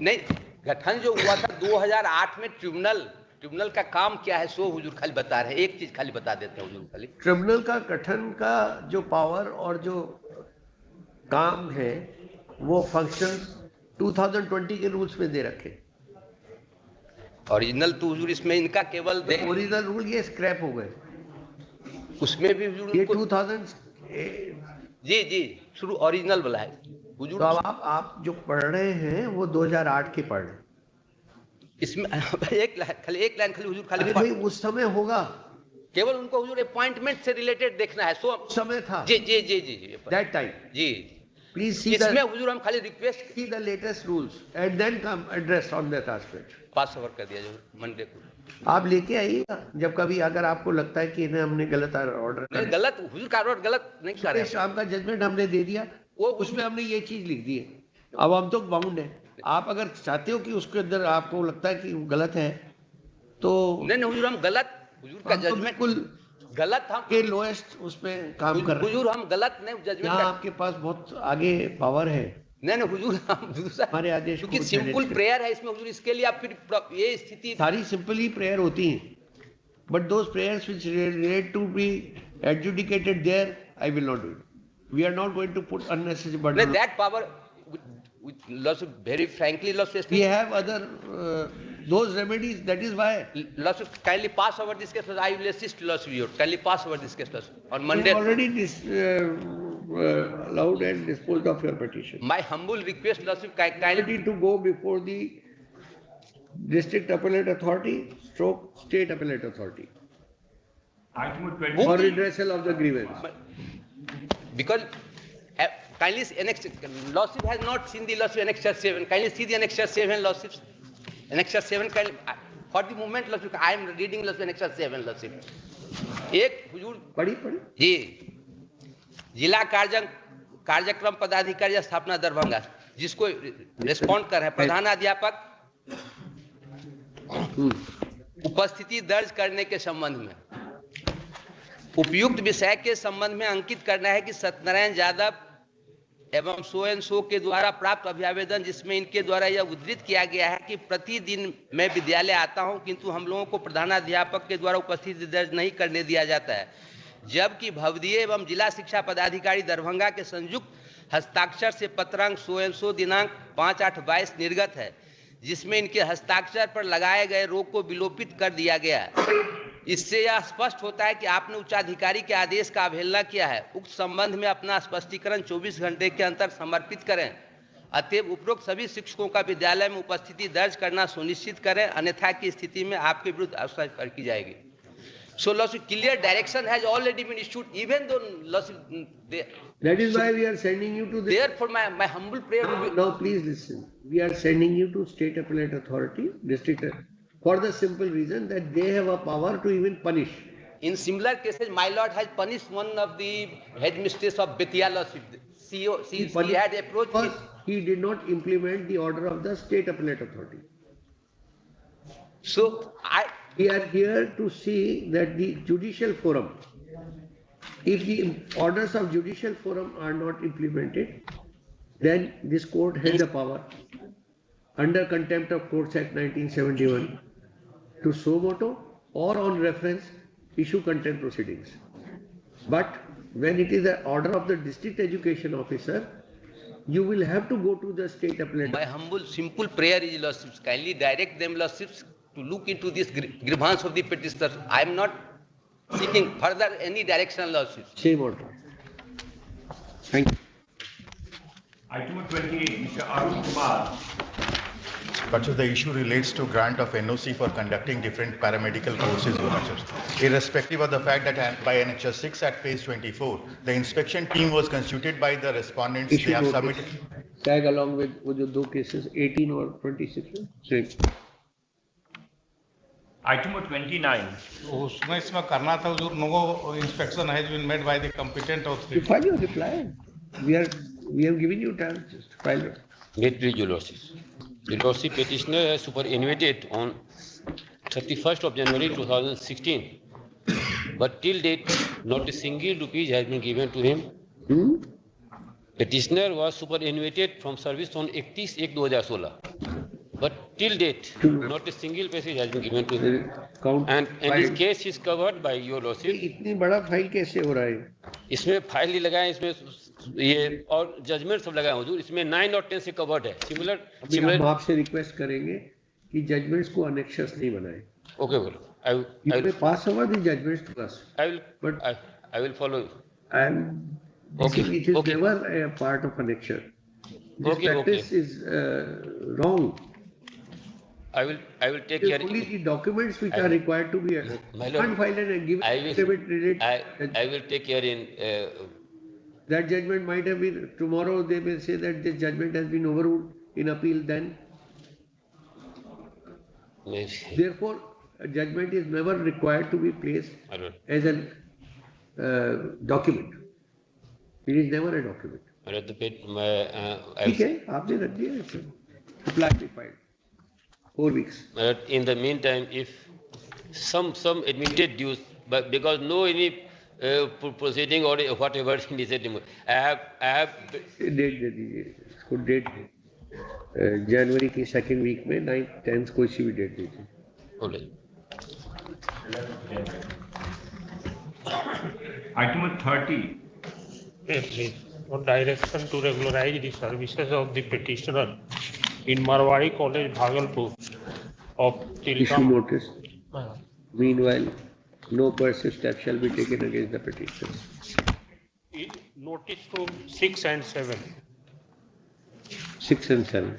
नहीं, गठन जो हुआ था 2008 में ट्रिब्यूनल का काम क्या है सो हुजूर खाली बता रहे हैं. एक चीज खाली बता देते हैं हुजूर. खाली ट्रिब्यूनल का गठन का जो पावर और जो काम है वो फंक्शन 2020 के रूल्स में दे रखे. ओरिजिनल तो हुजूर इसमें इनका केवल ओरिजिनल रूल ये स्क्रैप हो गए. उसमें भी हुजूर ये 2000 जी शुरू ओरिजिनल वाला है हुजूर. तो अब आप जो पढ़ रहे हैं वो 2008 के पढ़ रहे हैं. इसमें एक लाइन खाली हुजूर खाली भाई उस समय होगा, केवल उनको हुजूर अपॉइंटमेंट से रिलेटेड देखना है. सो समय था जी दैट टाइम. जी Please see इसमें हुजूर हम खाली request see the latest rules and then come address on that aspect. Pass over कर दिया जरूर मंडे को। आप लेके आइएगा जब कभी अगर आपको लगता है कि इन्हें हमने गलत ऑर्डर नहीं गलत हुजूर का ऑर्डर गलत नहीं कर रहे हैं। शाम का जजमेंट हमने दे दिया वो उसमें हमने ये चीज लिख दी है। अब हम तो बाउंड है। आप अगर चाहते हो कि उसके अंदर आपको लगता है कि गलत है तो नहीं हुजूर हम गलत हुजूर का जजमेंट गलत हम के लोएस्ट उसमें काम कर रहे हैं। हुजूर हम गलत नहीं जजमेंट यहाँ आपके पास बहुत आगे पावर है। नहीं हुजूर हम हमारे आदेश क्योंकि सिंपल प्रेयर है इसमें हुजूर इसके लिए आप फिर ये स्थिति सारी सिंपल ही प्रेयर होती हैं but those prayers which relate to be adjudicated there I will not do it. We are not going to put unnecessary burden. That power lawsuit very frankly lawsuit we have other those remedies that is why lawsuit kindly pass over this case I will assist lawsuit kindly pass over this case on Monday already allowed and disposed of your petition. My humble request lawsuit kindly to go before the district appellate authority stroke state appellate authority for redressal of the grievance because kindly lawsuit has not seen the lawsuit annexure 7 kindly see the annexure 7 lawsuits annexure 7 kindly for the moment lawsuit I am reading lawsuit annexure 7 lawsuit एक हुजूर पढ़ी जी जिला कार्यक्रम पदाधिकारी स्थापना दरभंगा जिसको respond कर रहे हैं प्रधानाध्यापक उपस्थिति दर्ज करने के संबंध में उपयुक्त विषय के संबंध में अंकित करना है कि सत्यनारायण यादव एवं सो के द्वारा प्राप्त अभियावेदन जिसमें इनके द्वारा यह उद्धृत किया गया है कि प्रतिदिन मैं विद्यालय आता हूं किंतु हम लोगों को प्रधानाध्यापक के द्वारा उपस्थिति दर्ज नहीं करने दिया जाता है जबकि भवदीय एवं जिला शिक्षा पदाधिकारी दरभंगा के संयुक्त हस्ताक्षर से पत्रांक सो दिनांक 5/8/22 निर्गत है जिसमें इनके हस्ताक्षर पर लगाए गए रोक को विलोपित कर दिया गया है। इससे यह स्पष्ट होता है कि आपने उच्चाधिकारी के आदेश का अवहेलना किया है। उक्त संबंध में अपना स्पष्टीकरण 24 घंटे के अंदर समर्पित करें। अतएव उपरोक्त सभी शिक्षकों का विद्यालय में उपस्थिति दर्ज करना सुनिश्चित करें अन्यथा की स्थिति में आपके विरुद्ध कार्रवाई की जाएगी। So lawsuit clear direction has already been issued even though lawsuit that is why we are sending you to therefore my humble prayer now please listen we are sending you to state appellate authority district for the simple reason that they have a power to even punish. In similar cases my lord has punished one of the headmistress of Betia lawsuit. She had approached he did not implement the order of the state appellate authority. So we are here to see that the judicial forum, if the orders of judicial forum are not implemented, then this court has the power under Contempt of Courts Act 1971 to suo motu or on reference issue contempt proceedings. But when it is the order of the district education officer, you will have to go to the state appellate. My humble simple prayer is lawsuits kindly direct them lawsuits to look into this grievance of the petitioner. I am not seeking further any directional lawsuits. Same order. Thank you. Item 28, Mr. Arun Kumar. But the issue relates to grant of NOC for conducting different paramedical courses, Your Honor. Irrespective of the fact that by Annexure 6 at page 24, the inspection team was constituted by the respondents. They have submitted. Tag along with the two cases, 18 or 26. Same. Item 29. उसमें इसमें करना था जो no inspection has been made by the competent authority. File your reply. We have given you time. Just file it. Get rid, Your Lordship. The Lordship petitioner has superannuated on 31st of January 2016, but till date, not a single rupee has been given to him. Petitioner was superannuated from service on 31/1/2016, but till date, not a single passage has been given to him. And his case is covered by Your Lordship. इतनी बड़ा file कैसे हो रहा है? इसमें file ही लगाए, इसमें ये और जजमेंट सब लगाए हुजूर, इसमें 9 और 10 से कवर्ड है। सिमिलर हम आपसे रिक्वेस्ट करेंगे कि जजमेंट्स को अनेक्शंस नहीं बनाए। ओके बोलो। I will pass over the judgments to us. I will follow. Okay. It is never a part of annexure. This practice is wrong. I will take care. Only the documents which are required to be unfiled and given. I will take care in That judgment might have been, tomorrow they may say that this judgment has been overruled in appeal then. Therefore, a judgment is never required to be placed as a document. It is never a document. ठीक है, आपने रख दिया, reply be filed. 4 weeks. In the meantime, if some admitted dues, but because no any proceeding or whatever initiative, I have date दे दीजिए, इसको date जनवरी की second week में 9th 10th कोई सी भी डेट दीजिए. Item 30. On direction to regularize the services of the petitioner in Marwari College, Bhagalpur, of Issue notice. Meanwhile, no coercive step shall be taken against the petitioner. Notice to 6 and 7. 6 and 7,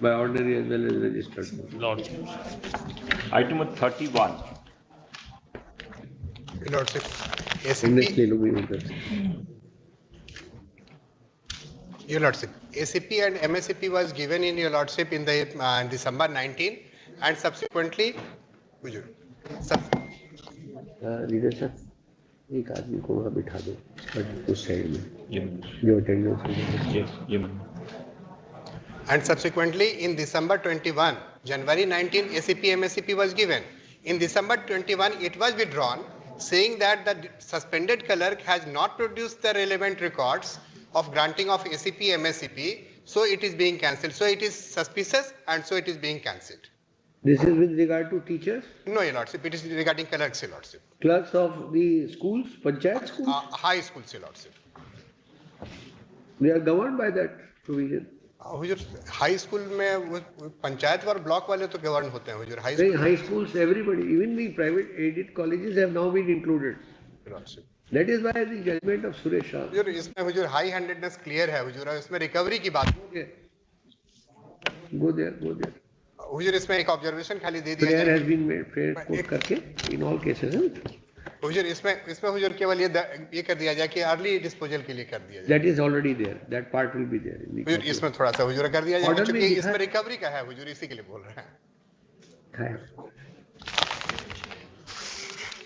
by ordinary as well as registered. Lordship. Item 31. Lordship. Next, ले लो भी उधर. Your Lordship, ACP and MSCP was given in Your Lordship in the December 19 and subsequently. Leader साहब, एक आदमी को वहाँ बिठा दो उस साइड में जो attendance. And subsequently in December 21, January 19, ACP MSCP was given. In December 21, it was withdrawn, saying that the suspended clerk has not produced the relevant records of granting of ACP MSCP, so it is being cancelled. So it is suspicious and so it is being cancelled. This is with regard to teachers? No, Your Lordship, it is regarding clerks, Your Lordship. Clerks of the schools, panchayat schools? High schools, Your Lordship. They are governed by that provision. Hazur high school में पंचायत और block वाले तो govern होते हैं हुजूर. High schools, everybody, even the private aided colleges have now been included. That is why the judgment of Suresh Shah. हुजूर इसमें हुजूर high handedness clear है हुजूर, इसमें recovery की बात. Go there. हुजूर इसमें एक ऑब्जर्वेशन खाली दे दिया. Prayer has been made, prayer quote करके in all cases. हुजूर इसमें हुजूर केवल ये कर दिया जाए कि अर्ली डिस्पोजल के लिए कर दिया जाए. That is already there. That part will be there. हुजूर इसमें थोड़ा सा हुजूर कर दिया जाए क्योंकि इसमें रिकवरी का है हुजूर, इसी के लिए बोल रहे हैं.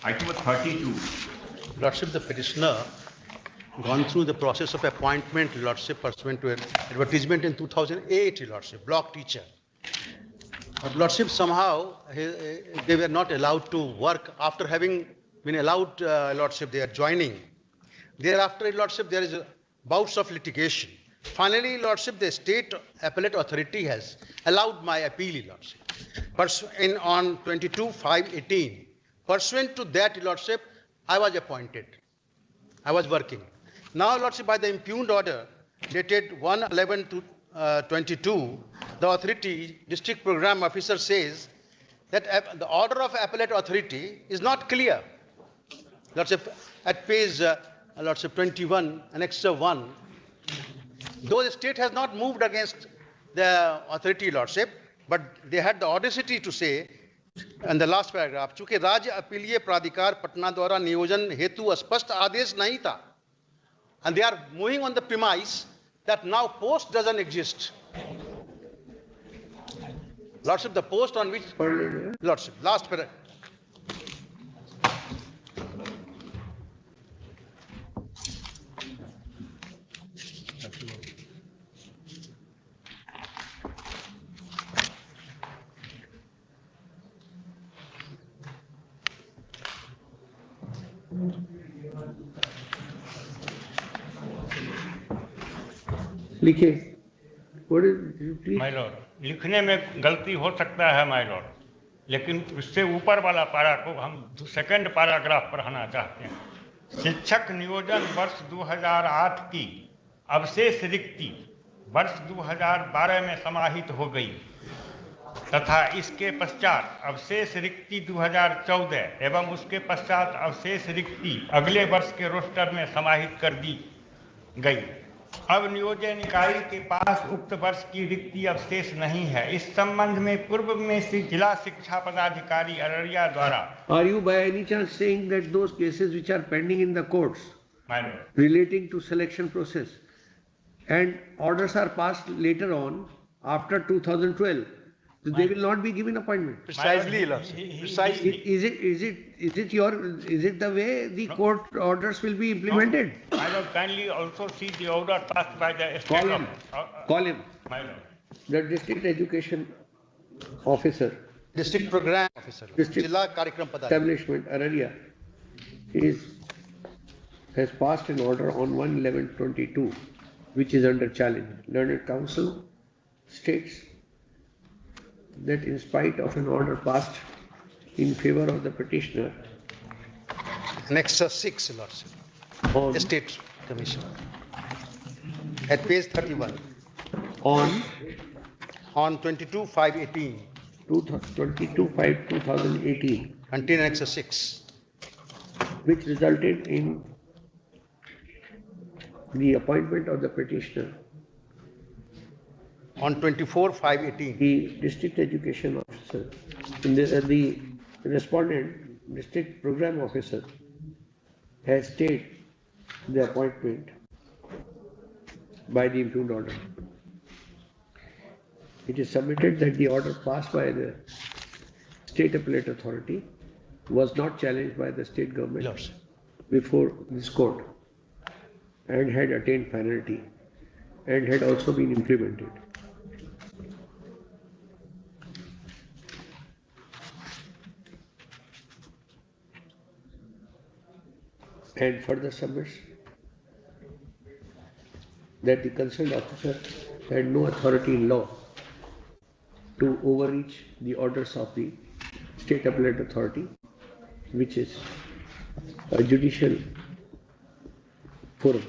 Item 32. Lordship, the petitioner gone through the process of appointment, Lordship, pursuant to an advertisement in 2008, Lordship, block teacher. But Lordship, somehow they were not allowed to work after having been allowed, Lordship, they are joining. Thereafter, Lordship, there is bouts of litigation. Finally, Lordship, the state appellate authority has allowed my appeal, Lordship. On 22/5/18, pursuant to that, Lordship, I was appointed. I was working. Now, Lordship, by the impugned order dated 1/11/22, the authority, district program officer says that the order of appellate authority is not clear. Lordship, at page Lordship 21, Annex 1, though the state has not moved against the authority, Lordship, but they had the audacity to say, in the last paragraph, चूंकि राज्य अपीलीय प्राधिकार पटना द्वारा नियोजन हेतु स्पष्ट आदेश नहीं था, and they are moving on the premise that now post doesn't exist. Lordship, the post on which, Lordship, last paragraph. लिखे. माय लॉर्ड, लिखने में गलती हो सकता है माय लॉर्ड, लेकिन उससे ऊपर वाला पारा को हम सेकंड पैराग्राफ पढ़ना चाहते हैं. शिक्षक नियोजन वर्ष 2008 की अवशेष रिक्ति वर्ष 2012 में समाहित हो गई तथा इसके पश्चात अवशेष रिक्ति 2014 एवं उसके पश्चात अवशेष रिक्ति अगले वर्ष के रोस्टर में समाहित कर दी गई. अब नियोजन इकाई के पास उक्त वर्ष की रिक्ति अवशेष नहीं है. इस संबंध में पूर्व में से जिला शिक्षा पदाधिकारी अररिया द्वारा. Are you by any chance saying that those cases which are pending in the courts My lord. relating to selection process. And orders are passed later on after 2012. So they will not be given appointment. Precisely, Lordship. Precisely. Is it the way the court orders will be implemented? My lord, kindly also see the order passed by the state Call him. Call him. My lord. The district education officer, District program officer. district Jilla Karikram Padari. establishment, Araria, has passed an order on 1/11/22, which is under challenge. Learned Council states that in spite of an order passed in favor of the petitioner, Annexure 6, Lordship. on, State Commission. At page 31. on On 22/5/18. 22/5/2018, Until Annexure 6. which resulted in the appointment of the petitioner, On 24/5/18. the district education officer, the respondent, district program officer, has stayed the appointment by the impugned order. It is submitted that the order passed by the state appellate authority was not challenged by the state government before this court and had attained finality and had also been implemented. And further submits that the concerned officer had no authority in law to overreach the orders of the state appellate authority, which is a judicial forum.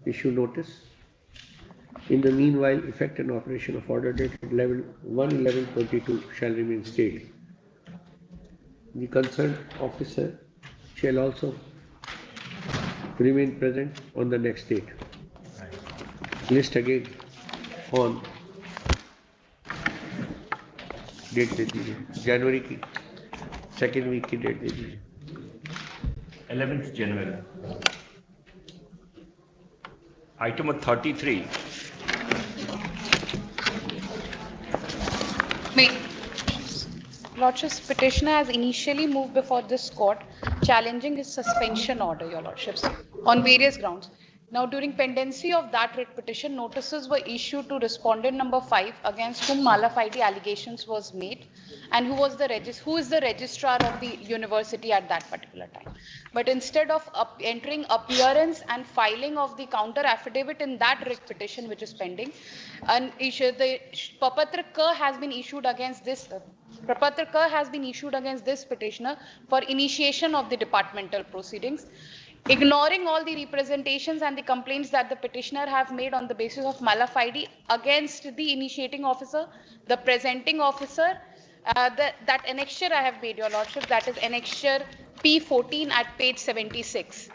Issue notice. In the meanwhile, effect and operation of order dated 1/11/22 shall remain stayed. The concerned officer shall also remain present on the next date. List again on date दे दीजिए, जनवरी की second week की date दे दीजिए, 11th January. Item 33. Lordships, petitioner has initially moved before this court challenging his suspension order, your Lordships, on various grounds. Now, during pendency of that writ petition, notices were issued to respondent number 5, against whom mala fide allegations was made, and who is the registrar of the university at that particular time. But instead of entering appearance and filing of the counter affidavit in that writ petition which is pending, the Prapatra K has been issued against this. Prapatra K has been issued against this petitioner for initiation of the departmental proceedings, ignoring all the representations and the complaints that the petitioner have made on the basis of mala fide against the initiating officer, the presenting officer. That annexure I have made, your Lordship, that is annexure P14 at page 76.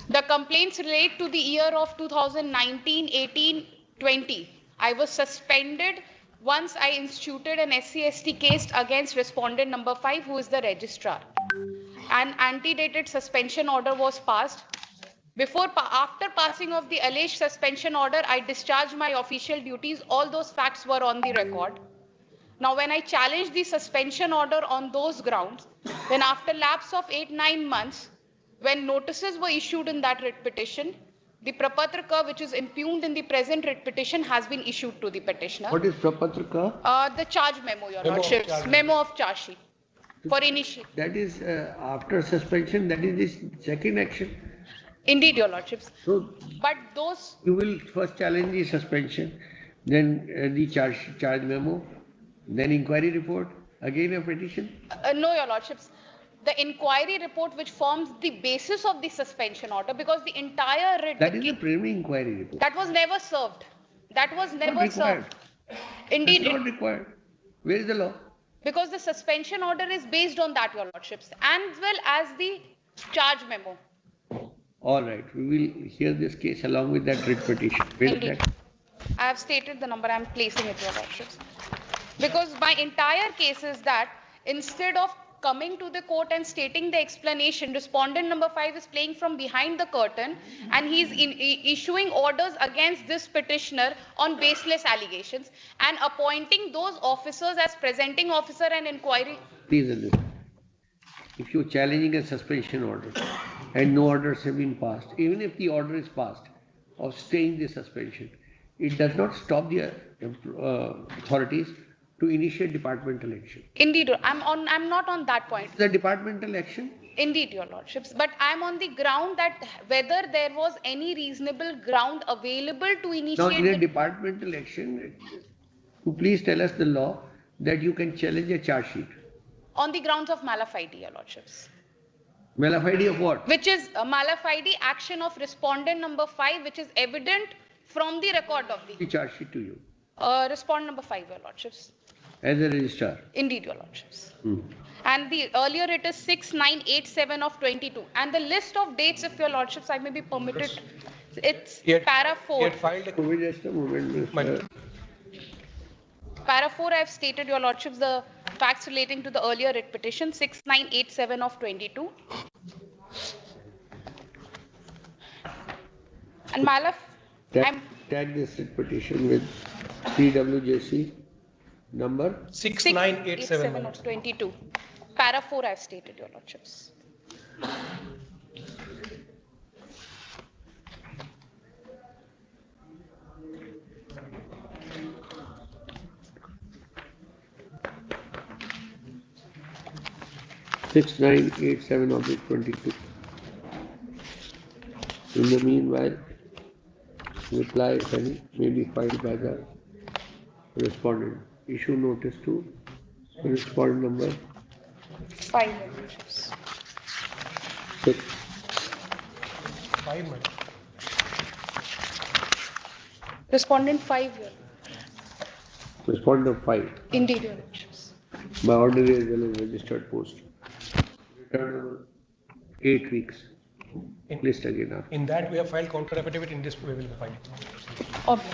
The complaints relate to the year of 2019, 18, 20. I was suspended once I instituted an SC/ST case against respondent number 5, who is the registrar. An antedated suspension order was passed. After passing of the alleged suspension order, I discharged my official duties. All those facts were on the record. Now, when I challenged the suspension order on those grounds, then after lapse of 8-9 months, when notices were issued in that writ petition, the Prapatra K, which is impugned in the present writ petition, has been issued to the petitioner. What is Prapatra K? The charge memo, your Lordships. Memo of charge sheet for initiation. That is after suspension, that is this second action. Indeed, your Lordships. So, but those... You will first challenge the suspension, then the charge memo, then inquiry report, again a petition? No, your Lordships. The inquiry report which forms the basis of the suspension order, because the entire writ... That is the preliminary inquiry report. That was never served. That was never served. Indeed. It's not required. Where is the law? Because the suspension order is based on that, your Lordships, as well as the charge memo. All right, we will hear this case along with that writ petition. Indeed. I have stated the number, I am placing it, your Lordships. Because my entire case is that instead of coming to the court and stating the explanation. Respondent number 5 is playing from behind the curtain and he is issuing orders against this petitioner on baseless allegations and appointing those officers as presenting officer and inquiry. Please understand. If you're challenging a suspension order and no orders have been passed, even if the order is passed of staying the suspension, it does not stop the authorities to initiate departmental action. Indeed, I'm not on that point. The departmental action? Indeed, your lordships, but I'm on the ground that whether there was any reasonable ground available to initiate. Now, in a departmental action, please tell us the law that you can challenge a charge sheet. On the grounds of mala fide, your lordships. Mala fide of what? Which is a mala fide action of respondent number 5, which is evident from the record of the charge sheet to you. Respondent number 5, your lordships. As a registrar. Indeed, your lordships. And the earlier it is 6987 of 22. And the list of dates, if your lordships, I may be permitted, it's para 4. Just a moment, Para 4, I have stated, your lordships, the facts relating to the earlier writ petition, 6987 of 22. And Malaf, tag this writ petition with CWJC number 6987 of 22. Para 4, I have stated, your lordships. Six 987 of 22. In the meanwhile, reply, if any, may be filed by the respondent. Issue notice to respondent number 5, your lordships. 6. 5 minutes. Respondent 5, your Respondent 5. Indeed, your lordships. By ordinary as well as registered post. Return 8 weeks. List again after. In that we have filed counter affidavit. In this we will be filing. Okay.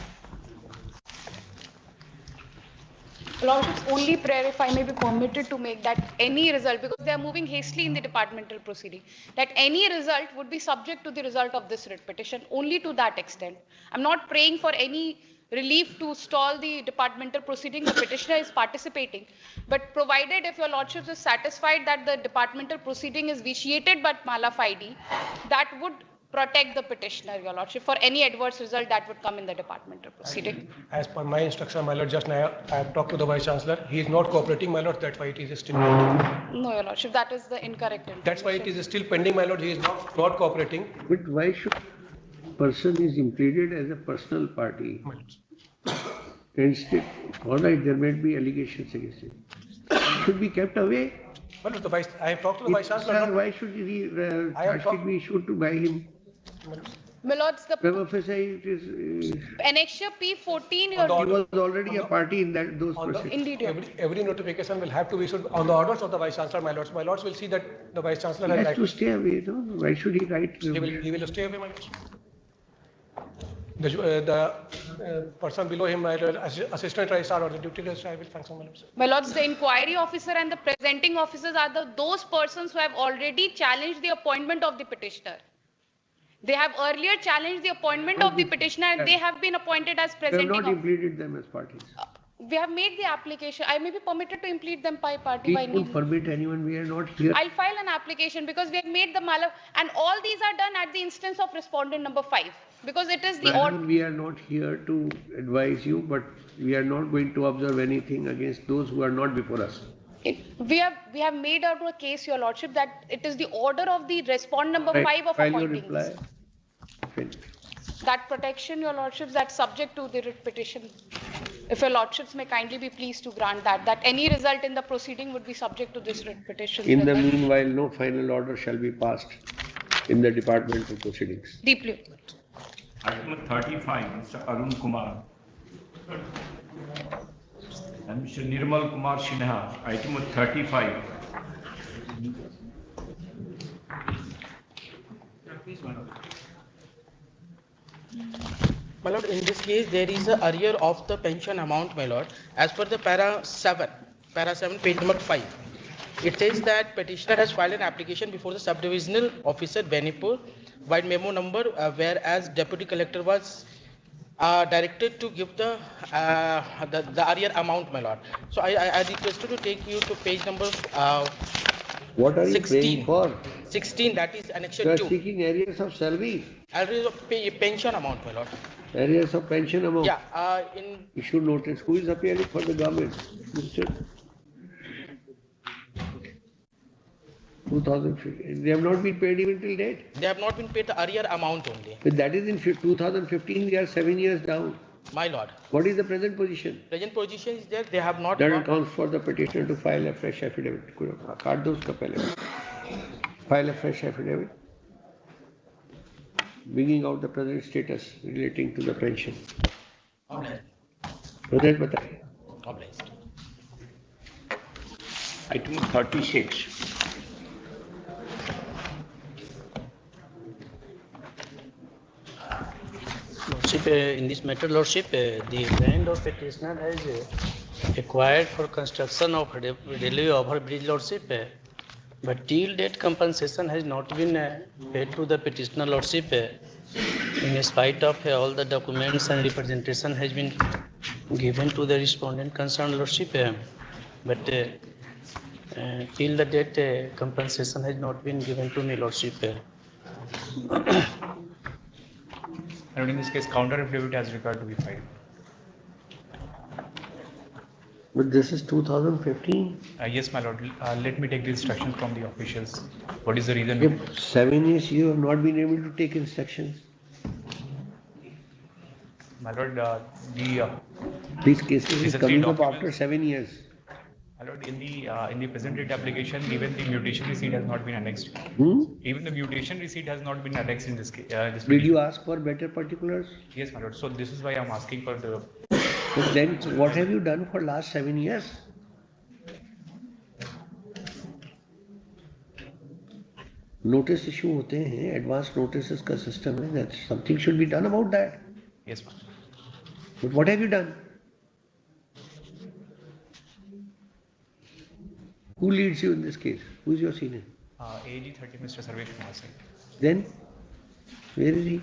Lordships, only prayer, if I may be permitted to make that any result, because they are moving hastily in the departmental proceeding, that any result would be subject to the result of this writ petition, only to that extent. I'm not praying for any relief to stall the departmental proceeding. The petitioner is participating, but provided if your lordships is satisfied that the departmental proceeding is vitiated but mala fide, that would protect the petitioner, your lordship, for any adverse result that would come in the departmental proceeding. As per my instruction, my lord, just now I have talked to the Vice Chancellor. He is not cooperating, my lord. That's why it is still pending. No, your lordship, that is the incorrect information. That's why it is still pending, my lord. He is not cooperating. But why should person is impleaded as a personal party? Instead, all right, there might be allegations against him. He should be kept away. Well, the Vice, I have talked to the Vice Chancellor. Sir, why should he charge sheet be issued to by him? My lords, the Annexure P14, your he was already a party in those proceedings. Indeed, every notification will have to be issued on the orders of the Vice Chancellor, my lords. My lords will see that the Vice Chancellor has to stay away. No? Why should he write? He will stay away, my lords. The person below him, assistant registrar or the duty registrar, will function, my lords. My lords, the inquiry officer and the presenting officers are those persons who have already challenged the appointment of the petitioner. They have earlier challenged the appointment of the petitioner and they have been appointed as presenting officers. They have not impleaded them as parties. We have made the application. I may be permitted to implead them by party. We don't permit anyone. We are not here. I'll file an application because we have made the mala, and all these are done at the instance of respondent number 5 because it is the order. We are not here to advise you, but we are not going to observe anything against those who are not before us. We have made out a case, your lordship, that it is the order of the respondent number 5 of appointing. That protection, your lordships, that's subject to the writ petition. If your lordships may kindly be pleased to grant that any result in the proceeding would be subject to this writ petition. In the meanwhile, no final order shall be passed in the departmental proceedings. Deeply. Item 35, Mr. Arun Kumar. And Mr. Nirmal Kumar Sinha, item 35. My lord, in this case, there is a arrear of the pension amount, my lord, as per the para 7, page number 5. It says that petitioner has filed an application before the subdivisional officer Benipur by memo number, whereas deputy collector was directed to give the arrear amount, my lord. So I requested to take you to page number What are you praying 16. for? 16, that is annexure You are 2. seeking arrears of salary, Arrears of pension amount, my lord. arrears of pension amount. Yeah, in Issue notice. Who is appearing for the government? Mr. 2015. They have not been paid even till date. they have not been paid the arrear amount only, But that is in 2015. We are 7 years down. my lord. What is the present position? Present position is that they have not That got. accounts for the petitioner to file a fresh affidavit. काट दो उसका पहले. File a fresh affidavit, bringing out the present status relating to the pension. Present बताइए. Item 36. Lordship, in this matter, Lordship, the land of petitioner has acquired for construction of railway overbridge, Lordship, but till date compensation has not been paid to the petitioner, Lordship, in spite of all the documents and representation has been given to the respondent concerned, Lordship, but till the date compensation has not been given to me, Lordship. And in this case, counter affidavit has required to be filed. But this is 2015. Yes, my lord. Let me take the instructions from the officials. What is the reason? If 7 years you have not been able to take instructions. My lord, These cases are coming up after 7 years. My lord, in the present date application, even the mutation receipt has not been annexed. Even the mutation receipt has not been annexed in this case. Did you ask for better particulars? Yes, my lord. So this is why I'm asking for the. But then what have you done for last 7 years? Notice issue होते हैं, advance notices का system है, that something should be done about that. Yes, ma'am. But what have you done? Who leads you in this case? Who is your senior? AG 30, Mr. Sarvesh Kumar Singh. Then, where is he?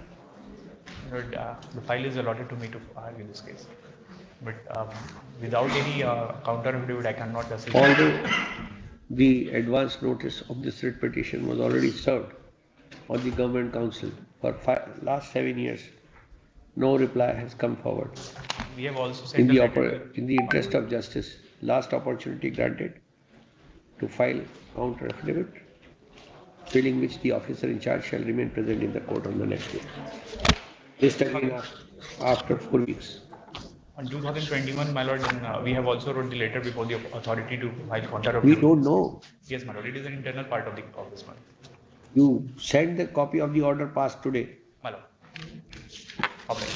Lord, the file is allotted to me to argue this case. But without any counter affidavit, I cannot assist. Although the advance notice of this writ petition was already served on the government council for last 7 years, no reply has come forward. We have also sent in the interest of justice, last opportunity granted to file counter affidavit, filling which the officer in charge shall remain present in the court on the next day. This again after 4 weeks. On 2021, my lord, we have also wrote the letter before the authority to file counter affidavit. We don't know. Yes, my lord, it is an internal part of the office, my lord. You send the copy of the order passed today. My lord. Okay.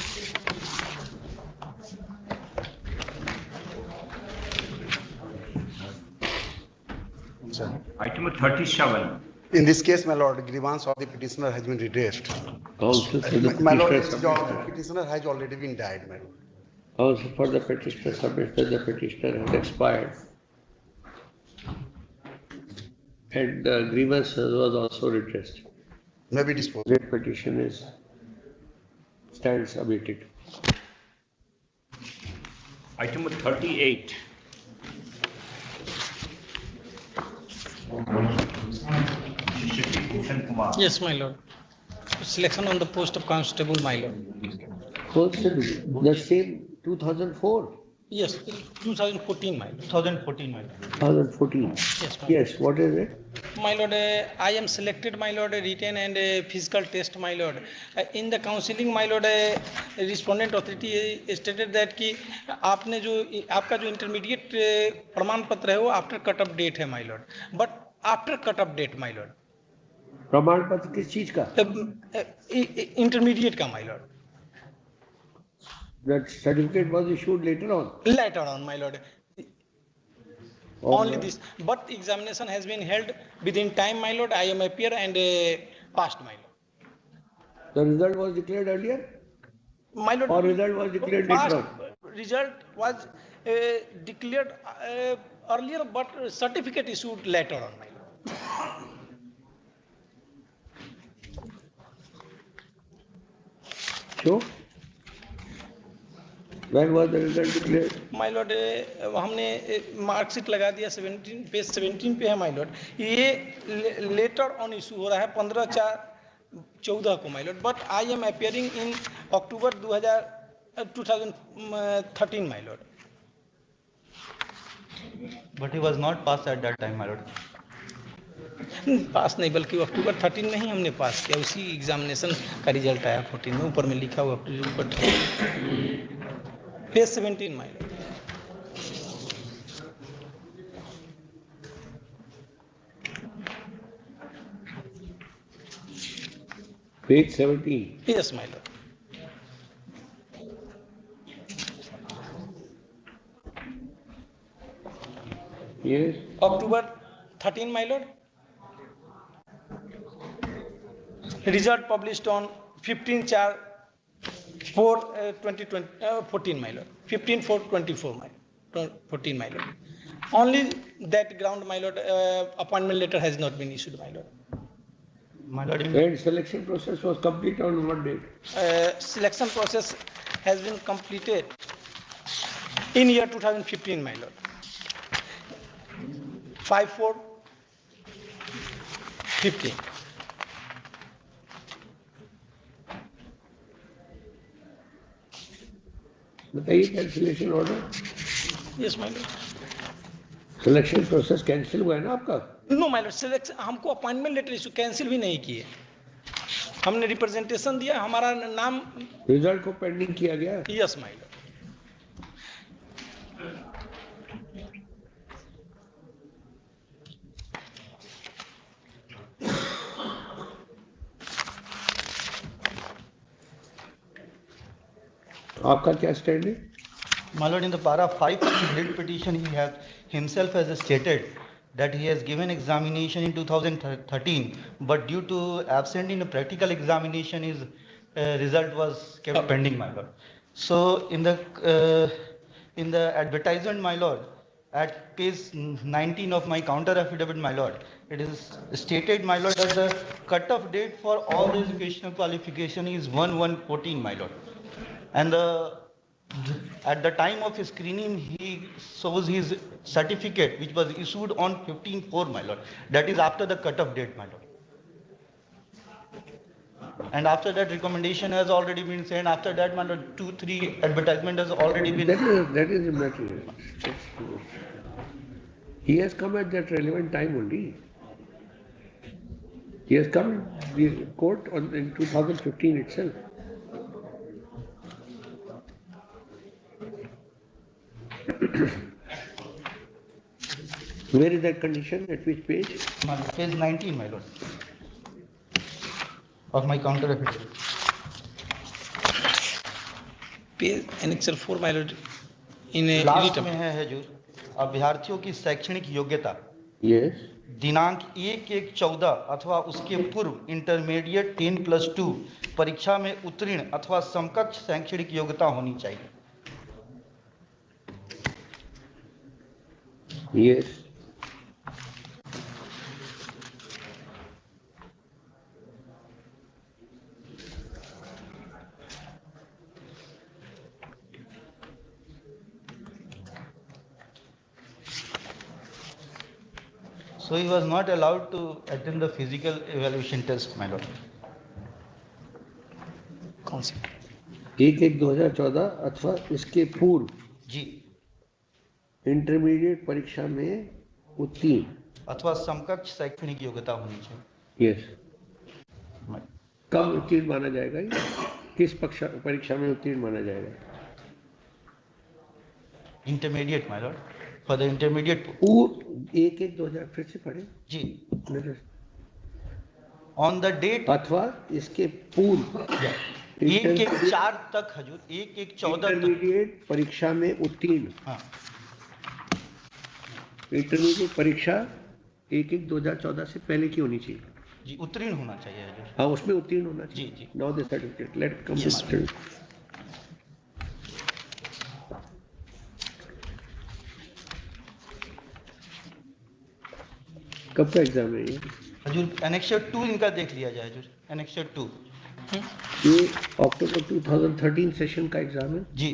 Item 37. In this case, my lord, grievance of the petitioner has been redressed. Counsel for the My lord, petitioner petitioner has already been died, my lord. Counsel for the petitioner submits that the petitioner has expired. And the grievance was also redressed. May be disposed. The petition stands abated. Item 38. Yes, my lord. Selection on the post of constable, my lord. Constable, the same 2004? Yes, 2014, my lord. 2014, my lord. 2014? Yes, my Yes, what is it? My lord, I am selected, my lord, written and physical test, my lord. In the counseling, my lord, respondent authority stated that कि आपने जो आपका जो intermediate प्रमाण पत्र है वो after cut off date है, my lord. But after cut off date, my lord. प्रमाण पत्र किस चीज का? Intermediate का, my lord. That certificate was issued later on? Later on, my lord. Only this. But examination has been held within time, my lord. I am appear and passed, my lord. The result was declared earlier? My lord. Or result was declared later on? Result was declared earlier, but certificate issued later on, my lord. So, when was the result declared? My Lord हमने marksheet लगा दिया 17 page 17 पे है my Lord. ये later on issue हो रहा है 15/4/14 को my Lord, but I am appearing in October 2013 my Lord. But he was not passed at that time, my lord. पास नहीं, बल्कि अक्टूबर 13 में ही हमने पास किया, उसी एग्जामिनेशन का रिजल्ट आया 14 में, ऊपर में लिखा हुआ October page 17 my lord. Page 17. Yes, my lord. Yes. October 13, my lord. Result published on 15/4/2014, my lord. 15/4/24, my 14, my lord. Only that ground, my lord, appointment letter has not been issued, my lord. My lord, and selection process was complete on what date? Selection process has been completed in year 2015, my lord. 5/4/15. बताइए cancellation order. Yes, my lord. Selection process cancel हुआ है ना आपका? No my Lord, selection हमको appointment letter issue cancel भी नहीं किए, हमने रिप्रेजेंटेशन दिया, हमारा नाम रिजल्ट को पेंडिंग किया गया. Yes my Lord. आपका क्या स्टैंड है? My lord, in the para 5 of the writ petition, he has himself has stated that he has given examination in 2013, but due to absent in a practical examination, his result was kept pending, my lord. So in the advertisement, my lord, at page 19 of my counter affidavit, my lord, it is stated, my lord, that the cut-off date for all the educational qualification is 1/1/14, my lord. And at the time of his screening, he shows his certificate, which was issued on 15/4, my lord. That is after the cut-off date, my lord. And after that, recommendation has already been sent. After that, my lord, 2-3 advertisement has already been. That is the matter. He has come at that relevant time only. He has come in the court in 2015 itself. Where is that condition? At which page? Page 19, my lord, of my counter affidavit. Page annexure 4, my lord. In a last में है हजूर, अभ्यर्थियों की शैक्षणिक योग्यता. Yes. दिनांक 1/1/14 अथवा उसके पूर्व इंटरमीडिएट 10+2 परीक्षा में उत्तीर्ण अथवा समकक्ष शैक्षणिक योग्यता होनी चाहिए. Yes. So he was not allowed to attend the physical evaluation test, my lord. कौन सी? 1/1/2014 अथवा इसके पूर्व जी इंटरमीडिएट परीक्षा में उत्तीर्ण अथवा समकक्ष शैक्षणिक योग्यता होनी चाहिए. यस. कब उत्तीर्ण माना जाएगा? किस परीक्षा में उत्तीर्ण माना जाएगा? Intermediate, my Lord, for the intermediate. 1/1/2000 फिर से पढ़े जी. ऑन द डेट अथवा इसके पूर्व 1/1/4 तक हजूर, 1/1/14 इंटरमीडिएट परीक्षा में उत्तीर्ण. हाँ, इंटरमीडिएट परीक्षा 1/1/2014 से पहले की होनी चाहिए. जी, उत्तीर्ण होना चाहिए हजूर. हाँ, उसमें उत्तीर्ण होना चाहिए. जी. नाउ द सर्टिफिकेट लेट कम. कब का एग्जाम है ये? हजूर एनेक्सर 2 इनका देख लिया जाए हजूर, एनेक्सर 2 ये अक्टूबर 2013 सेशन का एग्जाम है जी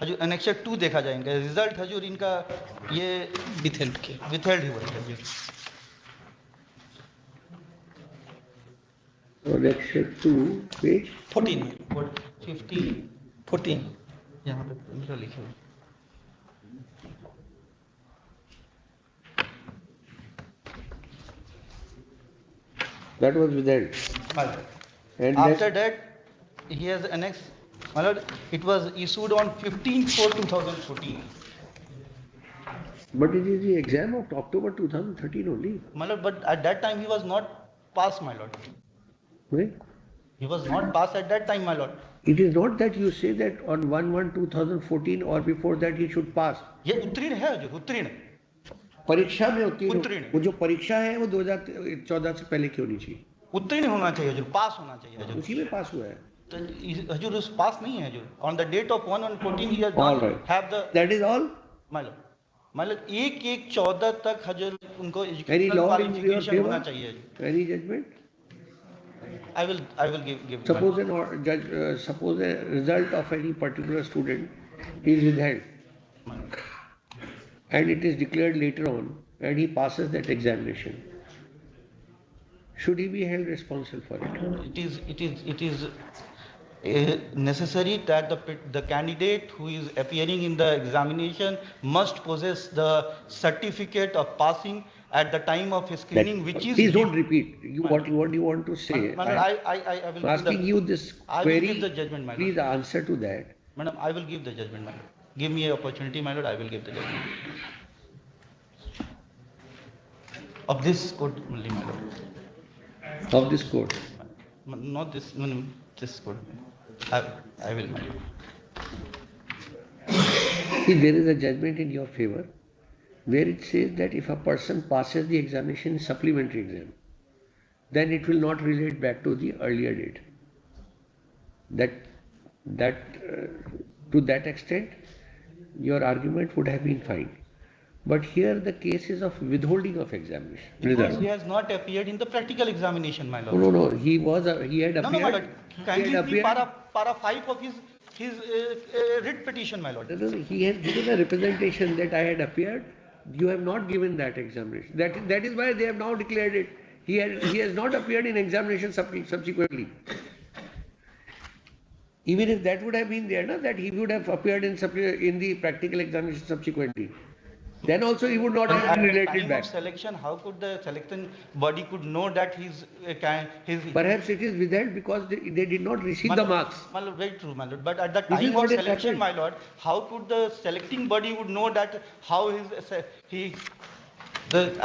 हजूर, एनेक्सर 2 देखा जाए इनका रिजल्ट हजूर, इनका ये विथहेल्ड हुआ है हजूर। एनेक्सर 2 पेज 14 14 यहाँ पे इनका लिखे हुए। that was withheld. And After that, he has annexed. It was issued on 15/4/2014. But it is the exam of October 2013 only. But at that time he was not passed, my lord. Right? He was not passed at that time, my lord. It is not that you say that on 1/1/2014 or before that he should pass. ये उत्तीर्ण है जो उत्तीर्ण। परीक्षा में उत्तीर्ण, वो जो परीक्षा है वो 2014 से पहले क्यों नहीं चाहिए? उत्तीर्ण होना चाहिए हजूर, पास होना चाहिए हजूर। उसी में पास हुआ है। तो हजूर उस पास नहीं है हजूर। On the date of 1/1/14 he has All not right. have the. That is all. मतलब 1/1/14 तक हजूर उनको Any educational law in your qualification होना favor? चाहिए। Any judgment? I will give. Suppose suppose a result of any particular student is withheld, and it is declared later on, and he passes that examination. Should he be held responsible for it? It is necessary that the candidate who is appearing in the examination must possess the certificate of passing at the time of screening, which is. Please don't repeat. What you want to say? I will. Asking you this I will query. give the judgment, my lord. Please answer to that. Madam, I will give the judgment, my lord. Give me an opportunity, my lord. I will give the judgment of this court only, my lord. Of this court. Not this. No, this court. I will, my lord. See, there is a judgment in your favor where it says that if a person passes the examination supplementary exam, then it will not relate back to the earlier date. To that extent, your argument would have been fine. But here the case is of withholding of examination. Because he has not appeared in the practical examination, my lord. No. He had appeared. No, my lord. Kindly He had see appeared. para 5 of his writ petition, my lord. He has given a representation that I had appeared. You have not given that examination. That is why they have now declared it. He has not appeared in examination subsequently. Even if that would have been there, that he would have appeared in the practical examination subsequently. Then also he would not have been related time back. Of selection, how could the selection body could know that his Perhaps it is withheld because they did not receive the marks. My lord, very true, my lord. But at the This is time what of has selection, happened. my lord, how could the selecting body would know that how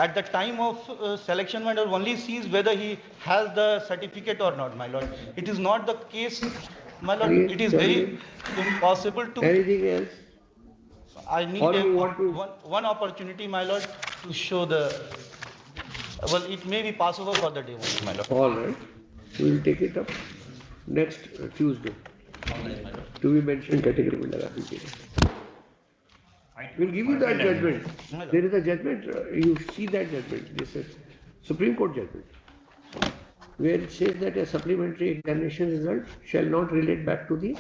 at the time of selection, my lord, only sees whether he has the certificate or not, my lord. It is not the case, my lord. It is very impossible to. Anything else? I need one opportunity, my lord, to show the. Well, it may be possible for the day one, my lord. All right. We will take it up next Tuesday. To be mentioned category में लगा दीजिएगा. We'll give you that judgment. There is a judgment. You see that judgment. This is Supreme Court judgment, where it says that a supplementary examination result shall not relate back to the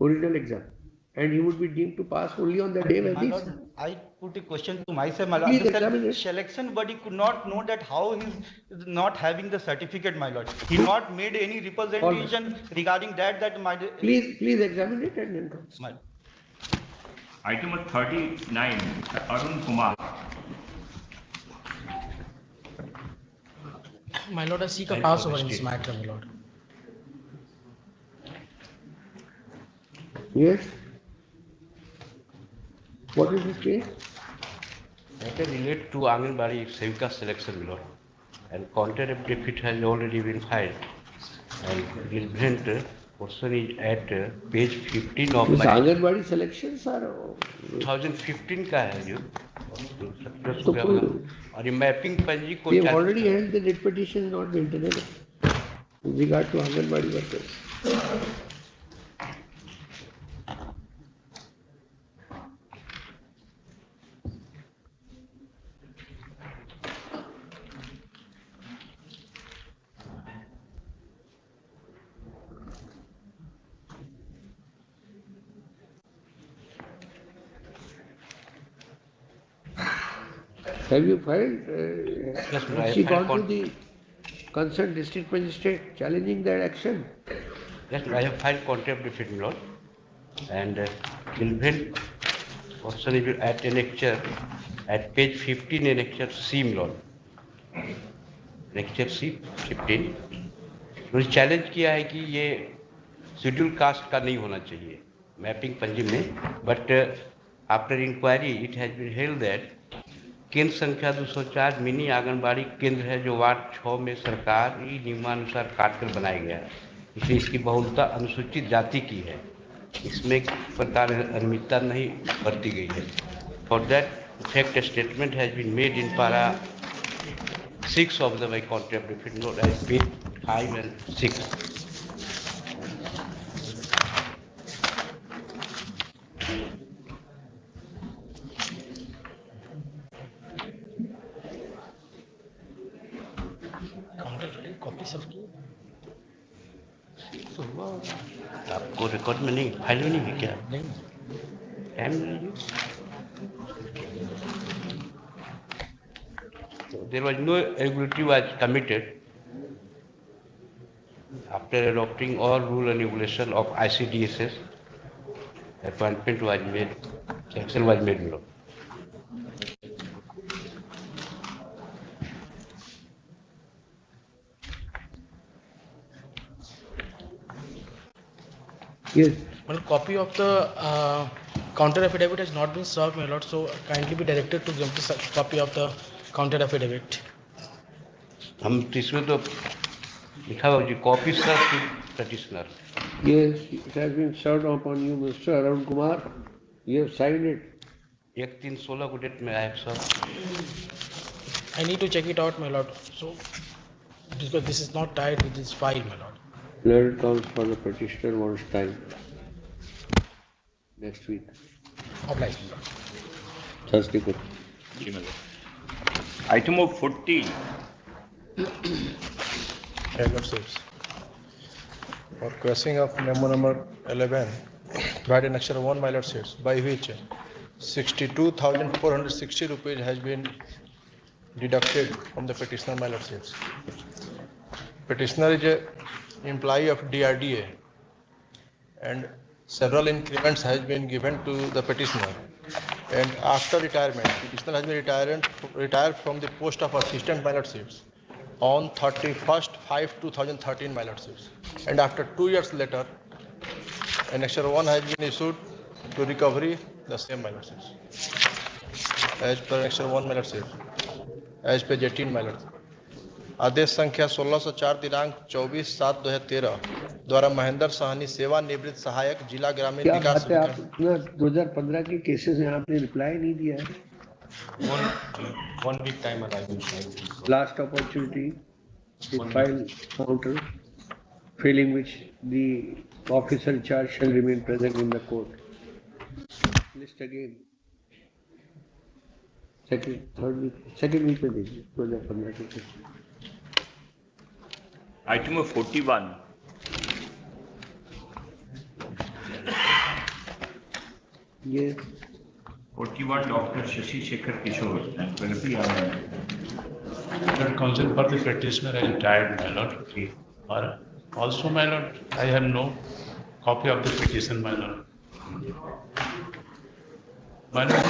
original exam, and he would be deemed to pass only on the day when My this. lord, I put a question to myself, my lord. Please The examine it. selection body could not know that how he is not having the certificate, my lord. He not made any representation regarding that my. Please examine it and then come. My, Item number 39, Arun Kumar. My lord, I seek a pass over in this matter, my lord. Yes. What is this case? Matter relate to Anganwadi Sevika selection, my lord. And counter affidavit has already been filed. And relevant portion is at page 15 of This my. Anganwadi selections are. 2015 का है जो. तो कोई- और ये mapping पंजी को. We have already held the writ petition on the internet with regard to Anganwadi workers. Have you filed? Yes, I Has have she filed gone to the concerned district magistrate challenging that action? yes, I have filed contempt of it, Lord. And relevant option is at annexure at page 15 annexure C, Lord. Annexure C 15. उन्होंने challenge किया है कि ये schedule caste का नहीं होना चाहिए mapping पंजी में, but after inquiry it has been held that केंद्र संख्या 204 मिनी आंगनबाड़ी केंद्र है जो वार्ड 6 में सरकारी नियमानुसार काटकर बनाया गया है, इसलिए इसकी बहुलता अनुसूचित जाति की है, इसमें प्रकार अनियमितता नहीं बरती गई है. For that fact statement has been made in para 6 of the contempt of it, note as page 5 and 6. Copy सबकी आपको रिकॉर्ड में नहीं, फाइल में नहीं है क्या? नहीं. Time there was no irregularity was committed after adopting all rule and regulation of ICDSS. Appointment was made, action was made. Below. Yes. Well, copy of the counter affidavit has not been served, my lord. So kindly be directed to give the copy of the counter affidavit. हम इसमें तो लिखा हुआ जी copy serve to petitioner. Yes, it has been served upon you, Mr. Arun Kumar. You have signed it. 1/3/16 को date में I have served. I need to check it out, my lord. So because this is not tied with this file, my lord. Letter comes for the petitioner once time. Next week. Obliged, my lord. Thursday. Good. Item of 40. Lordships. For crossing of memo number 11, provide an extra 1, my lordships, by which 62,460 rupees has been deducted from the petitioner, my lordships. Petitioner is a employee of DRDA and several increments has been given to the petitioner, and after retirement petitioner has been retired from the post of assistant, my lordships, on 31/5/2013, my lordships, and after 2 years later an extra 1 has been issued to recovery the same, my lordships, as per extra 1, my lordships, as page 18, my lordships. आदेश संख्या 1604 दिनांक 24/7/2013 द्वारा महेंद्र साहनी सेवानिवृत्त सहायक जिला ग्रामीण क्या विकास बात है, आप इतना 2015 के केसेस हैं, आपने रिप्लाई नहीं दिया है. One week time arrival. Last opportunity to file counter, failing which the officer in charge shall remain present in the court. List again. Second week में देखिए 2015 के cases. Item of 41. Yes. 41, Dr. Shashi Shekhar Kishore and Pranati Anand. Lord Counsel for the petitioner is retired, my lord. Or also, my lord, I have no copy of the petition, my lord. My lord,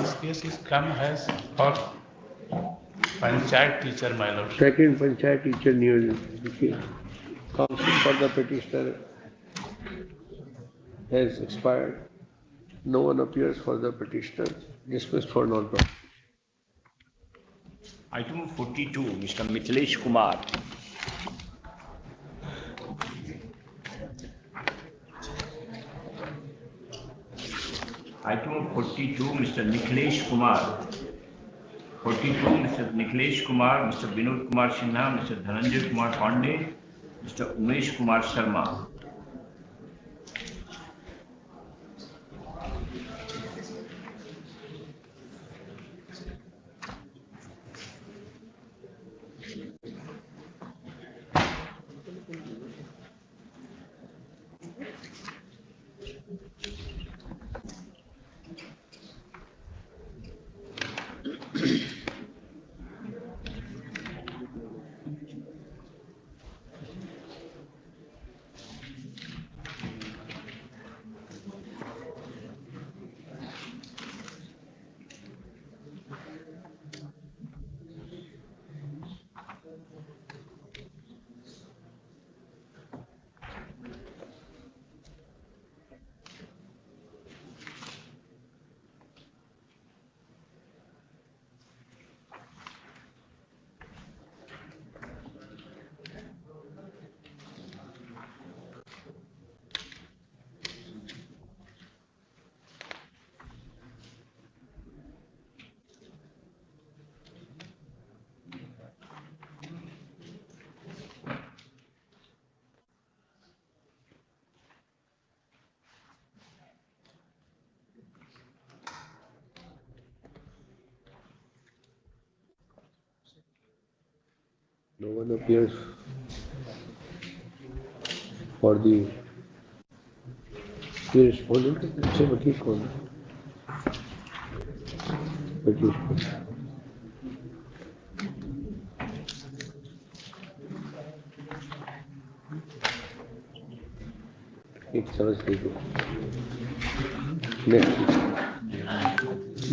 this case is come as for panchayat teacher, my lord. Second panchayat teacher news. Counsel for the petitioner has expired. No one appears for the petitioner. Dismissed for non-profit. Item of 42, Mr. Mithilesh Kumar. Item of 42, Mr. Nikhilesh Kumar. 42, Mr. Nikhilesh Kumar, Mr. Vinod Kumar Sinha, Mr. Dhananjay Kumar Pandey, Mr. Umesh Kumar Sharma. No one appears for the respondent. अच्छा वकील कौन है? Petitioner. एक समझ लीजिए next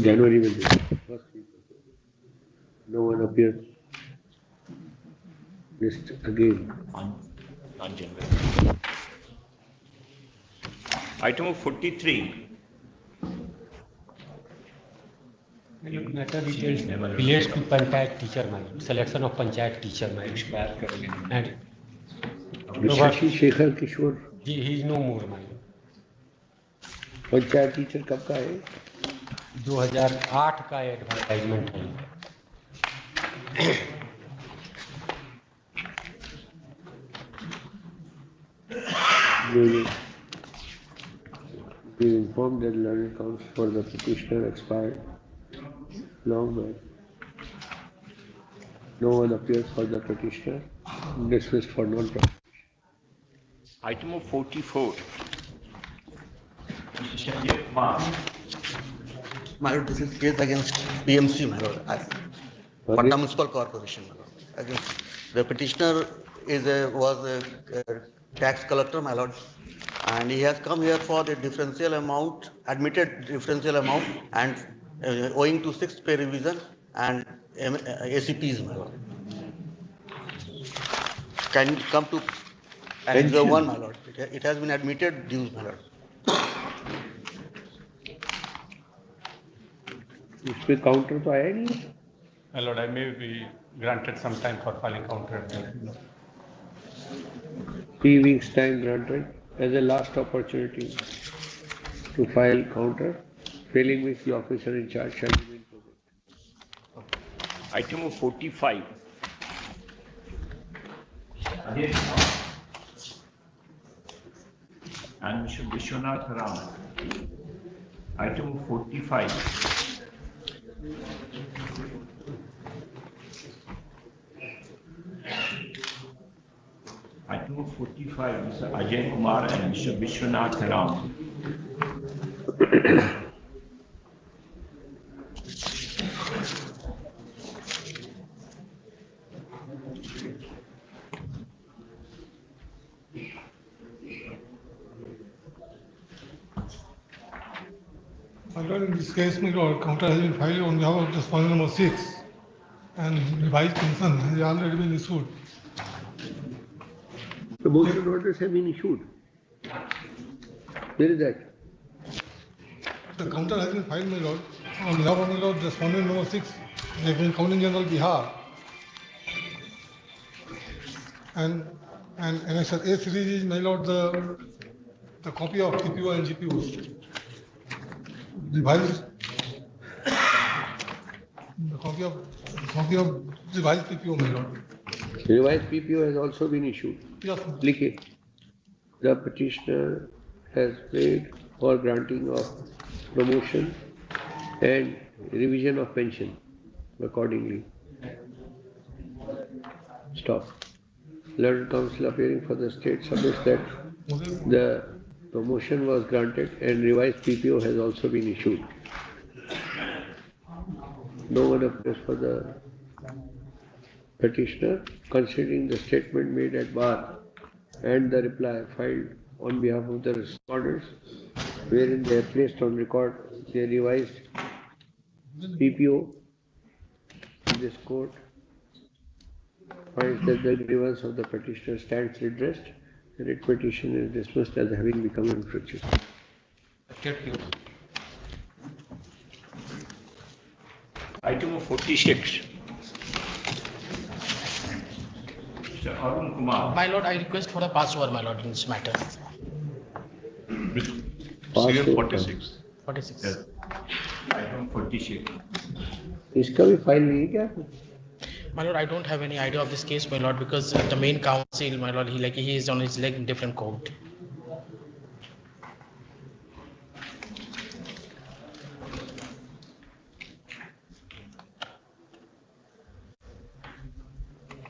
जनवरी में no one appears list again on January. Item of 43. Matter details relates to Panchayat teacher, selection of Panchayat teacher, and Shashi Shekhar Kishore. He is no more, panchayat teacher कब का है? 2008 का एडवर्टाइजमेंट है। We informed that learned counts for the petitioner expired long back. No one appears for the petitioner, dismissed for non-prosecution. Item of 44. My lord, this is case against PMC, my lord, Patna Municipal Corporation, my lord. Against the petitioner was a tax collector, my lord, and he has come here for the differential amount, admitted differential amount, and owing to 6th pay revision and ACPs, my lord. Can you come to Annex 1, my lord? It has been admitted dues, my lord. इसमें counter तो आया नहीं? My lord, I may be granted some time for filing counter. 3 weeks time granted as a last opportunity to file counter. Failing which the officer in charge shall remain present. Item of 45. And Mr. Vishwanath Ram. Item of 45. Item of 45, Mr. Ajay Kumar and Mr. Vishwanath Ram. My lord, in this case, my lord, counter has been filed on behalf of respondent number 6, and revised consent has already been issued. The motion orders have been issued. Where is that? The counter has been filed, my lord, on behalf of my lord, respondent number 6, the Accounting General Bihar, and annexure A series is, my lord, the copy of PPO and GPOs. Revised, the copy of revised PPO, my lord. Revised PPO has also been issued. Yes, Click it. The petitioner has paid for granting of promotion and revision of pension accordingly. Stop. Learned counsel appearing for the state submits that the promotion was granted and revised PPO has also been issued. No one appears for the petitioner, considering the statement made at bar and the reply filed on behalf of the respondents, wherein they have placed on record their revised PPO. This court finds that the grievance of the petitioner stands redressed. The writ petition is dismissed as having become infructuous. Item of 46. Mr. Arun Kumar. My lord, I request for a pass-over, my lord, in this matter. CM 46. 46. Yes. Item 46. इसका भी file नहीं है क्या? My lord, I don't have any idea of this case, my lord, because the main counsel, my lord, he is on his leg in different court.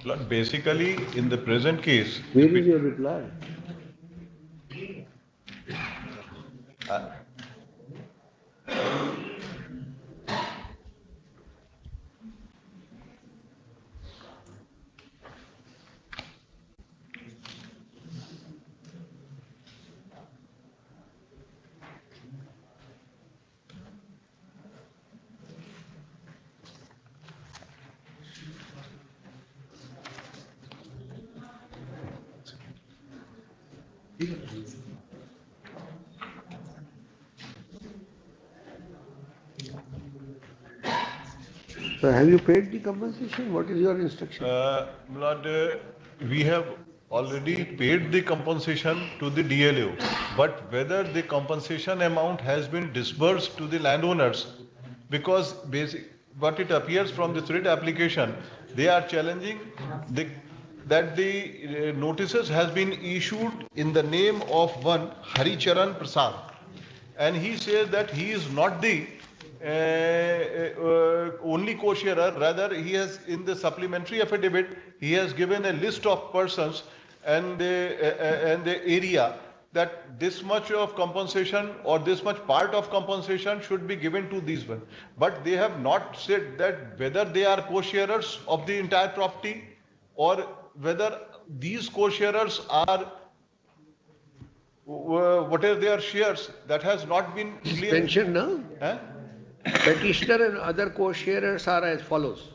Lord, basically, in the present case, Where is your reply? So have you paid the compensation? What is your instruction? Lord, we have already paid the compensation to the DLO, but whether the compensation amount has been disbursed to the landowners, because what it appears from the threat application, they are challenging that the notices has been issued in the name of one Haricharan Prasad, and he says that he is not the only co-sharer. Rather, he has, in the supplementary affidavit, he has given a list of persons and the area that this much of compensation or this much part of compensation should be given to these one. But they have not said that whether they are co-sharers of the entire property or whether these co-sharers are what are their shares. That has not been clear. Mentioned now? Huh? Petitioner and other co-sharers are as follows.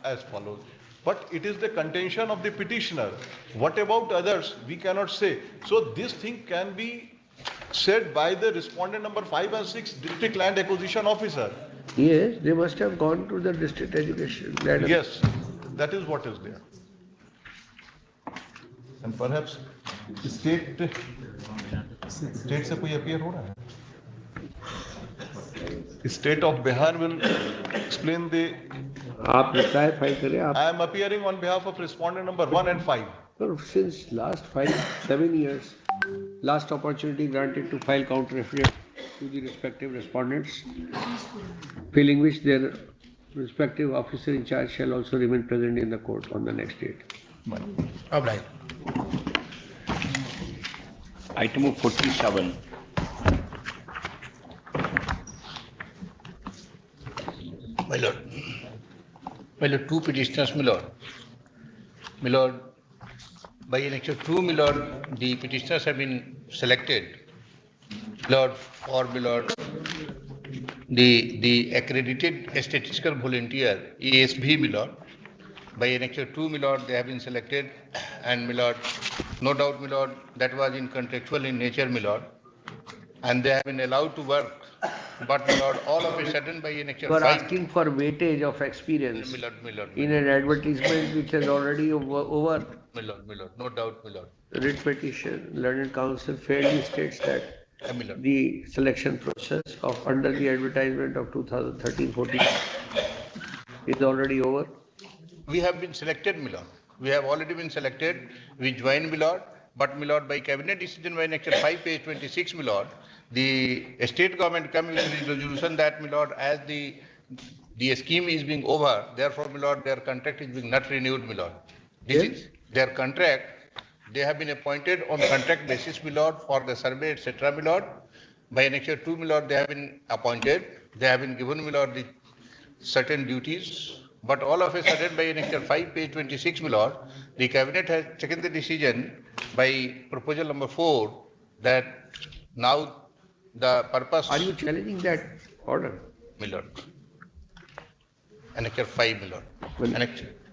As follows. But it is the contention of the petitioner. What about others? We cannot say. So this thing can be said by the respondent number 5 and 6, district land acquisition officer. Yes, they must have gone to the district education. Yes, that is what is there. And perhaps state से कोई appear हो रहा है? State of Bihar will explain the. आप reply file करें आप. I am appearing on behalf of respondent number 1 and 5. Since last 7 years, last opportunity granted to file counter affidavit to the respective respondents, failing which their respective officer in charge shall also remain present in the court on the next date. Right. Item 47. My Lord, two petitioners, my Lord. My Lord, by annexure 2, my Lord, the petitioners have been selected. Lord, or my Lord, the accredited statistical volunteer, ESV, my Lord. By annexure 2, my Lord, they have been selected, and my Lord, no doubt, my Lord, that was in contractual in nature, my Lord, and they have been allowed to work. But my Lord, all of a sudden by annexure 5. You are asking for weightage of experience my Lord, in an advertisement which is already over. My Lord, no doubt, my Lord. Writ petition, learned counsel fairly states that the selection process of under the advertisement of 2013-14 is already over. We have been selected, my Lord. We have already been selected. We joined, my Lord. But, my Lord, by cabinet decision by annexure 5, page 26, my Lord, the state government come with a resolution that, my Lord, as the scheme is being over, therefore, my Lord, their contract is being not renewed, my Lord. This is their contract. They have been appointed on contract basis, my Lord, for the survey, etc., my Lord. By annexure 2, my Lord, they have been appointed. They have been given, my Lord, the certain duties. But all of a sudden, by annexure 5, page 26, my Lord, the cabinet has taken the decision by proposal number 4 that now the purpose. Are you challenging that order? My Lord. Annexure 5, my Lord.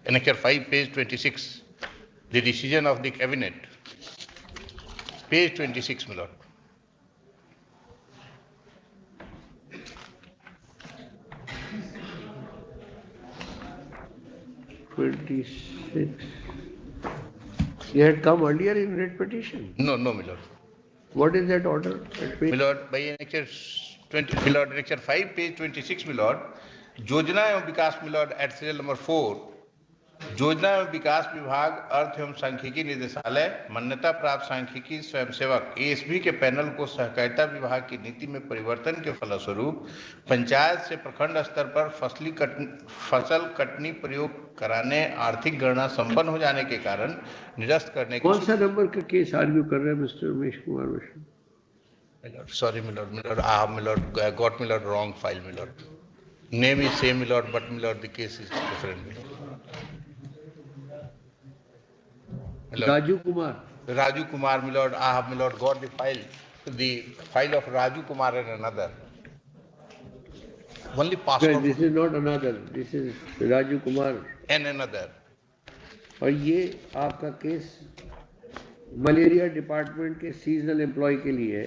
Annexure 5, page 26. The decision of the cabinet. Page 26, my Lord. You had come earlier in writ petition? No, my Lord. What is that order? My Lord, by annexure 20, my Lord, annexure 5, page 26, my Lord, Yojana and Vikas, my Lord, at serial number 4, योजना एवं विकास विभाग, अर्थ एवं सांख्यिकी निदेशालय, मान्यता प्राप्त सांख्यिकी स्वयंसेवक ASB के पैनल को सहकारिता विभाग की नीति में परिवर्तन के फलस्वरूप पंचायत से प्रखंड स्तर पर फसल कटनी प्रयोग कराने आर्थिक गणना संपन्न हो जाने के कारण निरस्त करने की। कौन सा नंबर का केस आर्ग्यू कर रहे हैं mister Umesh Kumar Mishra? Sorry, my lord, I have, my lord, got, my lord, wrong file, my lord. Name is same, my lord, but, my lord, the case is different, my lord. Raju Kumar. Raju Kumar, my lord, I have, my lord, got the file of Raju Kumar and another. Only passport. This is not another, this is Raju Kumar. And another. और ये आपका case malaria department के seasonal employ के लिए है।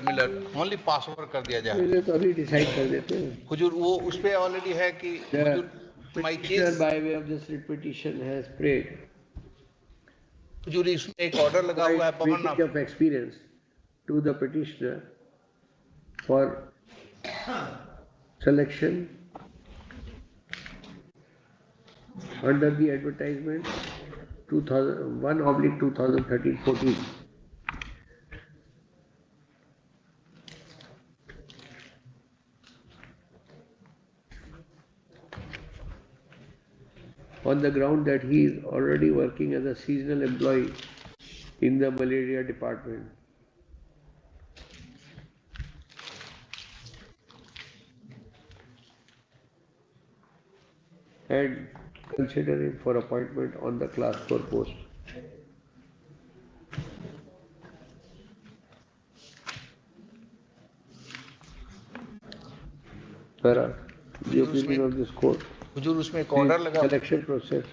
Miller only पास over कर दिया जाए। पहले तो अभी डिसाइड कर देते हैं। हुजूर वो उस पे ऑलरेडी है कि my case by way of this petition has prayed. हुजूर इसमें एक ऑर्डर लगा हुआ है पवन of experience to the petitioner for selection under the advertisement 2001/2013-14 on the ground that he is already working as a seasonal employee in the malaria department. And consider him for appointment on the class 4 post. The opinion of this court. Selection process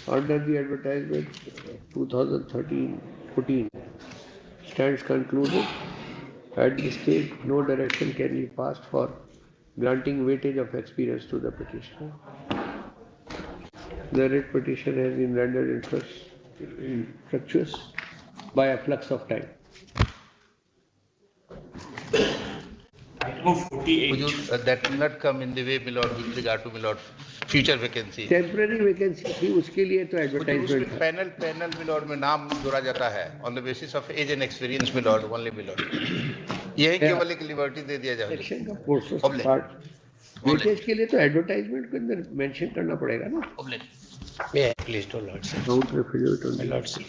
under the advertisement 2013-14 stands concluded. At this stage, no direction can be passed for granting weightage of experience to the petitioner. The writ petition has been rendered infructuous by a flux of time. Item 48. That will not come in the way, my lord, with regard to, my lord, future vacancy. Temporary vacancy थी उसके लिए तो advertisement था. Panel my lord में नाम जोड़ा जाता है on the basis of age and experience, my lord, only, my lord. यही केवल एक लिबर्टी दे दिया जाए. Section का process part. वेटेज के लिए तो एडवर्टाइजमेंट के अंदर मेंशन करना पड़ेगा ना. May I please to Lord sir. My Lord sir.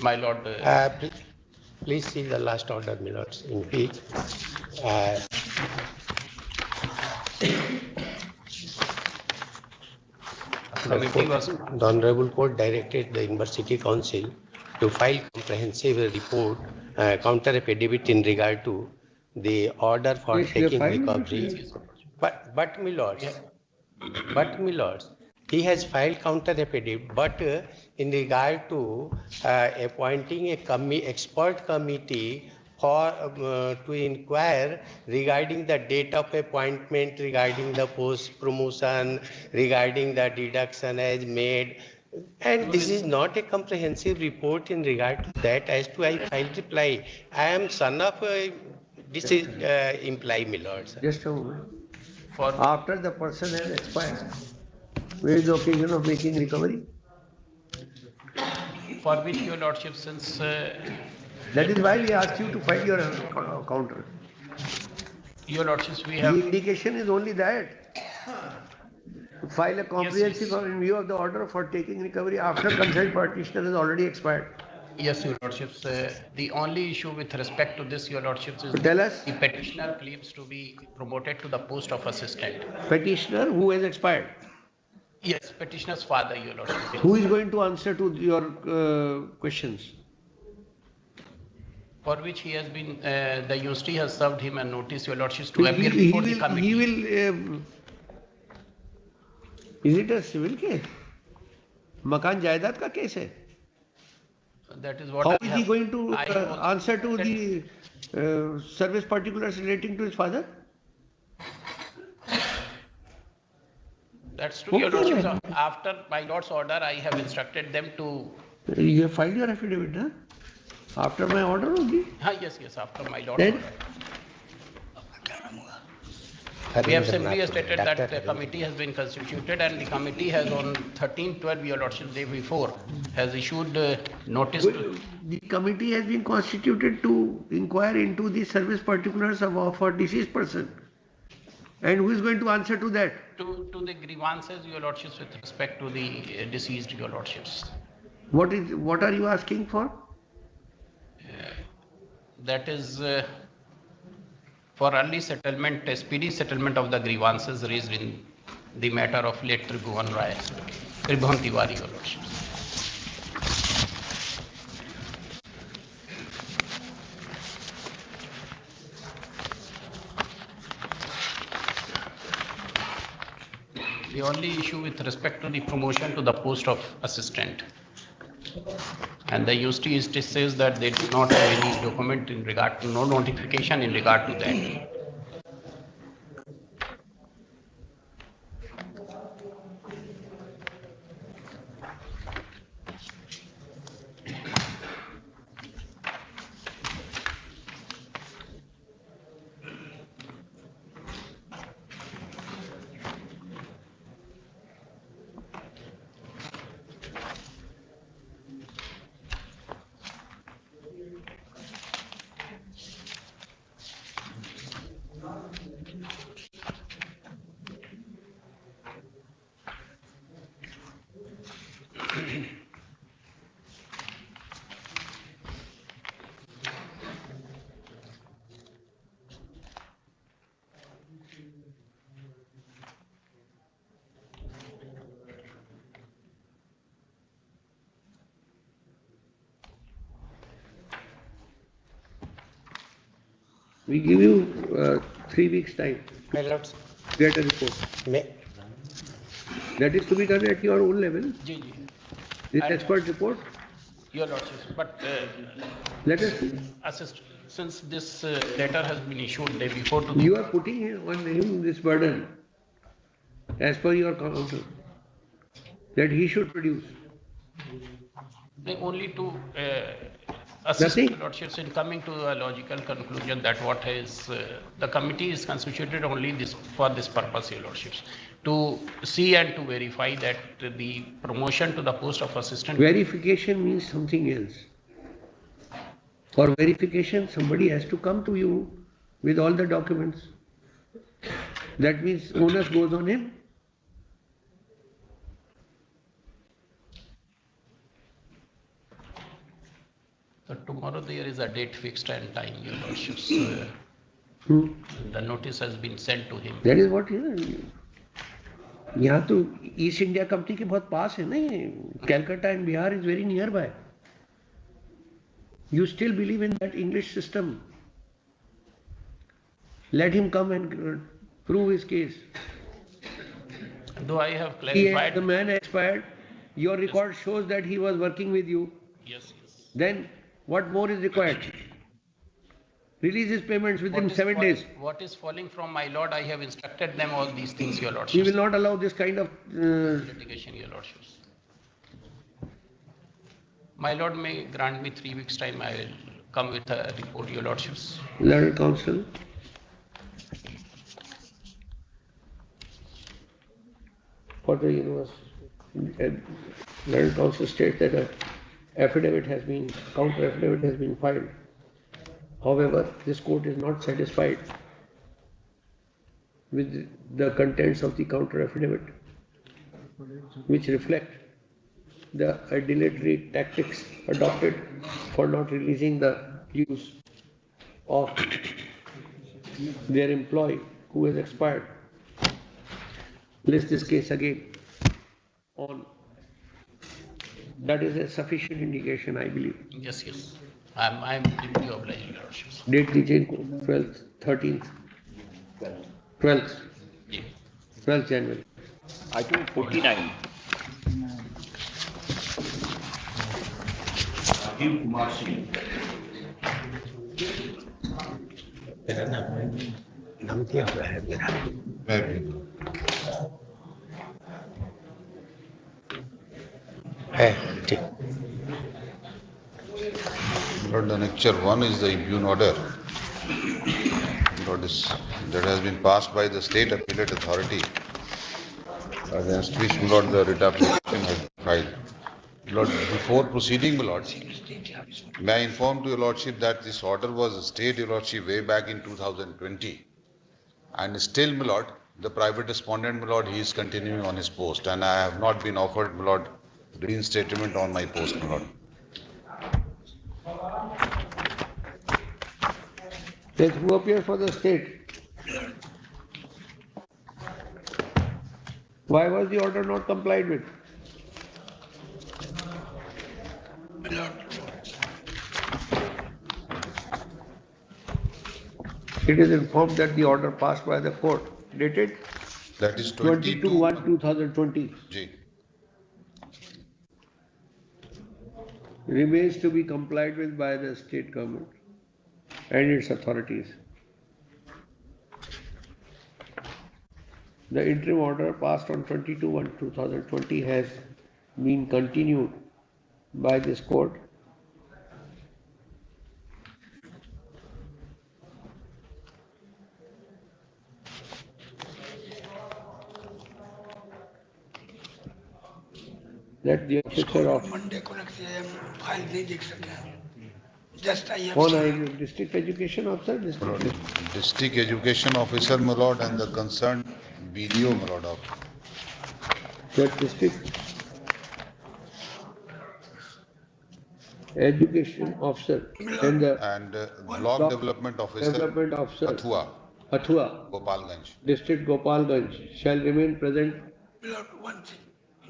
My Lord. Please see the last order, my Lord, in which the Honorable Court directed the University Council to file comprehensive report, counter affidavit in regard to the order for taking recovery. But my lords, he has filed counter affidavit, but in regard to appointing a expert committee for to inquire regarding the date of appointment, regarding the post promotion, regarding the deduction as made, and this is not a comprehensive report in regard to that. As to I filed reply, I am son of this is imply, my lords. Just a moment. For after the person has expired, where is the occasion of making recovery? For which your lordship, since that is why we asked you to file your counter. Your lordships, we have. The indication is only that. File a comprehensive in view of the order for taking recovery after consent petitioner has already expired. Yes, your lordships. The only issue with respect to this, your lordships, is tell us. The petitioner claims to be promoted to the post of assistant. Petitioner who has expired. Yes, petitioner's father, your lordship. Who is going to answer to your questions? For which he has been, the university has served him a notice, your lordships, to appear before the committee. He will. Is it a civil case? मकान जायदाद का case है. That is what. How is he going to answer to the service particulars relating to his father? That's true, your lordship. After my lord's order, I have instructed them to. You have filed your affidavit, huh? After my order only? Yes, after my lord's order. We have simply stated that the committee has been constituted and the committee has on 13/12, your lordship, day before, has issued notice. The committee has been constituted to inquire into the service particulars of a deceased person. And who is going to answer to that? To the grievances, your lordships, with respect to the deceased, your lordships. What are you asking for? That is for early settlement, speedy settlement of the grievances raised in the matter of late Tribhuvan Tiwari, your lordships. The only issue with respect to the promotion to the post of assistant. And the university says that they do not have any document in regard to, no notification in regard to that. We give you 3 weeks time. My lords. Get a report. That is to be done at your own level. This expert report. Your lordships, but Let us see. Since this letter has been issued day before to You are putting on him this burden as per your counsel that he should produce. only to assist the lordships in coming to a logical conclusion that what is the committee is constituted only for this purpose, your lordships, to see and to verify that the promotion to the post of assistant. Verification means something else. For verification, somebody has to come to you with all the documents. That means onus goes on him. So tomorrow there is a date fixed and time, your lordships. The notice has been sent to him. That is what यहाँ तो east India company के बहुत पास है ना, Calcutta and Bihar is very near by. You still believe in that English system? Let him come and prove his case. Though I have clarified. The man expired. Your record shows that he was working with you. Yes. Then what more is required? Release his payments within 7 days. What is falling from my lord, I have instructed them all these things, your lordships. He will not allow this kind of litigation, your lordships. My lord may grant me 3 weeks time. I will come with a report, your lordships. Learned counsel. For the university, learned counsel states that a counter affidavit has been filed. However, this court is not satisfied with the contents of the counter affidavit, which reflect the dilatory tactics adopted for not releasing the use of their employee who has expired. List this case again on. That is a sufficient indication, I believe. Yes. I am deeply obliged, your lordships. Date दीजिए इनको 12th, 13th, 12th, 12th January. Item 49. Rajiv Kumar Singh. मेरा नाम क्या हुआ है मेरा? है ठीक. Lord, annexure 1 is the immune order. Lord, this that has been passed by the State Appellate Authority, against which, my Lord, the writ application has been filed. Lord, before proceeding, my Lord, may I inform to your Lordship that this order was stayed, your Lordship, way back in 2020. And still, my Lord, the private respondent, my Lord, he is continuing on his post. And I have not been offered, my Lord, reinstatement on my post, my Lord. Then who appears for the state? Why was the order not complied with? It is informed that the order passed by the court, dated That is 22/1/2020, Ji. remains to be complied with by the state government and its authorities. The interim order passed on 22/1/2020 has been continued by this court that the officer of district education officer, District Education Officer, my Lord, and the concerned BDO, my Lord, of the district education officer and the Block Development Officer, Athua, Gopalganj. district Gopalganj shall remain present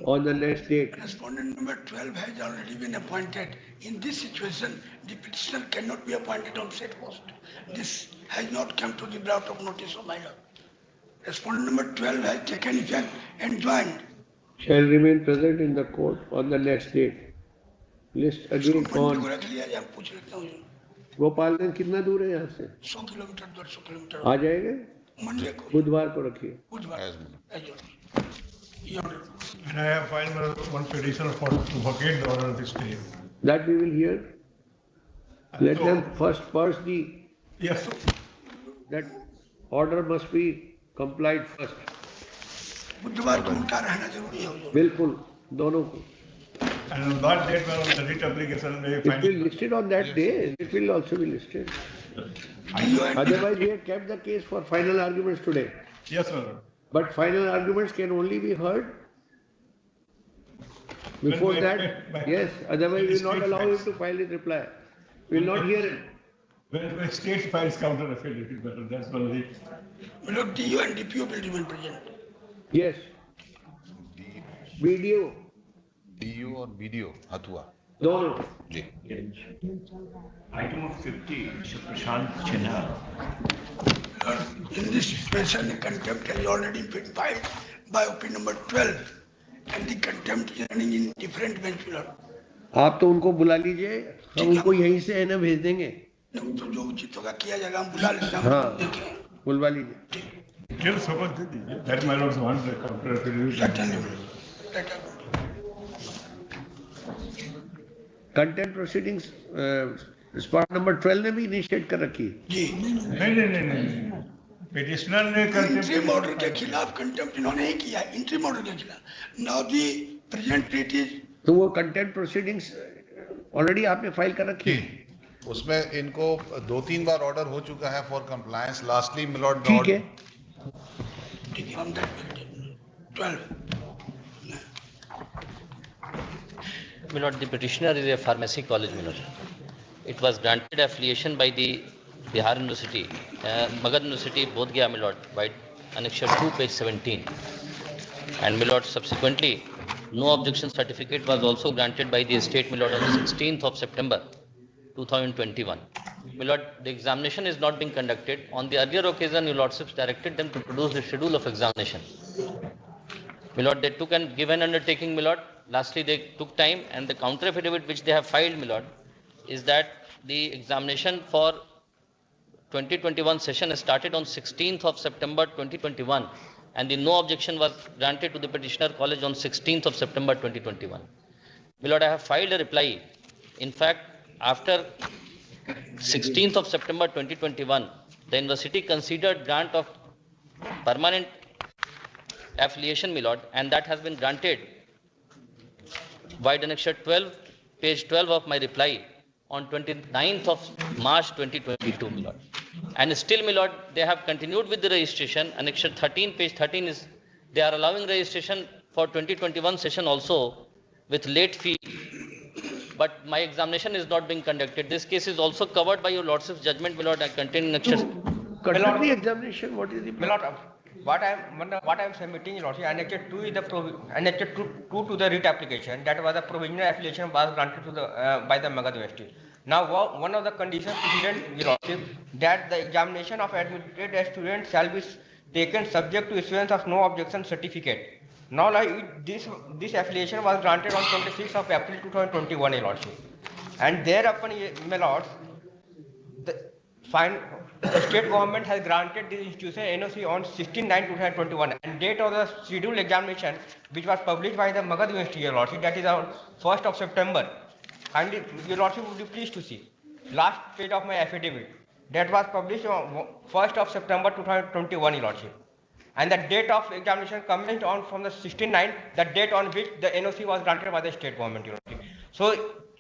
on the next date. Respondent number 12 has already been appointed. In this situation, the petitioner cannot be appointed on said post. This has not come to the draft of notice of my lord. Respondent number 12 has taken effect and joined. Shall remain present in the court on the next date. List again on Gopalganj कितना दूर है यहाँ से? 100 kilometre 150 kilometre आ जाएंगे? Monday को बुधवार को रखिए. And I have filed one petition for to vacate the order of the stay. That we will hear. Let them first purge the. Yes. That order must be complied first. बुधवार को उनका रहना जरूरी है. बिल्कुल दोनों को. And on that date, the writ application may It will be listed on that day. It will also be listed. Otherwise, we have kept the case for final arguments today. Yes, sir. But final arguments can only be heard before that. Yes. Otherwise, we will not allow him to file his reply. We will not hear it. When state files counter affidavit, that's only. Look, DU and DPO will remain present. Yes. BDO. DU or BDO, Athua. No. Ji. Item of 50, Mr. Prashant Chinna. In this situation, the contempt has already been filed by OP number 12, and the contempt is running in different bench. आप तो उनको बुला लीजिए, हम उनको यहीं से है ना भेज देंगे. तो जो उचित होगा किया जाएगा, हम बुला लेते हैं. हाँ, बुलवा लीजिए. Kill someone did it. That my lord's one counter affidavit. Contempt proceedings spot number 12 ने भी इनिशिएट कर रखी है. जी. नहीं. Petitioner ने interim order के खिलाफ contempt इन्होंने ही किया. Interim order के खिलाफ. Now the present date is. तो वो contempt proceedings already आपने फाइल कर रखी है. उसमें इनको 2-3 बार ऑर्डर हो चुका है फॉर कंप्लायंस. Lastly milord. ठीक है. ठीक है, हम 12. Milord, the petitioner is a pharmacy college, Milord. It was granted affiliation by the Bihar University, Magad University, Bodh Gaya, Milord, by Annexure 2, page 17. And Milord, subsequently, no objection certificate was also granted by the state, Milord, on the 16th of September 2021. Milord, the examination is not being conducted. On the earlier occasion, your lordships directed them to produce the schedule of examination. Milord, they took and given undertaking, Milord. Lastly, they took time, and the counter affidavit which they have filed, Milord, is that the examination for 2021 session started on 16th of September 2021, and the no objection was granted to the petitioner college on 16th of September 2021. Milord, I have filed a reply. In fact, after 16th of September 2021, the university considered grant of permanent affiliation, my lord, and that has been granted by Annexure 12, page 12 of my reply on 29th of March 2022, my lord. And still, my lord, they have continued with the registration. Annexure 13, page 13 is, they are allowing registration for 2021 session also with late fee. But my examination is not being conducted. This case is also covered by your lordship's judgment, my lord, and containing Annexure. Conduct the examination, what is the? My lord, what I am submitting, Your Lordship, Annexure 2 is the Annexure 2 to the writ application. That was a provisional affiliation was granted to the by the Magad University. Now, one of the conditions precedent, Your Lordship, that the examination of admitted students shall be taken subject to issuance of no objection certificate. Now, like this affiliation was granted on 26th of April 2021, Your Lordship, and thereupon, my lords, the state government has granted this institution NOC on 16/9/2021, and date of the scheduled examination, which was published by the Magad University, Your Lordship, that is on 1st of September. And Your Lordship would be pleased to see last page of my affidavit that was published on 1st of September 2021, Your Lordship. And the date of examination commenced on from the 16/9, the date on which the NOC was granted by the state government, Your Lordship. So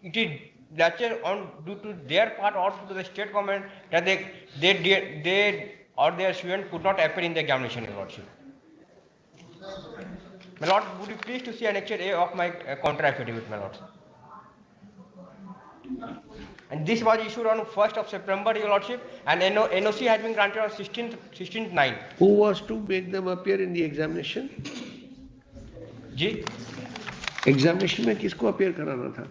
it is lecture on due to their part or to the state government that they or their student could not appear in the examination, Your Lordship. My lord, would you please to see Annexure A of my counter affidavit, my lord. And this was issued on 1st of September, Your Lordship, and NOC has been granted on 16/9. Who was to make them appear in the examination? Ji Examination में किसको appear कराना था?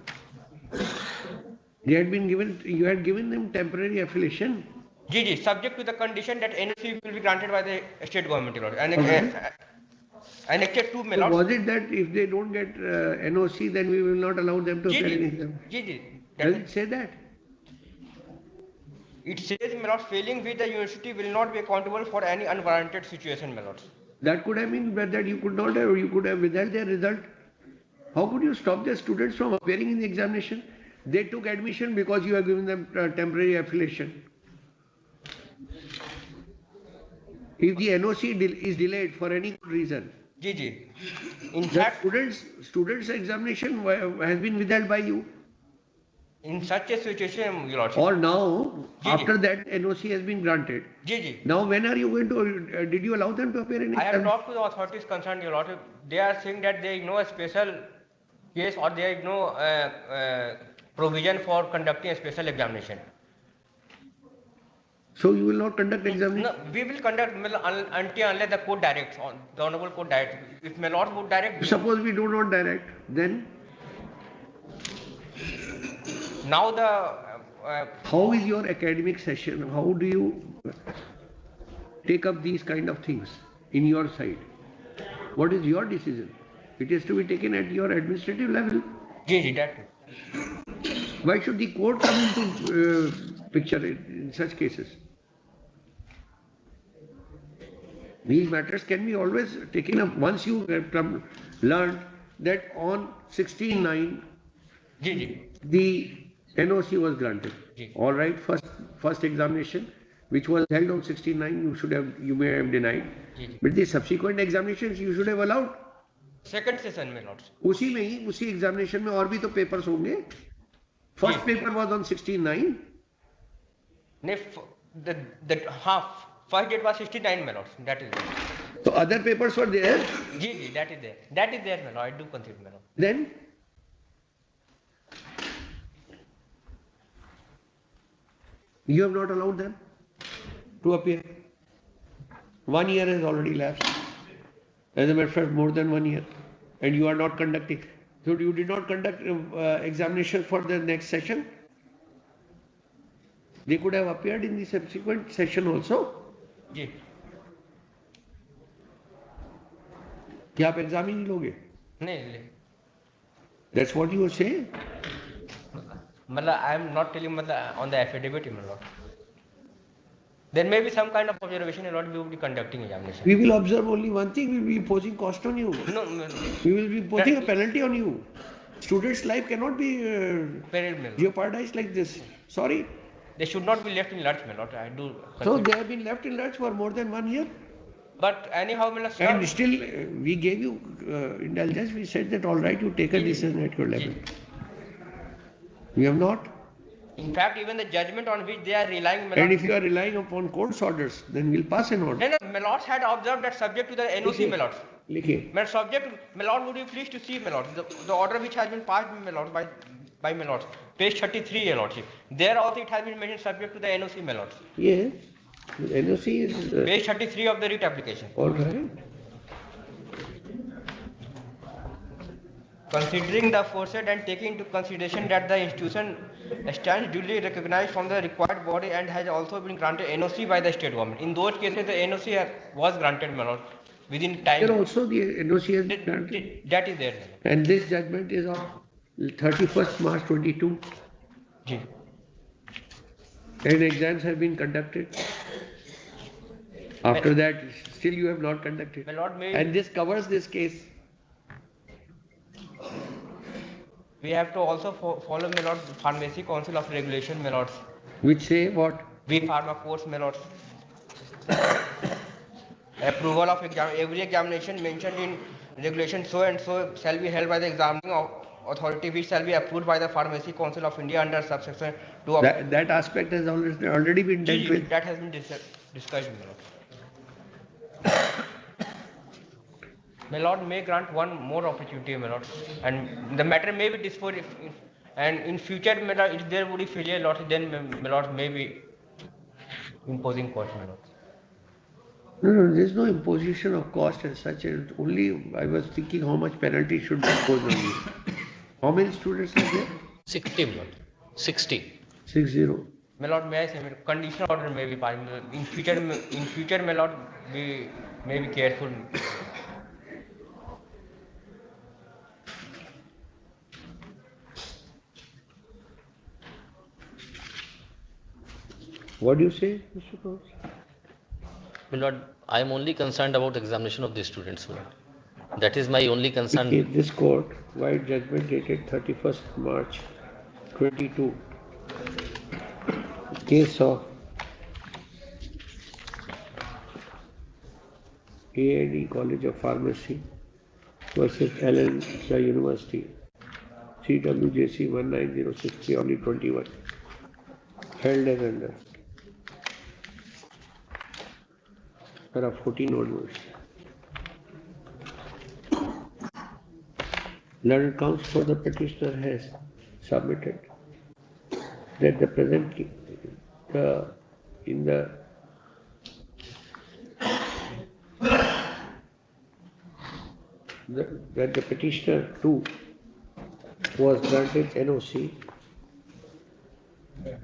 They had been given, you had given them temporary affiliation. Ji, subject to the condition that NOC will be granted by the state government, Your Lord. And Annexure 2, my lord. So was it that if they don't get NOC, then we will not allow them to appear in exam? Does it say that? It says, my lord, failing which the university will not be accountable for any unwarranted situation, my lord. That could have been that you could not have, you could have withheld their result. How could you stop the students from appearing in the examination? They took admission because you have given them temporary affiliation. If the NOC is delayed for any good reason, in fact, students' examination has been withheld by you. In such a situation, Your Lordship. Or now, after that NOC has been granted. Now, when are you going to? Did you allow them to appear in? I have talked to the authorities concerned, Your Lordship. They are saying that there is no special case or there is no provision for conducting a special examination. So you will not conduct examination? No, we will conduct until unless the court directs, the honorable court directs. If my lord would direct. Suppose we do not direct, then? Now the. How is your academic session? How do you take up these kind of things in your side? What is your decision? It is to be taken at your administrative level. That. Why should the court come into picture in such cases? These matters can be always taken up once you have learned that on 16/9 the NOC was granted. All right, first examination which was held on 16/9 you may have denied, but the subsequent examinations you should have allowed. Second session में lords. उसी में ही उसी examination में और भी तो papers होंगे. First paper was on 16/9. The half. First date was 16/9, my lord. That is there. So other papers were there? That is there. That is there, my lord. I do concede, my lord. Then? You have not allowed them to appear. 1 year has already lapsed. As a matter of fact, more than 1 year. And you are not conducting. So you did not conduct examination for the next session? They could have appeared in the subsequent session also. क्या आप exam ही नहीं लोगे? नहीं. That's what you say? I am not telling on the affidavit, my lord. There may be some kind of observation, my lord. We will be conducting examination. We will observe only one thing. We will be imposing cost on you. No. We will be imposing a penalty on you. Students' life cannot be jeopardized like this. Sorry. they should not be left in lurch, my lord. I do. So they have been left in lurch for more than 1 year. But anyhow, my lord, And still, we gave you indulgence. We said that all right, you take a decision at your level. You have not. in fact, even the judgment on which they are relying, my And lord, if you are relying upon court's orders, then we'll pass an order. then my lords had observed that subject to the NOC, my lord. Likhe. My subject, my lord, would you please to see, my lord, the order which has been passed, my lord, by my lord, page 33, your lordship. There also it has been mentioned subject to the NOC, my lord. Yes. The NOC is. Page 33 of the writ application. All right. Considering the aforesaid and taking into consideration that the institution stands duly recognized from the required body and has also been granted NOC by the state government. In those cases, the NOC was granted, my lord, within time. There also the NOC has been granted. That is there. And this judgment is of 31st March 22. Ji. And exams have been conducted. After that, still you have not conducted. My lord, may And this covers this case. we have to also follow, my lord, Pharmacy Council of Regulation, my lords. Which say what? We pharma course, my lords. Approval of exam, every examination mentioned in regulation so and so shall be held by the examining authority, which shall be approved by the Pharmacy Council of India under subsection 2 of That aspect has already been dealt with. That has been discussed, my lord. My lord may grant one more opportunity, my lord, and the matter may be disposed of, and in future, my lord, if there would be failure, lord, then my lord may be imposing cost, my lord. No, there is no imposition of cost as such. And only I was thinking how much penalty should be imposed on you. How many students are there? 60, my lord. 60. 60. My lord, may I say, conditional order may be passed. In future, my lord, we may be careful. What do you say, Mr. Kaur? My lord, I am only concerned about examination of the students, my lord. That is my only concern. In this court, white judgment dated 31st March 22, case of A&E College of Pharmacy versus Allenza University, CWJC 19063/21, held as under. Para 14 onwards. Learned counsel for the petitioner has submitted that the present that the petitioner too was granted NOC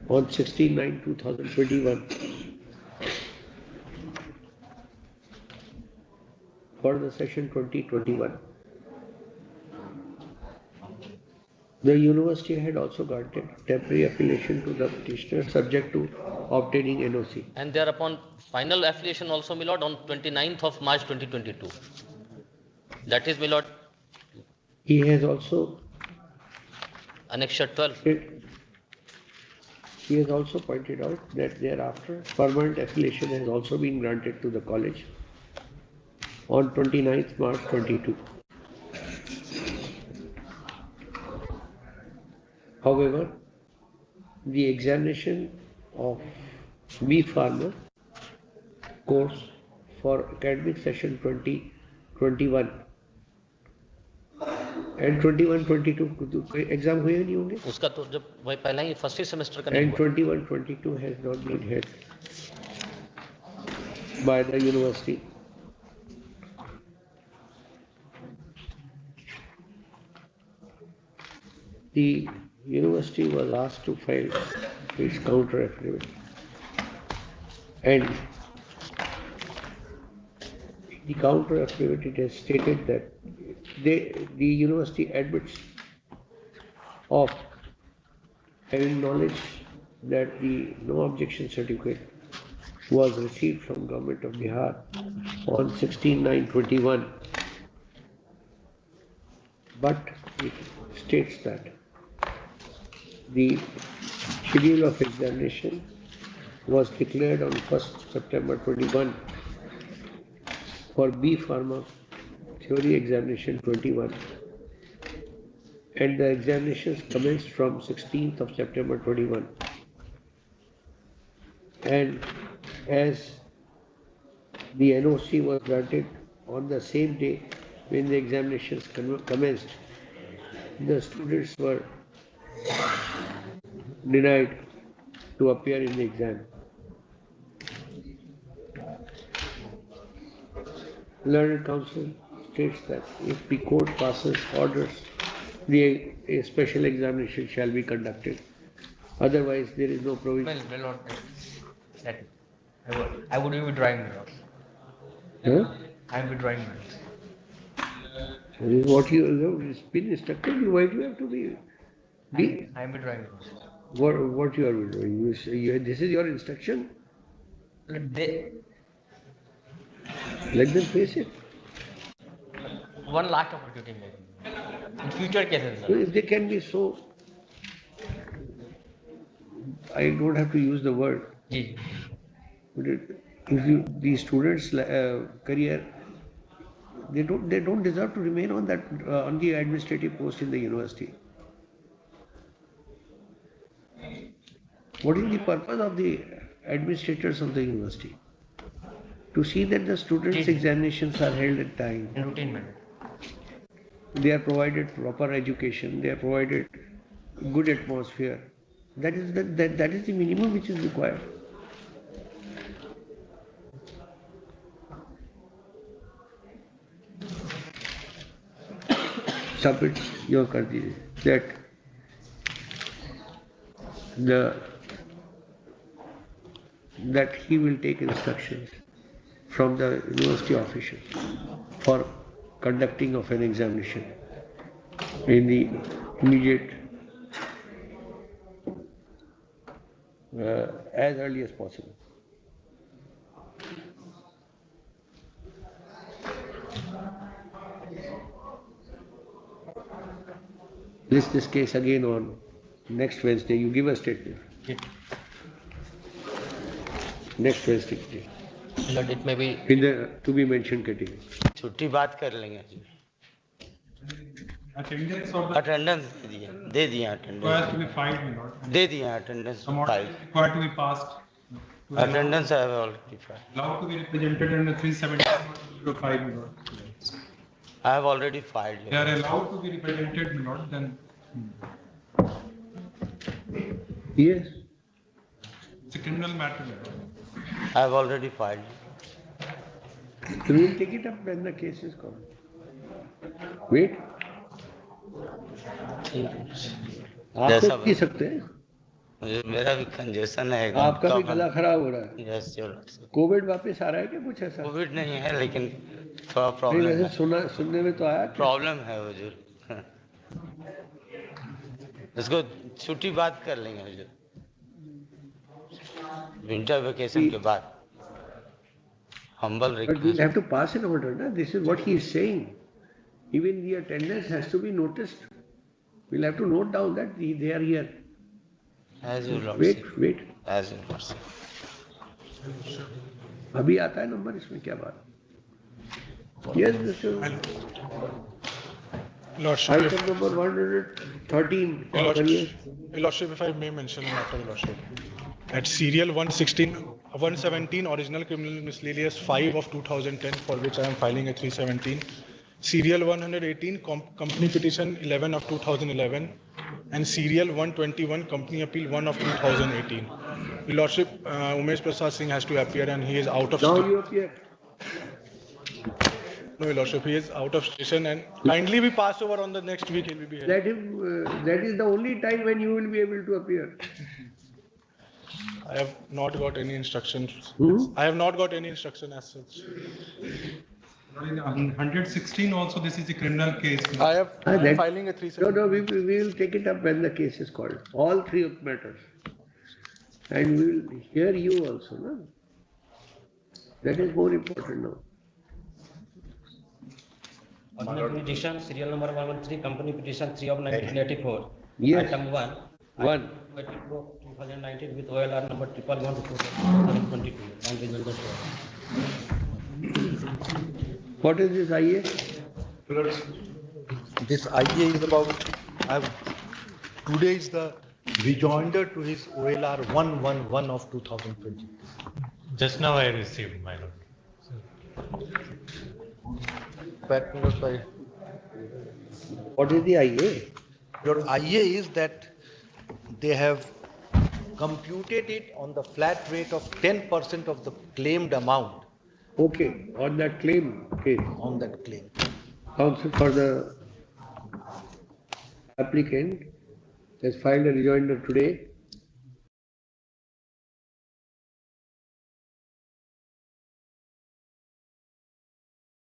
on 16/9/2021 for the session 2021. The university had also granted temporary affiliation to the petitioner subject to obtaining NOC. And thereupon final affiliation also, my lord, on 29th of March 2022. That is, my lord. He has also Annexure 12. He has also pointed out that thereafter permanent affiliation has also been granted to the college on 29th March 22. However, the examination of B Pharma course for academic session 2021 and 21-22 exam हुए नहीं होंगे? उसका तो जब वही पहला ही first semester का And 21-22 has not been held by the university. The university was asked to file its counter affidavit, and the counter affidavit it has stated that the university admits of having knowledge that the no objection certificate was received from Government of Bihar on 16/9/21, but it states that the schedule of examination was declared on 1st September 21 for B Pharma theory examination 21, and the examinations commenced from 16th of September 21. And as the NOC was granted on the same day when the examinations commenced, the students were denied to appear in the exam. Learned Council states that if the court passes orders, a special examination shall be conducted. Otherwise, there is no provision. Well, Lord, that I would be withdrawing my Lord. Huh? I am withdrawing my Lord. That is what you have been instructed. Why do you have to be? I am withdrawing my Lord. What you are doing? This is your instruction. They, Let them face it. one last opportunity maybe. In future cases, So sir. if they can be so, I don't have to use the word. Ji. But if the students' career, they don't deserve to remain on that on the administrative post in the university. What is the purpose of the administrators of the university? To see that the students' examinations are held at time. In routine manner. They are provided proper education. They are provided good atmosphere. That is the minimum which is required. Submit your कर that he will take instructions from the university officials for conducting of an examination in the immediate as early as possible. List this case again on next Wednesday. You give a statement. Next Wednesday. Lord, it may be In the to be mentioned category. छुट्टी बात कर लेंगे Attendance of the attendance दे दिए required to be attendance filed, my lord. दे दिए attendance Amount file required to be passed. To allow- attendance I have already Allowed to be represented under 370.05, my lord. I have already filed. They are allowed to be represented, my lord, then Yes. it's a criminal matter, my lord. I have already filed. So we will take it up when the case is called. Wait. आप जैसा तो P सकते हैं. मेरा भी congestion है एकदम. आपका भी गला खराब हो रहा है. यस योर कोविड वापस आ रहा है क्या कुछ ऐसा? कोविड नहीं है लेकिन थोड़ा नहीं, प्रॉब्लम वैसे है. सुनने में तो आया. प्रॉब्लम है हुजूर. इसको छुट्टी बात कर लेंगे हुजूर. विंटर वेकेशन के बाद. Humble But we'll request. have to pass an order. Na? This is what he is saying. Even the attendance has to be noticed. We'll have to note down that they are here. As you Lord Wait, say. wait. As you Lord say. अभी आता है number इसमें क्या बात? Yes, Mr. Lordship, Item number 113. क्या करिए? Lordship, if I may mention a matter, Lordship. At serial 117, original criminal miscellaneous 5 of 2010, for which I am filing a 317. Serial 118, company petition 11 of 2011. And serial 121, company appeal 1 of 2018. Your Lordship, Umesh Prasad Singh has to appear and he is out of Now station. you appear. No, Your Lordship, he is out of station and kindly be passed over on the next week. He will be here. Let him. That is the only time when you will be able to appear. I have not got any instructions. Hmm? I have not got any instruction as such. In 116 also, this is a criminal case. I have That- filing a No, 317. no, we will take it up when the case is called. All three of matters. And we will hear you also, no? That is more important now. Original petition, serial number 113, company petition 3 of 1984. Yes. Item 1, One. 2019 with OLR number 111 and remember What is this IA? This IA is about, today is the rejoinder to his OLR 111 of 2020. Just now I received, my lord. What is the IA? Your IA is that they have computed it on the flat rate of 10% of the claimed amount. Okay, on that claim case. On that claim. Counsel for the applicant has filed a rejoinder today